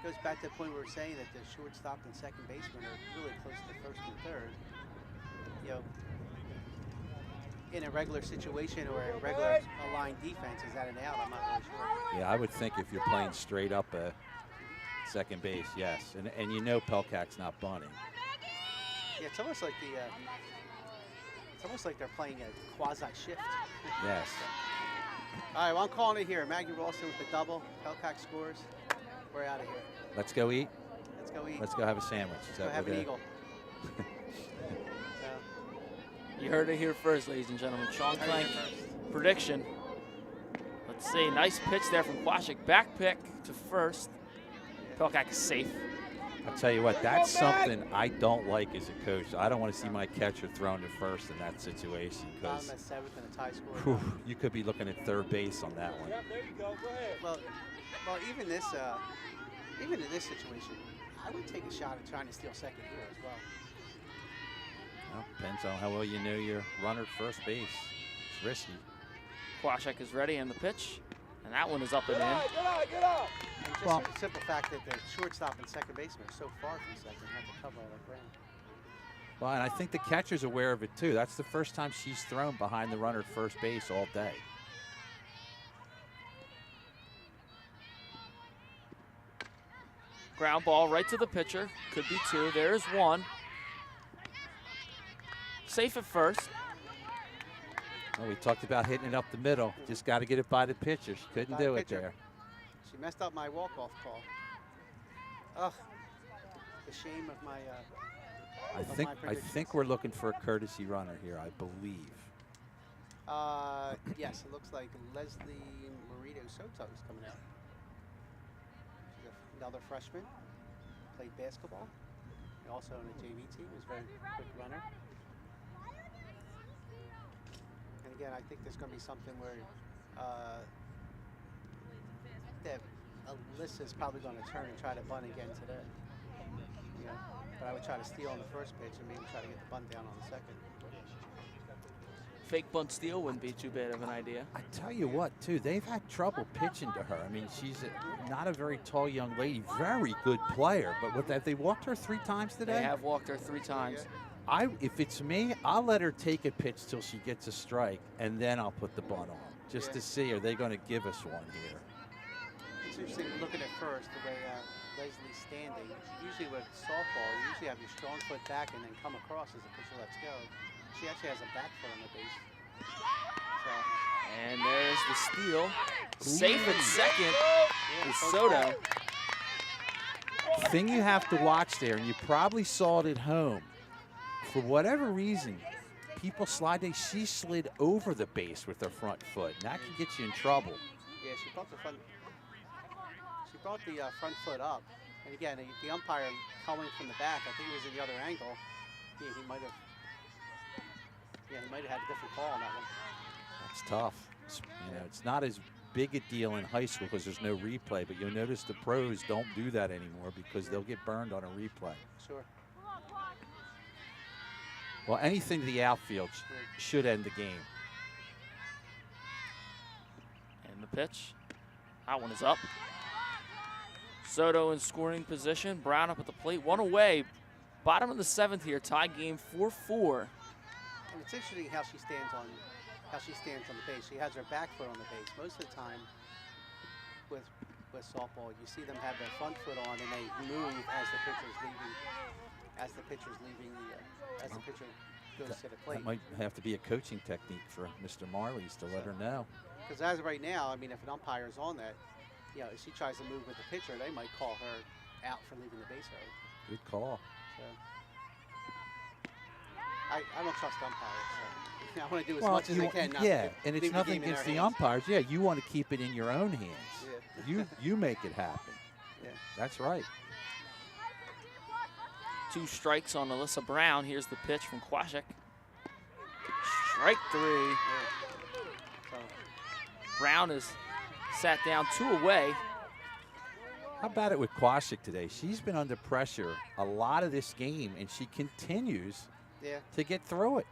goes back to the point where we're saying that the shortstop and second baseman are really close to first and third. You know, in a regular situation or a regular aligned defense, is that an out? I'm not really sure. Yeah, I would think if you're playing straight up second base, yes. And you know Pelkak's not bunting. Yeah, it's almost like they're playing a quasi shift. Yes. All right, well, I'm calling it here. Maggie Ralston with the double. Pelkak scores. We're out of here. Let's go eat. Let's go eat. Let's go have a sandwich. Is Let's go that have what an we're eagle. You heard it here first, ladies and gentlemen. Sean Heard it Clank here first. prediction. Let's see, nice pitch there from Kwasik. Back pick to first. Pelkak is safe. I'll tell you what, that's something I don't like as a coach. I don't want to see my catcher thrown to first in that situation Bottom because at seventh and a tie score. you could be looking at third base on that one. Yep, there you go. Go ahead. Well, even in this situation, I would take a shot at trying to steal second here as well. Well, depends on how well you know your runner at first base. It's risky. Kwasik is ready and the pitch. And that one is up and Get in. out, get out, get out. And just Well- the simple fact that the shortstop and second baseman are so far from second, have to cover all that ground. Well, and I think the catcher's aware of it too. That's the first time she's thrown behind the runner at first base all day. Ground ball right to the pitcher. Could be two. There's one. Safe at first. Well, we talked about hitting it up the middle. Just got to get it by the pitcher. She couldn't By the do it pitcher. there. She messed up my walk-off call. Ugh, the shame of my. I of think my I predictions. think we're looking for a courtesy runner here. I believe. Yes, it looks like Leslie Morito Soto is coming out. She's another freshman. Played basketball. And also on the JV team. Was a very quick runner. And again, I think there's going to be something where that Alyssa's probably going to turn and try to bunt again today. Yeah, but I would try to steal on the first pitch and maybe try to get the bunt down on the second. Fake bunt steal wouldn't be too bad of an idea. I tell you what, too, they've had trouble pitching to her. I mean, she's not a very tall young lady, very good player. But have they walked her 3 times today? They have walked her 3 times. If it's me, I'll let her take a pitch till she gets a strike, and then I'll put the bunt on, just to see, are they going to give us one here? It's interesting looking at first the way Leslie's standing. Usually with softball, you usually have your strong foot back and then come across as the pitcher lets go. She actually has a back foot on the base. And there's the steal. Safe at second is close Soto. Thing you have to watch there, and you probably saw it at home, for whatever reason, people slide. She slid over the base with her front foot, and that can get you in trouble. Yeah, she brought the front foot up. And again, the umpire coming from the back, I think it was in the other angle. Yeah, he might have had a different call on that one. That's tough. It's not as big a deal in high school because there's no replay, but you'll notice the pros don't do that anymore because they'll get burned on a replay. Sure. Well, anything to the outfield should end the game. And the pitch. That one is up. Soto in scoring position. Brown up at the plate. 1 away. Bottom of the 7th here. Tie game 4-4. And it's interesting how she stands on the base. She has her back foot on the base. Most of the time with softball, you see them have their front foot on and they move as the pitcher's leaving. As the pitcher goes to the plate. That might have to be a coaching technique for Mr. Marley's to let her know. Because as of right now, I mean, if an umpire is on that, if she tries to move with the pitcher, they might call her out for leaving the base early. Good call. So I don't trust umpires. So I want to do as much as I can. Not Yeah, to and it's leave the nothing game in against their the hands. umpires. Yeah, you want to keep it in your own hands. Yeah. You make it happen. Yeah. That's right. 2 strikes on Alyssa Brown. Here's the pitch from Kwasik. Strike 3. So Brown is sat down 2 away. How about it with Kwasik today? She's been under pressure a lot of this game, and she continues yeah, to get through it.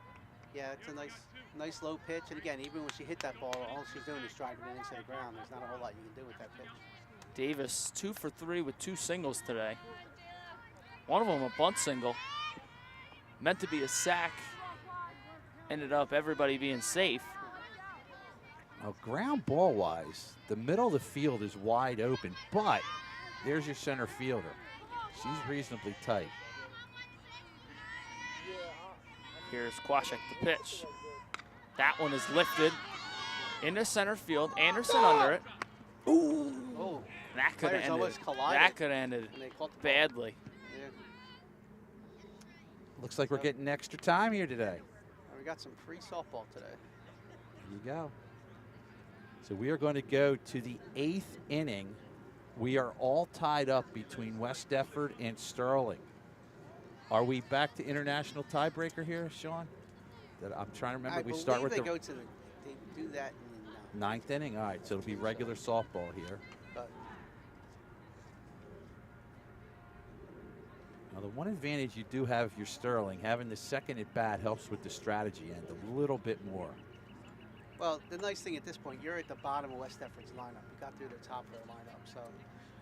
it's a nice low pitch. And again, even when she hit that ball, all she's doing is driving it into the ground. There's not a whole lot you can do with that pitch. Davis 2 for 3 with 2 singles today. One of them a bunt single. Meant to be a sack. Ended up everybody being safe. Now, ground ball wise, the middle of the field is wide open, but there's your center fielder. She's reasonably tight. Here's Kwasik, the pitch. That one is lifted into center field. Anderson under it. Ooh. Oh, That could have players ended. almost collided. That could have ended and they caught the ball. badly. Yeah. Looks like we're getting extra time here today. And we got some free softball today. There you go. So we are going to go to the 8th inning. We are all tied up between West Deptford and Sterling. Are we back to international tiebreaker here, Sean? I'm trying to remember. I We start with they the go to they do that in 9th inning. All right, so it'll be regular softball here. but Now, the one advantage you do have if you're Sterling, having the second at bat helps with the strategy end a little bit more. well, the nice thing at this point, you're at the bottom of West Deptford's lineup. You got through the top of their lineup, so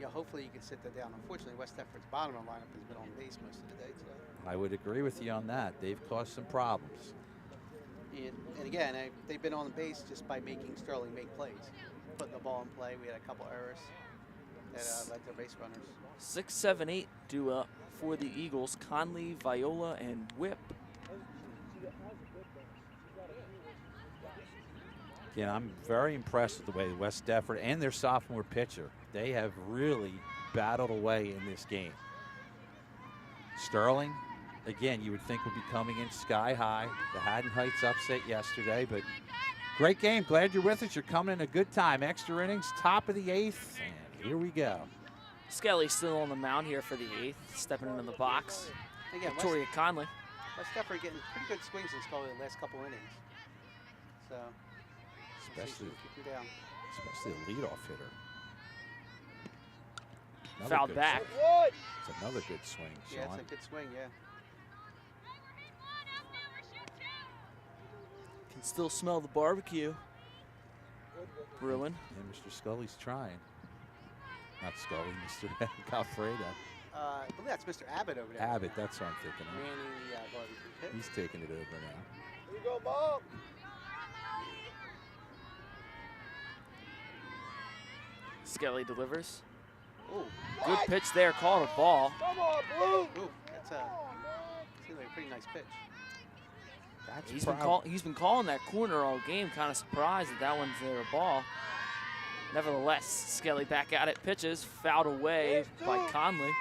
hopefully you can sit that down. Unfortunately, West Deptford's bottom of the lineup has been on base most of the day today. I would agree with you on that. They've caused some problems. And again, they've been on the base just by making Sterling make plays, putting the ball in play. We had a couple errors that led to base runners. 6, 7, 8 due up for the Eagles. Conley, Viola, and Whip. Again, I'm very impressed with the way West Deptford and their sophomore pitcher, they have really battled away in this game. Sterling, again, you would think would be coming in sky high. The Haddon Heights upset yesterday, but great game. Glad you're with us. You're coming in a good time. Extra innings, top of the 8th, and here we go. Skelly still on the mound here for the 8th, stepping into the box. Again, Victoria Conley. West Deptford getting pretty good swings in probably the last couple innings. So especially Keep you down. especially a leadoff hitter. Fouled good back. swing. Wood. It's another good swing, Yeah, Sean. it's a good swing. Yeah. Can still smell the barbecue brewing. Yeah, Mr. Scully's trying. Not Scully, Mr. Calfredo. I believe that's Mr. Abbott over there. Abbott, that's what I'm thinking of. Manning the barbecue pit. He's taking it over now. Here you go, Mom. Skelly delivers. Ooh, Good pitch there, called a ball. Come on, Blue. ooh, that's seems like a pretty nice pitch. That's He's been calling that corner all game. Kind of surprised that one's there a ball. Nevertheless, Skelly back at it. Pitches fouled away by Conley.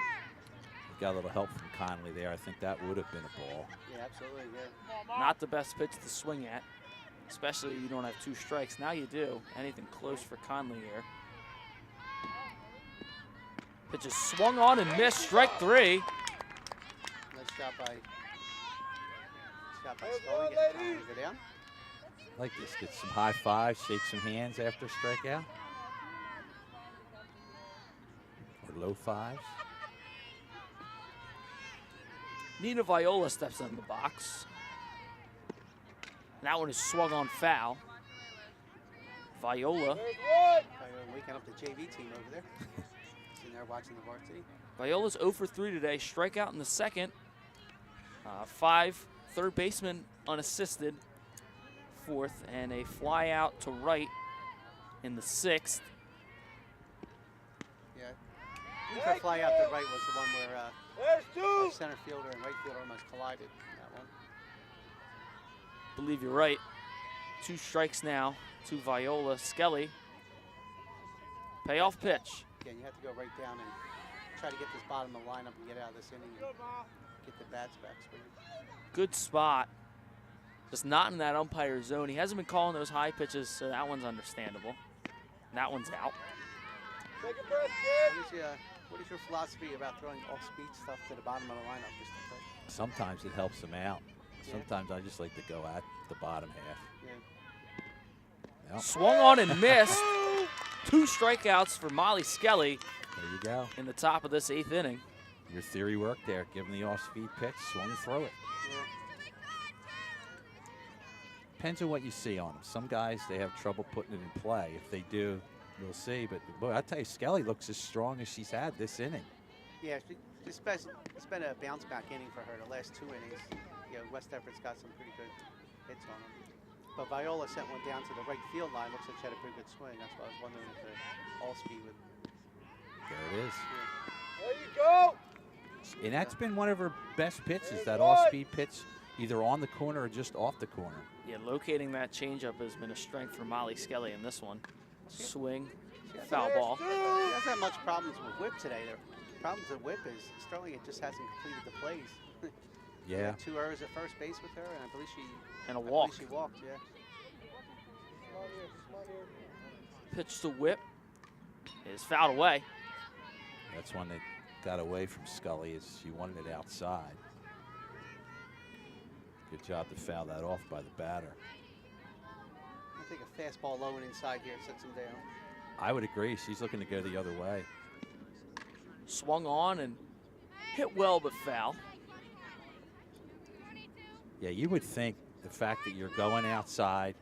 Got a little help from Conley there. I think that would have been a ball. Yeah, absolutely. Yeah. Not the best pitch to swing at, especially you don't have 2 strikes. Now you do. Anything close for Conley here. Pitch is swung on and missed. Strike 3. Nice shot by Scully. Get Conley to go down. Like this, get some high fives, shake some hands after strikeout. Or low fives. Nina Viola steps in the box. That one is swung on foul. Viola. There's Wood. Waking up the JV team over there. Sitting there watching the varsity. Viola's 0 for 3 today. Strikeout in the second. 5 third baseman unassisted. 4th, and a fly out to right in the 6th. Yeah. I think her fly out to right was the one where There's 2. center fielder and right fielder almost collided. That one. Believe you're right. 2 strikes now to Viola. Skelly. Payoff pitch. Again, you have to go right down and try to get this bottom of the lineup and get out of this inning and get the bats back. Good spot. Just not in that umpire zone. He hasn't been calling those high pitches, so that one's understandable. That one's out. Take a breath, kid. What is your philosophy about throwing off-speed stuff to the bottom of the lineup? Just to play? Sometimes it helps them out. Yeah. Sometimes I just like to go at the bottom half. Yeah. Yep, Swung on and missed. 2 strikeouts for Molly Skelly there you go. in the top of this 8th inning. Your theory worked there. Give him the off-speed pitch, swung through it. Yeah. Depends on what you see on them. Some guys, they have trouble putting it in play. If they do, we'll see. But boy, I tell you, Skelly looks as strong as she's had this inning. Yeah, it's been a bounce back inning for her the last 2 innings. You know, West Deptford's got some pretty good hits on them. But Viola sent one down to the right field line. Looks like she had a pretty good swing. That's why I was wondering if the all-speed would. There it is. There you go. And that's been one of her best pitches, that off-speed pitch, either on the corner or just off the corner. Yeah, locating that changeup has been a strength for Molly Skelly in this one. Swing, She hasn't- foul ball. She hasn't had much problems with whip today. The problems with whip is Sterling just hasn't completed the plays. Yeah. 2 errors at first base with her, and I believe she And a I believe walk. she walked. Yeah. Come on here. Come on here. Pitch to whip is fouled away. That's one that got away from Scully as she wanted it outside. Good job to foul that off by the batter. I think a fastball low and inside here sets him down. I would agree. She's looking to go the other way. Swung on and hit well, but foul. Yeah, you would think the fact that you're going outside,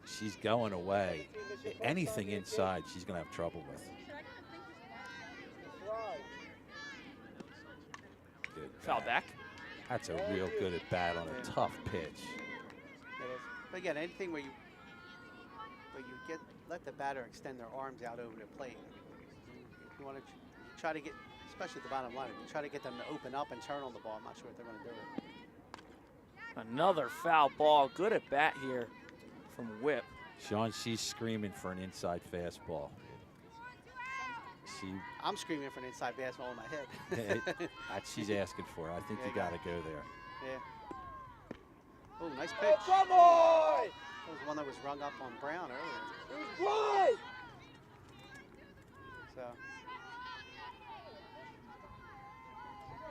she's going away. Anything inside, she's going to have trouble with. Fly. Good Foul bat. back. That's a real good at bat on a tough pitch. It is. But again, anything where you let the batter extend their arms out over the plate. You want to try to get, especially at the bottom line, you try to get them to open up and turn on the ball. I'm not sure if they're going to do it. Another foul ball. Good at bat here from Whip. Sean, she's screaming for an inside fastball. I'm screaming for an inside fastball in my head. She's asking for it. I think Yeah, you got to go there. Yeah. Oh, nice pitch. Oh, come on! That was one that was rung up on Brown earlier. It was fly. So,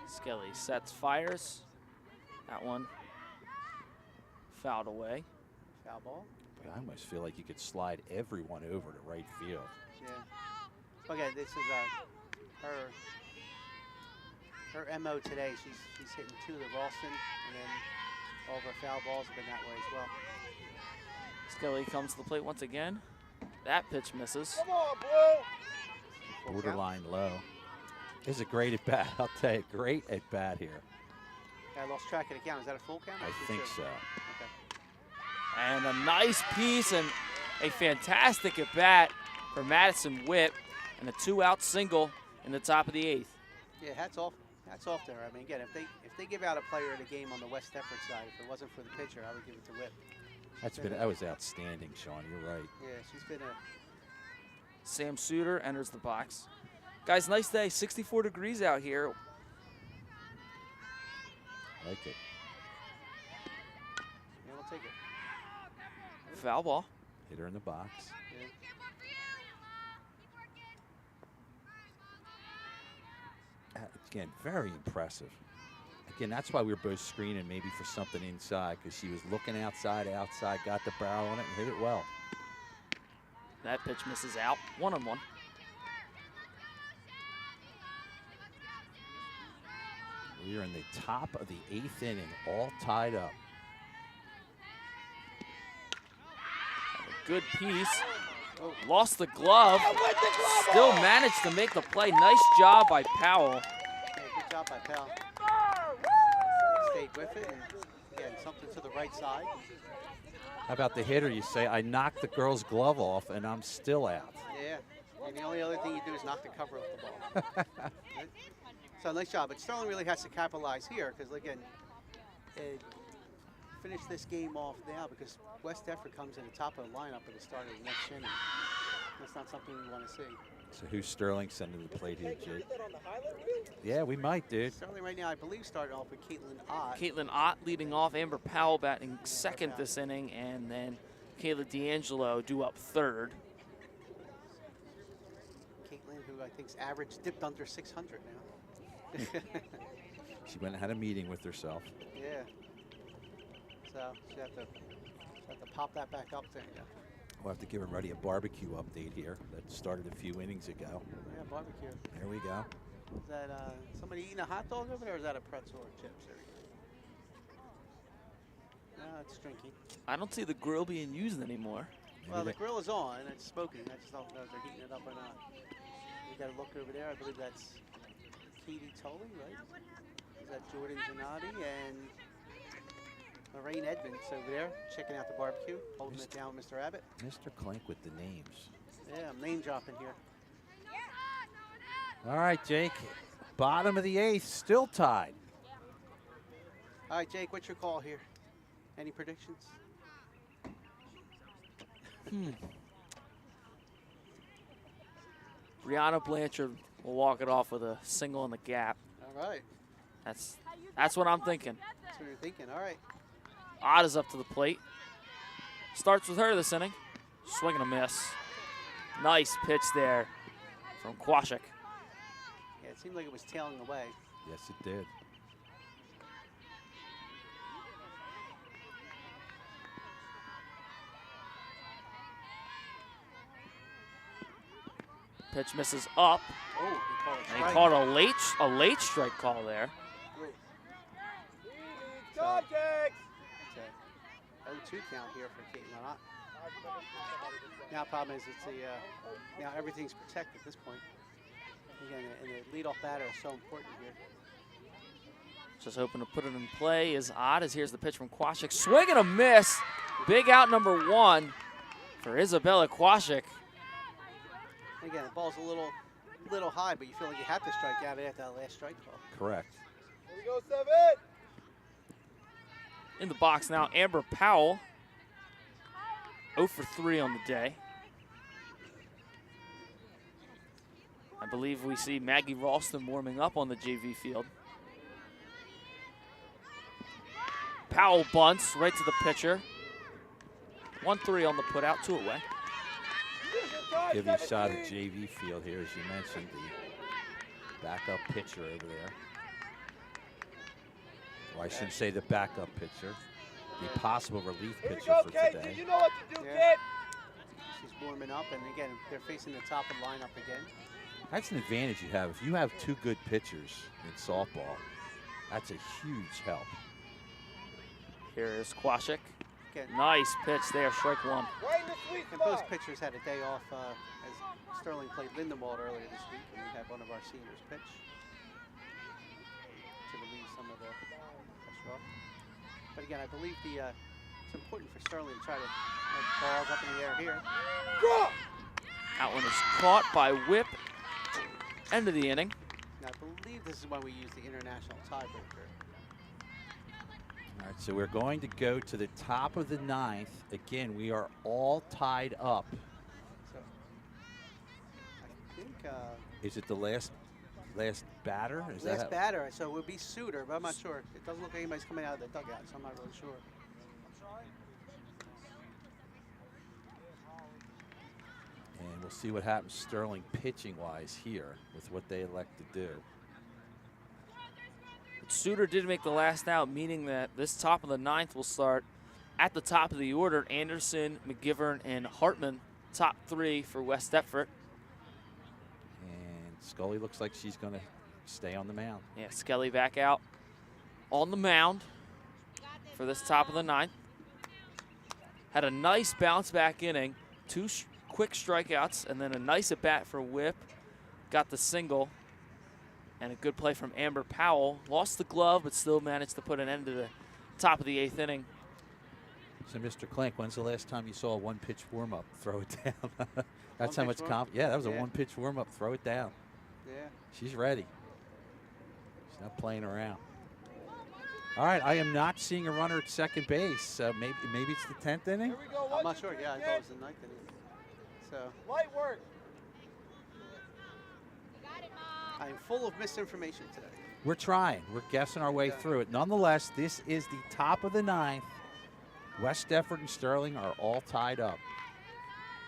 Skelly sets, fires. That one fouled away. Foul ball. But I almost feel like you could slide everyone over to right field. Yeah. Okay, this is her MO today. She's hitting 2 to Ralston, and then all of her foul balls have been that way as well. Skelly comes to the plate once again. That pitch misses. Come on, Blue. Full count. Borderline low. This is a great at bat. I'll tell you, great at bat here. I lost track of the count. Is that a full count? or I two think two? so. Okay. And a nice piece and a fantastic at bat for Madison Whip, and a 2-out single in the top of the 8th. Yeah, hats off to her. I mean, again, if they give out a player of the game on the West Deptford side, if it wasn't for the pitcher, I would give it to Whip. That was outstanding, Sean. You're right. Yeah, she's been a Sam Suter enters the box. Guys, nice day. 64 degrees out here. Like it. yeah, we'll take it. Foul ball. Hit her in the box. Yeah. Again, very impressive. Again, that's why we were both screening maybe for something inside, because she was looking outside, got the barrel on it, and hit it well. That pitch misses out. 1-on-1. We are in the top of the 8th inning, all tied up. A good piece. Lost the glove. Still managed to make the play. Nice job by Powell. Yeah, good job by Powell. Stayed with it, and again, something to the right side. How about the hitter? You say, I knocked the girl's glove off, and I'm still out. Yeah, and the only other thing you do is knock the cover off the ball. So nice job, but Sterling really has to capitalize here because again, finish this game off now because West Deptford comes in the top of the lineup at the start of the next inning. That's not something we want to see. So who's Sterling sending to the plate here, Jake? Yeah, we might, dude. Sterling right now, I believe, started off with Caitlin Ott. Caitlin Ott leading off. Amber Powell batting second this inning, and then Kayla D'Angelo due up third. Caitlin, who I think's average dipped under 600 now. She went and had a meeting with herself. Yeah. So she have to pop that back up there. Yeah. We'll have to give everybody a barbecue update here that started a few innings ago. Yeah, barbecue. There we go. Is that somebody eating a hot dog over there, or is that a pretzel or chips? No, it's drinking. I don't see the grill being used anymore. Well, the grill is on and it's smoking. I just don't know if they're heating it up or not. You got to look over there. I believe that's Katie Tully, right? Is that Jordan Gennady and Lorraine Edmonds over there checking out the barbecue, holding it down with Mr. Abbott. Mr. Clink with the names. Yeah, I'm name dropping here. All right, Jake. Bottom of the 8th, still tied. All right, Jake, what's your call here? Any predictions? Brianna Blanchard will walk it off with a single in the gap. All right. That's what I'm thinking. That's what you're thinking. All right. Ott is up to the plate. Starts with her this inning. Swing and a miss. Nice pitch there from Kwashik. Yeah, it seemed like it was tailing away. Yes, it did. Pitch misses up. Oh, And he called a late strike call there. Contact! It's a 0-2 count here for Caitlin Ott. Now, problem is now everything's protected at this point. Again, and the leadoff batter is so important here. Just hoping to put it in play is Ott as here's the pitch from Kwashik. Swing and a miss. Big out number 1 for Isabella Kwashik. Again, the ball's a little high, but you feel like you have to strike out after that last strike call. Correct. Here we go, 7. In the box now, Amber Powell. 0 for 3 on the day. I believe we see Maggie Ralston warming up on the JV field. Powell bunts right to the pitcher. 1-3 on the putout, 2 away. Give you a shot at JV field here, as you mentioned, the backup pitcher over there. Well, I shouldn't say the backup pitcher. the Yeah. possible relief Here we pitcher go, for Kate. today. You know what to do, Yeah. kid. She's warming up, and again, they're facing the top of the lineup again. That's an advantage you have. If you have two good pitchers in softball, that's a huge help. Here is Kwasik. Again, Nice pitch there, strike one. Right in the sweet and both spot. pitchers had a day off as Sterling played Lindenwald earlier this week, and we had one of our seniors pitch to relieve some of the pressure off. But again, I believe it's important for Sterling to try to get balls up in the air here. Draw. That one is caught by Whip. End of the inning. And I believe this is when we use the international tiebreaker. All right, so we're going to go to the top of the ninth. Again, we are all tied up. So I think Is it the last batter? Is last that batter, so it would be Suter, but I'm not sure. It doesn't look like anybody's coming out of the dugout, so I'm not really sure. And we'll see what happens Sterling pitching-wise here with what they elect to do. Suter did make the last out, meaning that this top of the ninth will start at the top of the order. Anderson, McGivern, and Hartman, top three for West Deptford. And Scully looks like she's going to stay on the mound. Yeah, Skelly back out on the mound for this top of the ninth. Had a nice bounce back inning, two quick strikeouts, and then a nice at bat for Whip. Got the single. And a good play from Amber Powell. Lost the glove, but still managed to put an end to the top of the eighth inning. So, Mr. Klink, when's the last time you saw a one-pitch warm-up? Throw it down. That's how One-pitch much warm-up? Yeah, that was a Yeah. one-pitch warm-up. Throw it down. Yeah. She's ready. She's not playing around. All right, I am not seeing a runner at second base. Maybe it's the 10th inning. Here we go. I'm not sure. Yeah, I thought it was the ninth inning. So Light work. I am full of misinformation today. We're trying. We're guessing our way Yeah. through it. Nonetheless, this is the top of the ninth. West Deptford and Sterling are all tied up.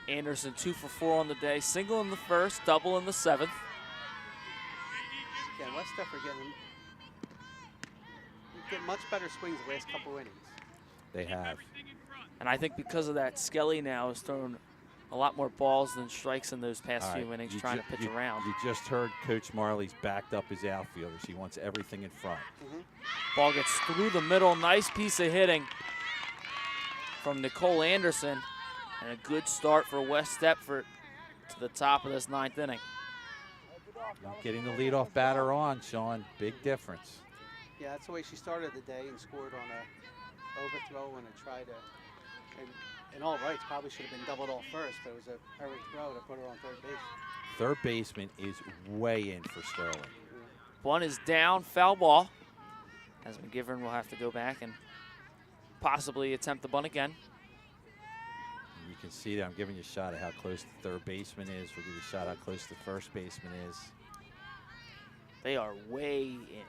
Anderson 2 for 4 on the day. Single in the first, double in the seventh. Again, West Deptford getting much better swings the last couple innings. They have. And I think because of that, Skelly now has thrown a lot more balls than strikes in those past All few right, innings you trying ju- to pitch you- around. You just heard Coach Marley's backed up his outfielders. He wants everything in front. Ball gets through the middle. Nice piece of hitting from Nicole Anderson. And a good start for West Deptford to the top of this ninth inning. Not getting the leadoff batter on, Sean. Big difference. Yeah, that's the way she started the day and scored on a overthrow and a try to. And all rights probably should have been doubled off first, but it was a hurried throw to put her on third base. Third baseman is way in for Sterling. One is down, foul ball. As McGivern will have to go back and possibly attempt the bunt again. And you can see that I'm giving you a shot at how close the third baseman is. We'll give you a shot at how close the first baseman is. They are way in.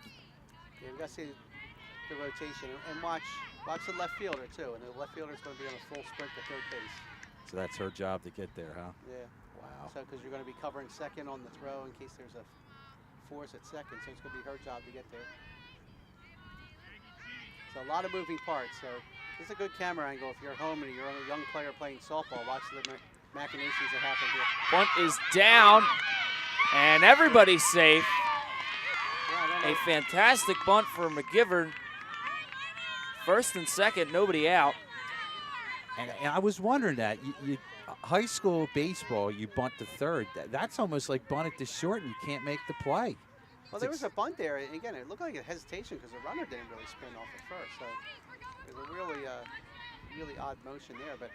Yeah, we got to see the rotation and watch the left fielder too. And the left fielder is going to be on a full sprint to third base. So that's her job to get there, huh? Yeah. Wow. So because you're going to be covering second on the throw in case there's a force at second, so it's going to be her job to get there. So a lot of moving parts. So this is a good camera angle if you're at home and you're a young player playing softball. Watch the machinations that happen here. Bunt is down, and everybody's safe. Yeah, I don't know. A fantastic bunt for McGivern. First and second, nobody out. And I was wondering that. High school baseball, you bunt to third. That's almost like bunted to short, and you can't make the play. Well, there was a bunt there, and again, it looked like a hesitation because the runner didn't really spin off at first. So it was a really odd motion there. But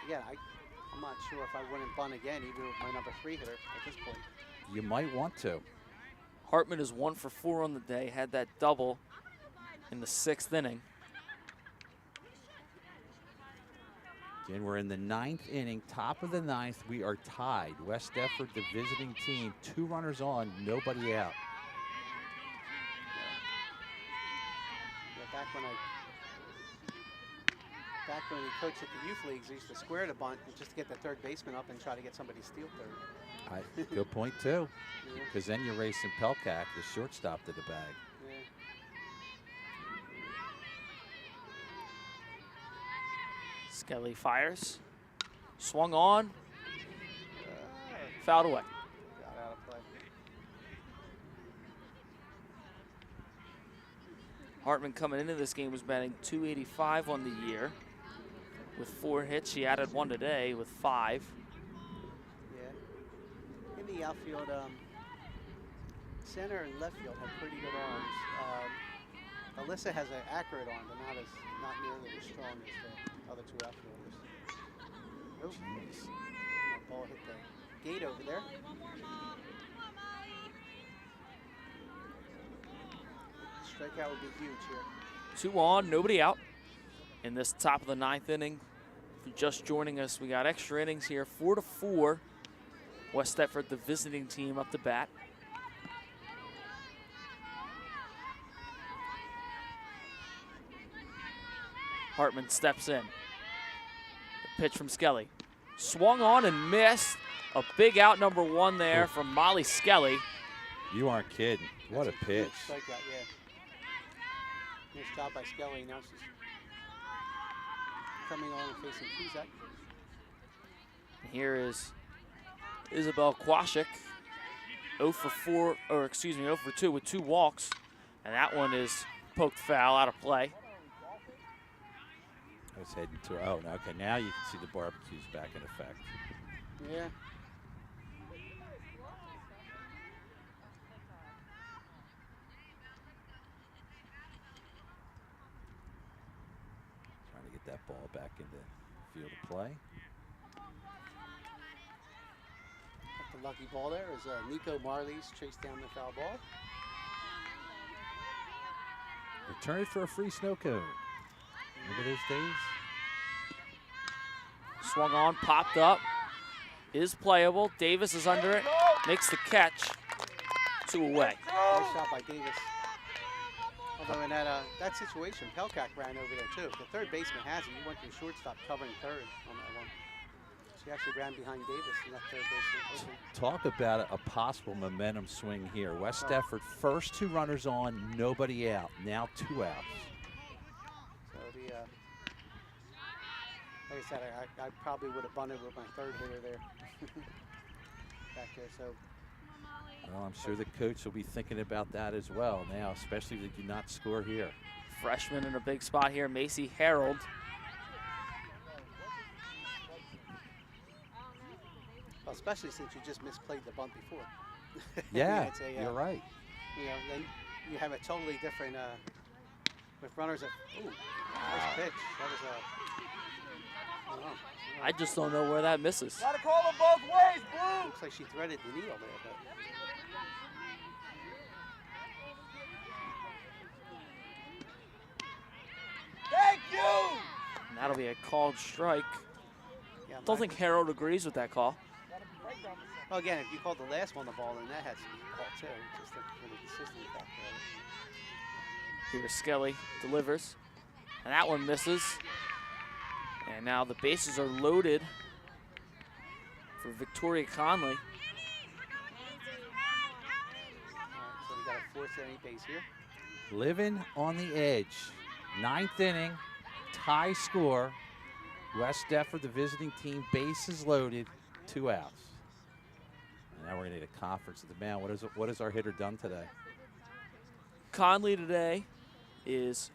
again, I'm not sure if I wouldn't bunt again, even with my number 3 hitter at this point. You might want to. Hartman is 1 for 4 on the day. Had that double in the 6th inning. Again, we're in the 9th inning, top of the 9th. We are tied. West Deptford, the visiting team, 2 runners on, nobody out. Yeah, back when he coached at the youth leagues, he used to square the bunt just to get the third baseman up and try to get somebody to steal third. Good point, too. Yeah. Because then you're racing Pelkak, the shortstop, to the bag. Yeah. Skelly fires. Swung on. Fouled away. Got out of play. Hartman coming into this game was batting .285 on the year with 4 hits. He added 1 today with 5. Yeah. In the outfield, center and left field have pretty good arms. Alyssa has an accurate arm, but not nearly as strong as the other 2 outfielders. Oh, that ball hit the gate over there. Strikeout would be huge here. 2 on, nobody out in this top of the 9th inning. If you're just joining us, we got extra innings here, 4-4. West Deptford, the visiting team, up to bat. Hartman steps in. The pitch from Skelly. Swung on and missed. A big out, number 1 there from Molly Skelly. You aren't kidding. What a That's pitch. huge strikeout, yeah. Nice job by Skelly. Now she's coming on and facing Cusack. Here is Isabel Kwasik, 0 for 2 with 2 walks. And that one is poked foul, out of play. I was heading to, oh, no, okay, now you can see the barbecue's back in effect. Yeah. Trying to get that ball back into field of play. The lucky ball there is Nico Marley's chased down the foul ball. Return it for a free snow cone. Remember those days? Swung on, popped up, is playable. Davis is under it, makes the catch. 2 away. Nice shot by Davis. Although in that situation, Pelkak ran over there too. If the third baseman has it, he went to shortstop covering third on that one. She actually ran behind Davis in that third baseman. Talk about a possible momentum swing here. West Deptford, first 2 runners on, nobody out. Now 2 outs. So the, like I said, I probably would have bunted with my third hitter there. Back there, so. Well, I'm sure the coach will be thinking about that as well now, especially if they do not score here. Freshman in a big spot here, Macy Harold. Well, especially since you just misplayed the bunt before. Yeah, I mean, you're right. You know, then you have a totally different, with runners of, ooh, nice pitch. That was a, I don't know. I just don't know where that misses. Gotta call them both ways, Blue. Looks like she threaded the needle there, but. Thank you. And that'll be a called strike. Yeah, Don't think Harold agrees with that call. Well, again, if you called the last one the ball, then that has to be called too. Just the consistency factor of it. Here Skelly delivers, and that one misses. And now the bases are loaded for Victoria Conley. All right, so we got a 4th inning base here. Living on the edge. 9th inning, tie score. West Deptford, the visiting team, bases loaded, 2 outs. And now we're gonna need a conference at the mound. What has our hitter done today? Conley today is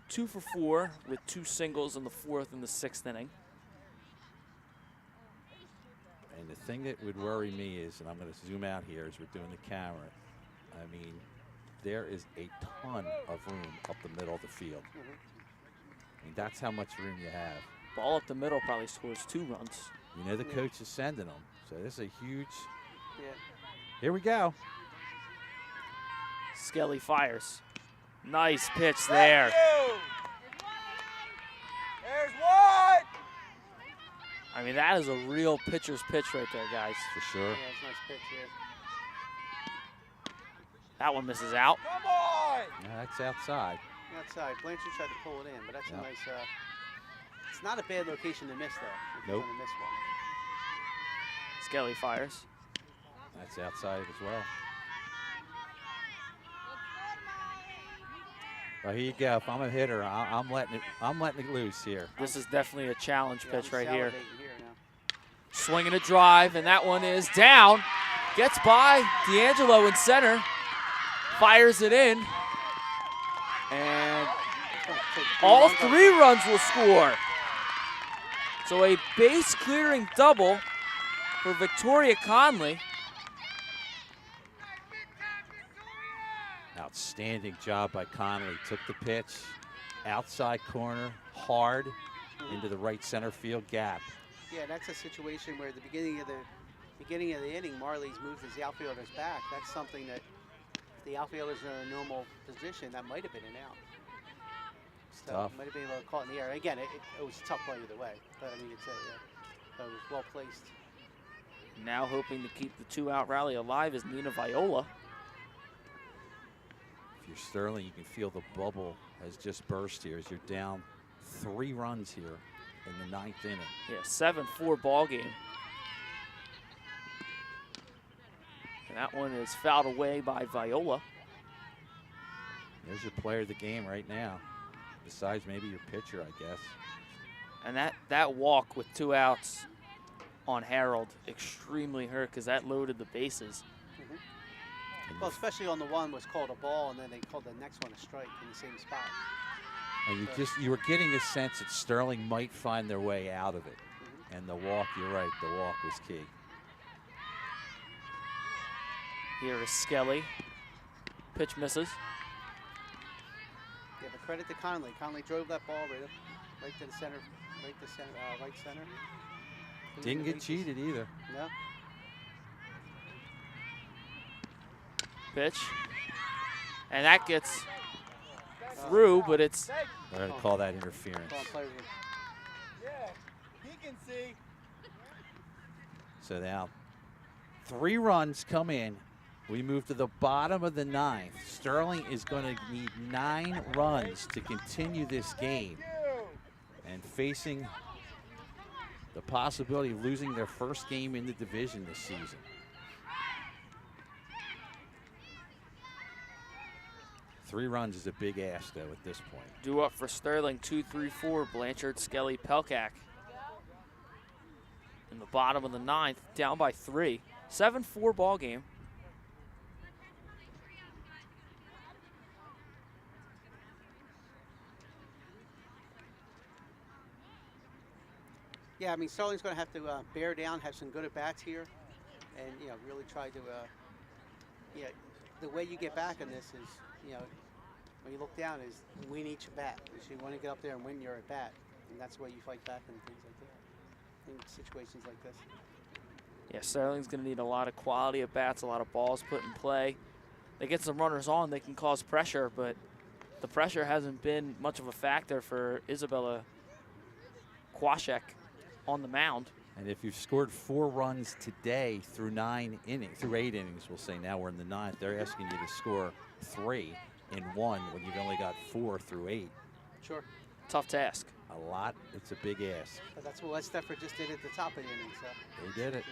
2 for 4 with 2 singles in the 4th and the 6th inning. And the thing that would worry me is, and I'm going to zoom out here as we're doing the camera, I mean, there is a ton of room up the middle of the field. I mean, that's how much room you have. Ball up the middle probably scores 2 runs. You know the coach is sending them, so this is a huge. Yeah. Here we go. Skelly fires. Nice pitch there. Thank you. There's one. I mean, that is a real pitcher's pitch right there, guys. For sure. Yeah, it's a nice pitch here. That one misses out. Come on. Yeah, that's outside. Outside. Blanchard tried to pull it in, but that's Yep. a nice. It's not a bad location to miss, though. If Nope. you're going to miss one. Skelly fires. That's outside as well. Well, here you go. If I'm a hitter, I'm letting it loose here. This is definitely a challenge Yeah, pitch I'm right here. salivating here now. Swinging a drive, and that one is down. Gets by D'Angelo in center. Fires it in. And Take all runs on 3 runs will score. So a base clearing double for Victoria Conley. Outstanding job by Conley. Took the pitch, outside corner, hard, into the right center field gap. Yeah, that's a situation where at the beginning of the inning, Marley's moved his outfielders back. That's something that if the outfielders are in a normal position, that might have been an out. So Tough. might have been able to caught in the air. Again, it was a tough play either way, but I mean, it was well placed. Now hoping to keep the 2-out rally alive is Nina Viola. If you're Sterling, you can feel the bubble has just burst here as you're down 3 runs here in the 9th inning. Yeah, 7-4 ball game. And that one is fouled away by Viola. There's your player of the game right now, besides maybe your pitcher, I guess. And that walk with 2 outs on Harold extremely hurt because that loaded the bases. Well, especially on the one was called a ball, and then they called the next one a strike in the same spot. And you were getting the sense that Sterling might find their way out of it. And the walk, you're right, the walk was key. Here is Skelly. Pitch misses. Yeah, but credit to Conley. Conley drove that ball right to the center, right center. Didn't get cheated either. No. Pitch. And that gets through, but it's They're going to call that interference. Come on, play with him. Yeah, he can see. So now 3 runs come in. We move to the bottom of the 9th. Sterling is going to need 9 runs to continue this game. And facing the possibility of losing their first game in the division this season. Three runs is a big ask, though, at this point. due up for Sterling. 2-3-4, Blanchard, Skelly, Pelkak. In the bottom of the 9th, down by 3. 7-4 ball game. Yeah, I mean, Sterling's going to have to bear down, have some good at-bats here, and, really try to, the way you get back on this is, when you look down is win each at-bat. You want to get up there and win your at-bat, and that's the way you fight back and things like that, in situations like this. Yeah, Sterling's going to need a lot of quality at-bats, a lot of balls put in play. They get some runners on, they can cause pressure, but the pressure hasn't been much of a factor for Isabella Kwashek on the mound. And if you've scored 4 runs today through 8 innings, we'll say now we're in the 9th, they're asking you to score 3 in 1 when you've only got 4 through 8. Sure. Tough task. A lot, it's a big ask. But that's what West Deptford just did at the top of the inning, so. They did it.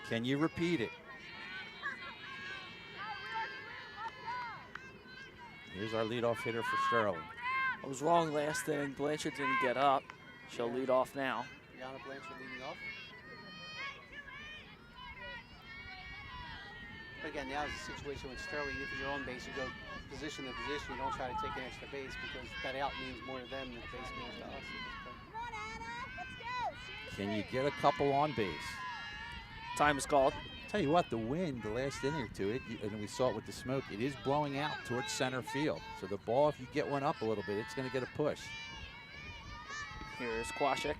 Can you repeat it? Here's our leadoff hitter for Sterling. I was wrong last inning. Blanchard didn't get up. She'll lead off now. Yana Blanchard leading off. But again, now is a situation with Sterling. If you're on base, you go position to position. You don't try to take an extra base because that out means more to them than the base means to us. Can you get a couple on base? Time is called. Tell you what, the wind, the last inning or two, and we saw it with the smoke, it is blowing out towards center field. So the ball, if you get one up a little bit, it's going to get a push. Here's Kwashek.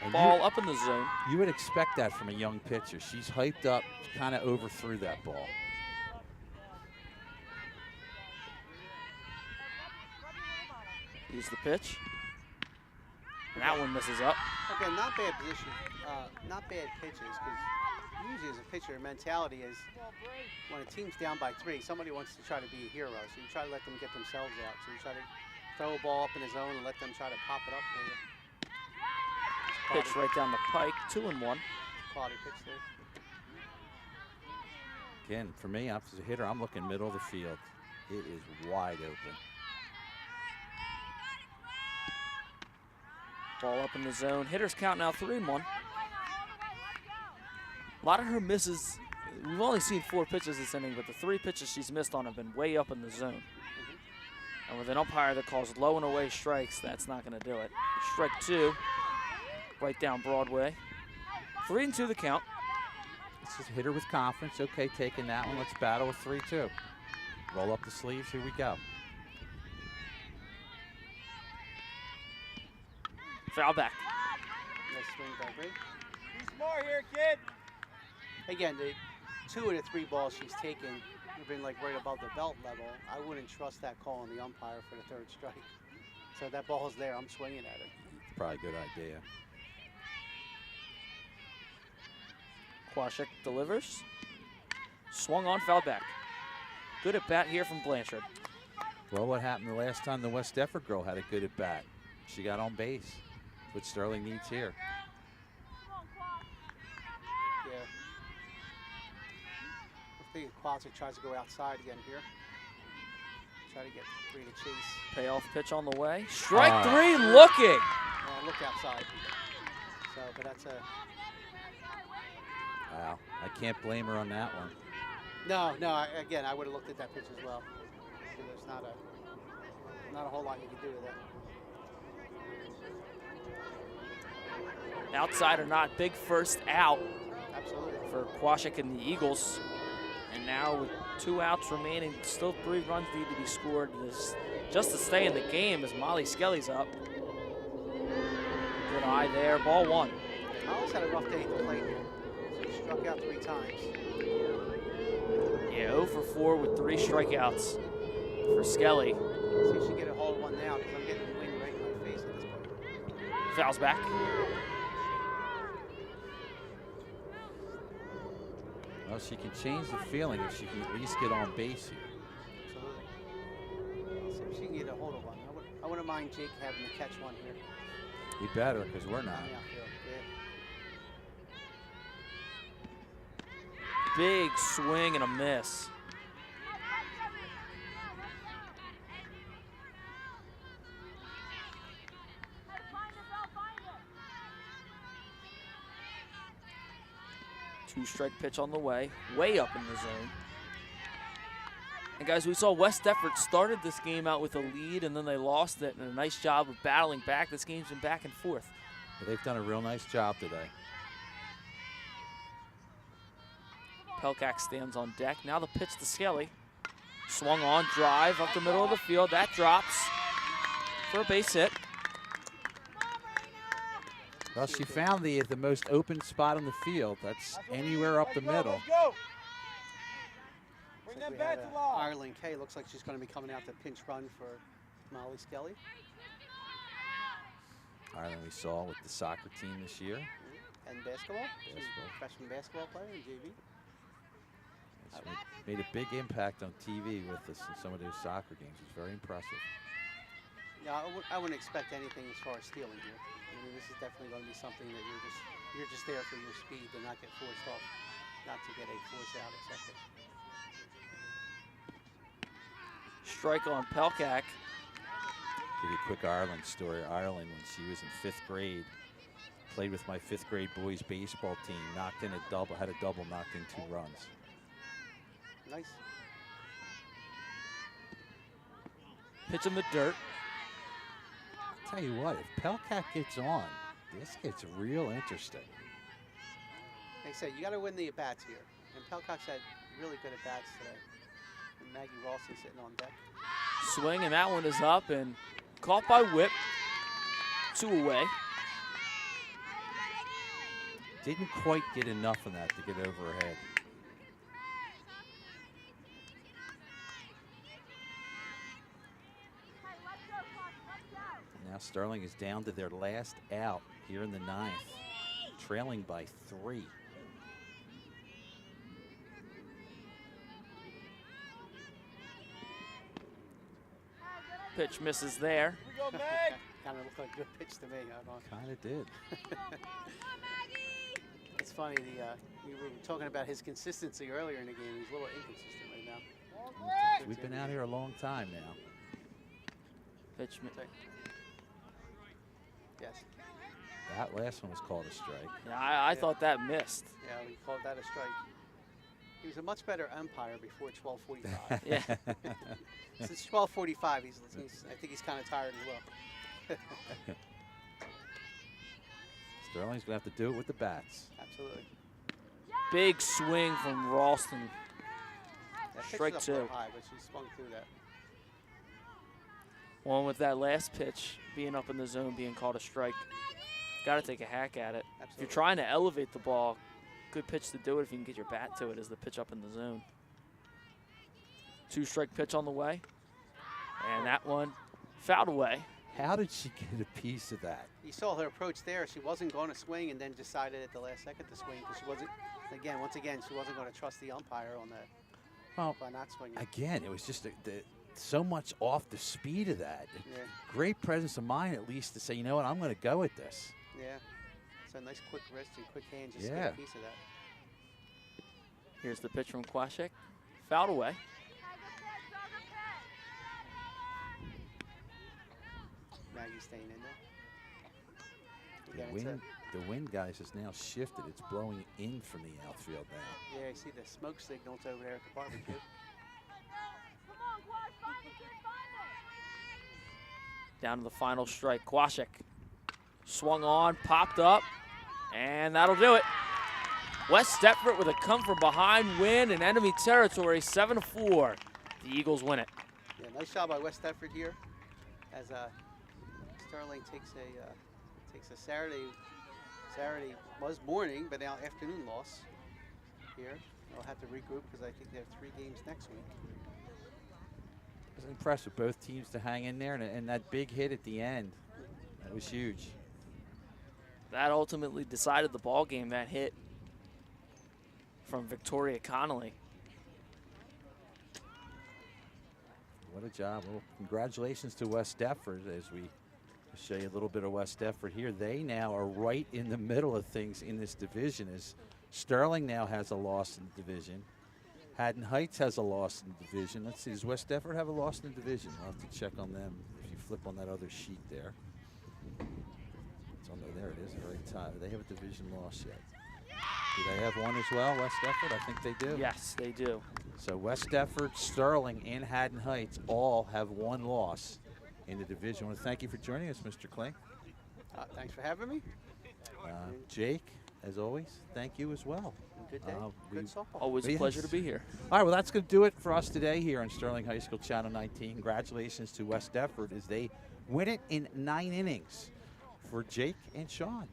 And Ball up in the zone. You would expect that from a young pitcher. She's hyped up, kind of overthrew that ball. Here's the pitch. And that one misses up. Again, not bad position, not bad pitches, because usually as a pitcher, mentality is when a team's down by 3, somebody wants to try to be a hero. So you try to let them get themselves out. So you try to throw a ball up in the zone and let them try to pop it up for you. Pitch right down the pike, 2-1. Quality pitch there. Again, for me, as a hitter, I'm looking middle of the field. It is wide open. Ball up in the zone. Hitters count now 3-1. A lot of her misses. We've only seen 4 pitches this inning, but the 3 pitches she's missed on have been way up in the zone. And with an umpire that calls low and away strikes, that's not going to do it. Strike 2, right down Broadway. 3-2 the count. This is a hitter with confidence. Okay, taking that one. Let's battle with 3-2. Roll up the sleeves. Here we go. Foul back. Nice swing by Bree. Be smart here, kid. Again, the 2 of the 3 balls she's taken have been like right above the belt level. I wouldn't trust that call on the umpire for the 3rd strike. So that ball's there. I'm swinging at it. Probably a good idea. Quashek delivers. Swung on, foul back. Good at bat here from Blanchard. Well, what happened the last time the West Deptford girl had a good at bat? She got on base. What Sterling needs here. Yeah. I think Quasic tries to go outside again here. Try to get Bree to chase. Payoff pitch on the way. Strike 3 looking. Yeah, look outside. So, but that's a. Wow, I can't blame her on that one. No, again, I would have looked at that pitch as well. So there's not a whole lot you can do with that. Outside or not, big first out Absolutely. for Quashek and the Eagles. And now with 2 outs remaining, still 3 runs need to be scored just to stay in the game as Molly Skelly's up. Good eye there, ball 1. Molly's had a rough day at the plate here. She struck out 3 times. Yeah, 0 for 4 with 3 strikeouts for Skelly. See if she can get a hold of one now because I'm getting the wind right in my face at this point. Fouls back. Well, she can change the feeling if she can at least get on base here. Absolutely. See if she can get a hold of one. I wouldn't mind Jake having to catch one here. You better, because we're not. On the outfield. Yeah. Big swing and a miss. Two-strike pitch on the way up in the zone. And guys, we saw West Deptford started this game out with a lead and then they lost it, and a nice job of battling back. This game's been back and forth. But they've done a real nice job today. Pelkak stands on deck. Now the pitch to Skelly. Swung on, drive up the middle of the field. That drops for a base hit. Well, she found the most open spot on the field. That's anywhere up the middle. Let's go. Bring Looks like them we had bats along. Ireland Kay looks like she's going to be coming out to pinch run for Molly Skelly. Ireland we saw with the soccer team this year. And basketball. She's Basketball. a freshman basketball player in JV. It's made a big impact on TV with us in some of those soccer games. It's very impressive. Yeah, I wouldn't expect anything as far as stealing here. I mean, this is definitely going to be something that you're just there for your speed to not get forced off, not to get a force out at second. Strike on Pelkak. Give you a quick Ireland story. Ireland, when she was in 5th grade, played with my 5th grade boys baseball team, knocked in a double, had a double, knocked in 2 runs. Nice. Pitch in the dirt. Tell you what, if Pelkak gets on, this gets real interesting. Like I said, you got to win the at-bats here. And Pelcock's had really good at-bats today. And Maggie Ralston sitting on deck. Swing, and that one is up and caught by Whip. 2 away. Didn't quite get enough of that to get over her head. Now Sterling is down to their last out here in the 9th, trailing by 3. Pitch misses there. Here we go, Meg. Kind of looked like a good pitch to me. I don't know. Kind of did. It's funny, we were talking about his consistency earlier in the game. He's a little inconsistent right now. We've been out here a long time now. Pitch. Yes. That last one was called a strike. Yeah, I thought that missed. Yeah, we called that a strike. He was a much better umpire before 12:45. Yeah. Since 12:45, I think he's kind of tired as well. Sterling's going to have to do it with the bats. Absolutely. Big swing from Ralston. That pitch Strike was up a little two. high, but she swung through that. One with that last pitch being up in the zone, being called a strike. Got to take a hack at it. If Absolutely. you're trying to elevate the ball, good pitch to do it if you can get your bat to it is the pitch up in the zone. 2-strike pitch on the way. And that one fouled away. How did she get a piece of that? You saw her approach there. She wasn't going to swing and then decided at the last second to swing because she wasn't, once again, she wasn't going to trust the umpire on that Well, by not swinging. again, it was just so much off the speed of that. Yeah, Great presence of mind, at least, to say, you know what, I'm going to go with this. yeah. So nice quick wrist and quick hand just to Yeah. get a piece of that. Here's the pitch from Kwasik. Fouled away. Maggie's staying in there. The Again, it's wind, the wind, guys, has now shifted. It's blowing in from the outfield now. yeah, I see the smoke signals over there at the barbecue. Down to the final strike. Kwasik swung on, popped up, and that'll do it. West Deptford with a come from behind win in enemy territory, 7-4. The Eagles win it. Yeah, nice job by West Deptford here. As Sterling takes a Saturday was morning, but now afternoon loss here. They'll have to regroup because I think they have 3 games next week. I was impressed with both teams to hang in there, and that big hit at the end, that was huge. That ultimately decided the ball game, that hit from Victoria Connolly. What a job. Well, congratulations to West Deptford as we show you a little bit of West Deptford here. They now are right in the middle of things in this division as Sterling now has a loss in the division. Haddon Heights has a loss in the division. Let's see, does West Deptford have a loss in the division? I'll have to check on them if you flip on that other sheet there. It's on there, it is, at the very top. Do they have a division loss yet? Do they have one as well, West Deptford? I think they do. Yes, they do. So West Deptford, Sterling, and Haddon Heights all have one loss in the division. I want to thank you for joining us, Mr. Kling. Thanks for having me. Jake, as always, thank you as well. Good day. we- Good softball. Always a Yes. pleasure to be here. All right, well, that's going to do it for us today here on Sterling High School Channel 19. Congratulations to West Deptford as they win it in 9 innings for Jake and Sean.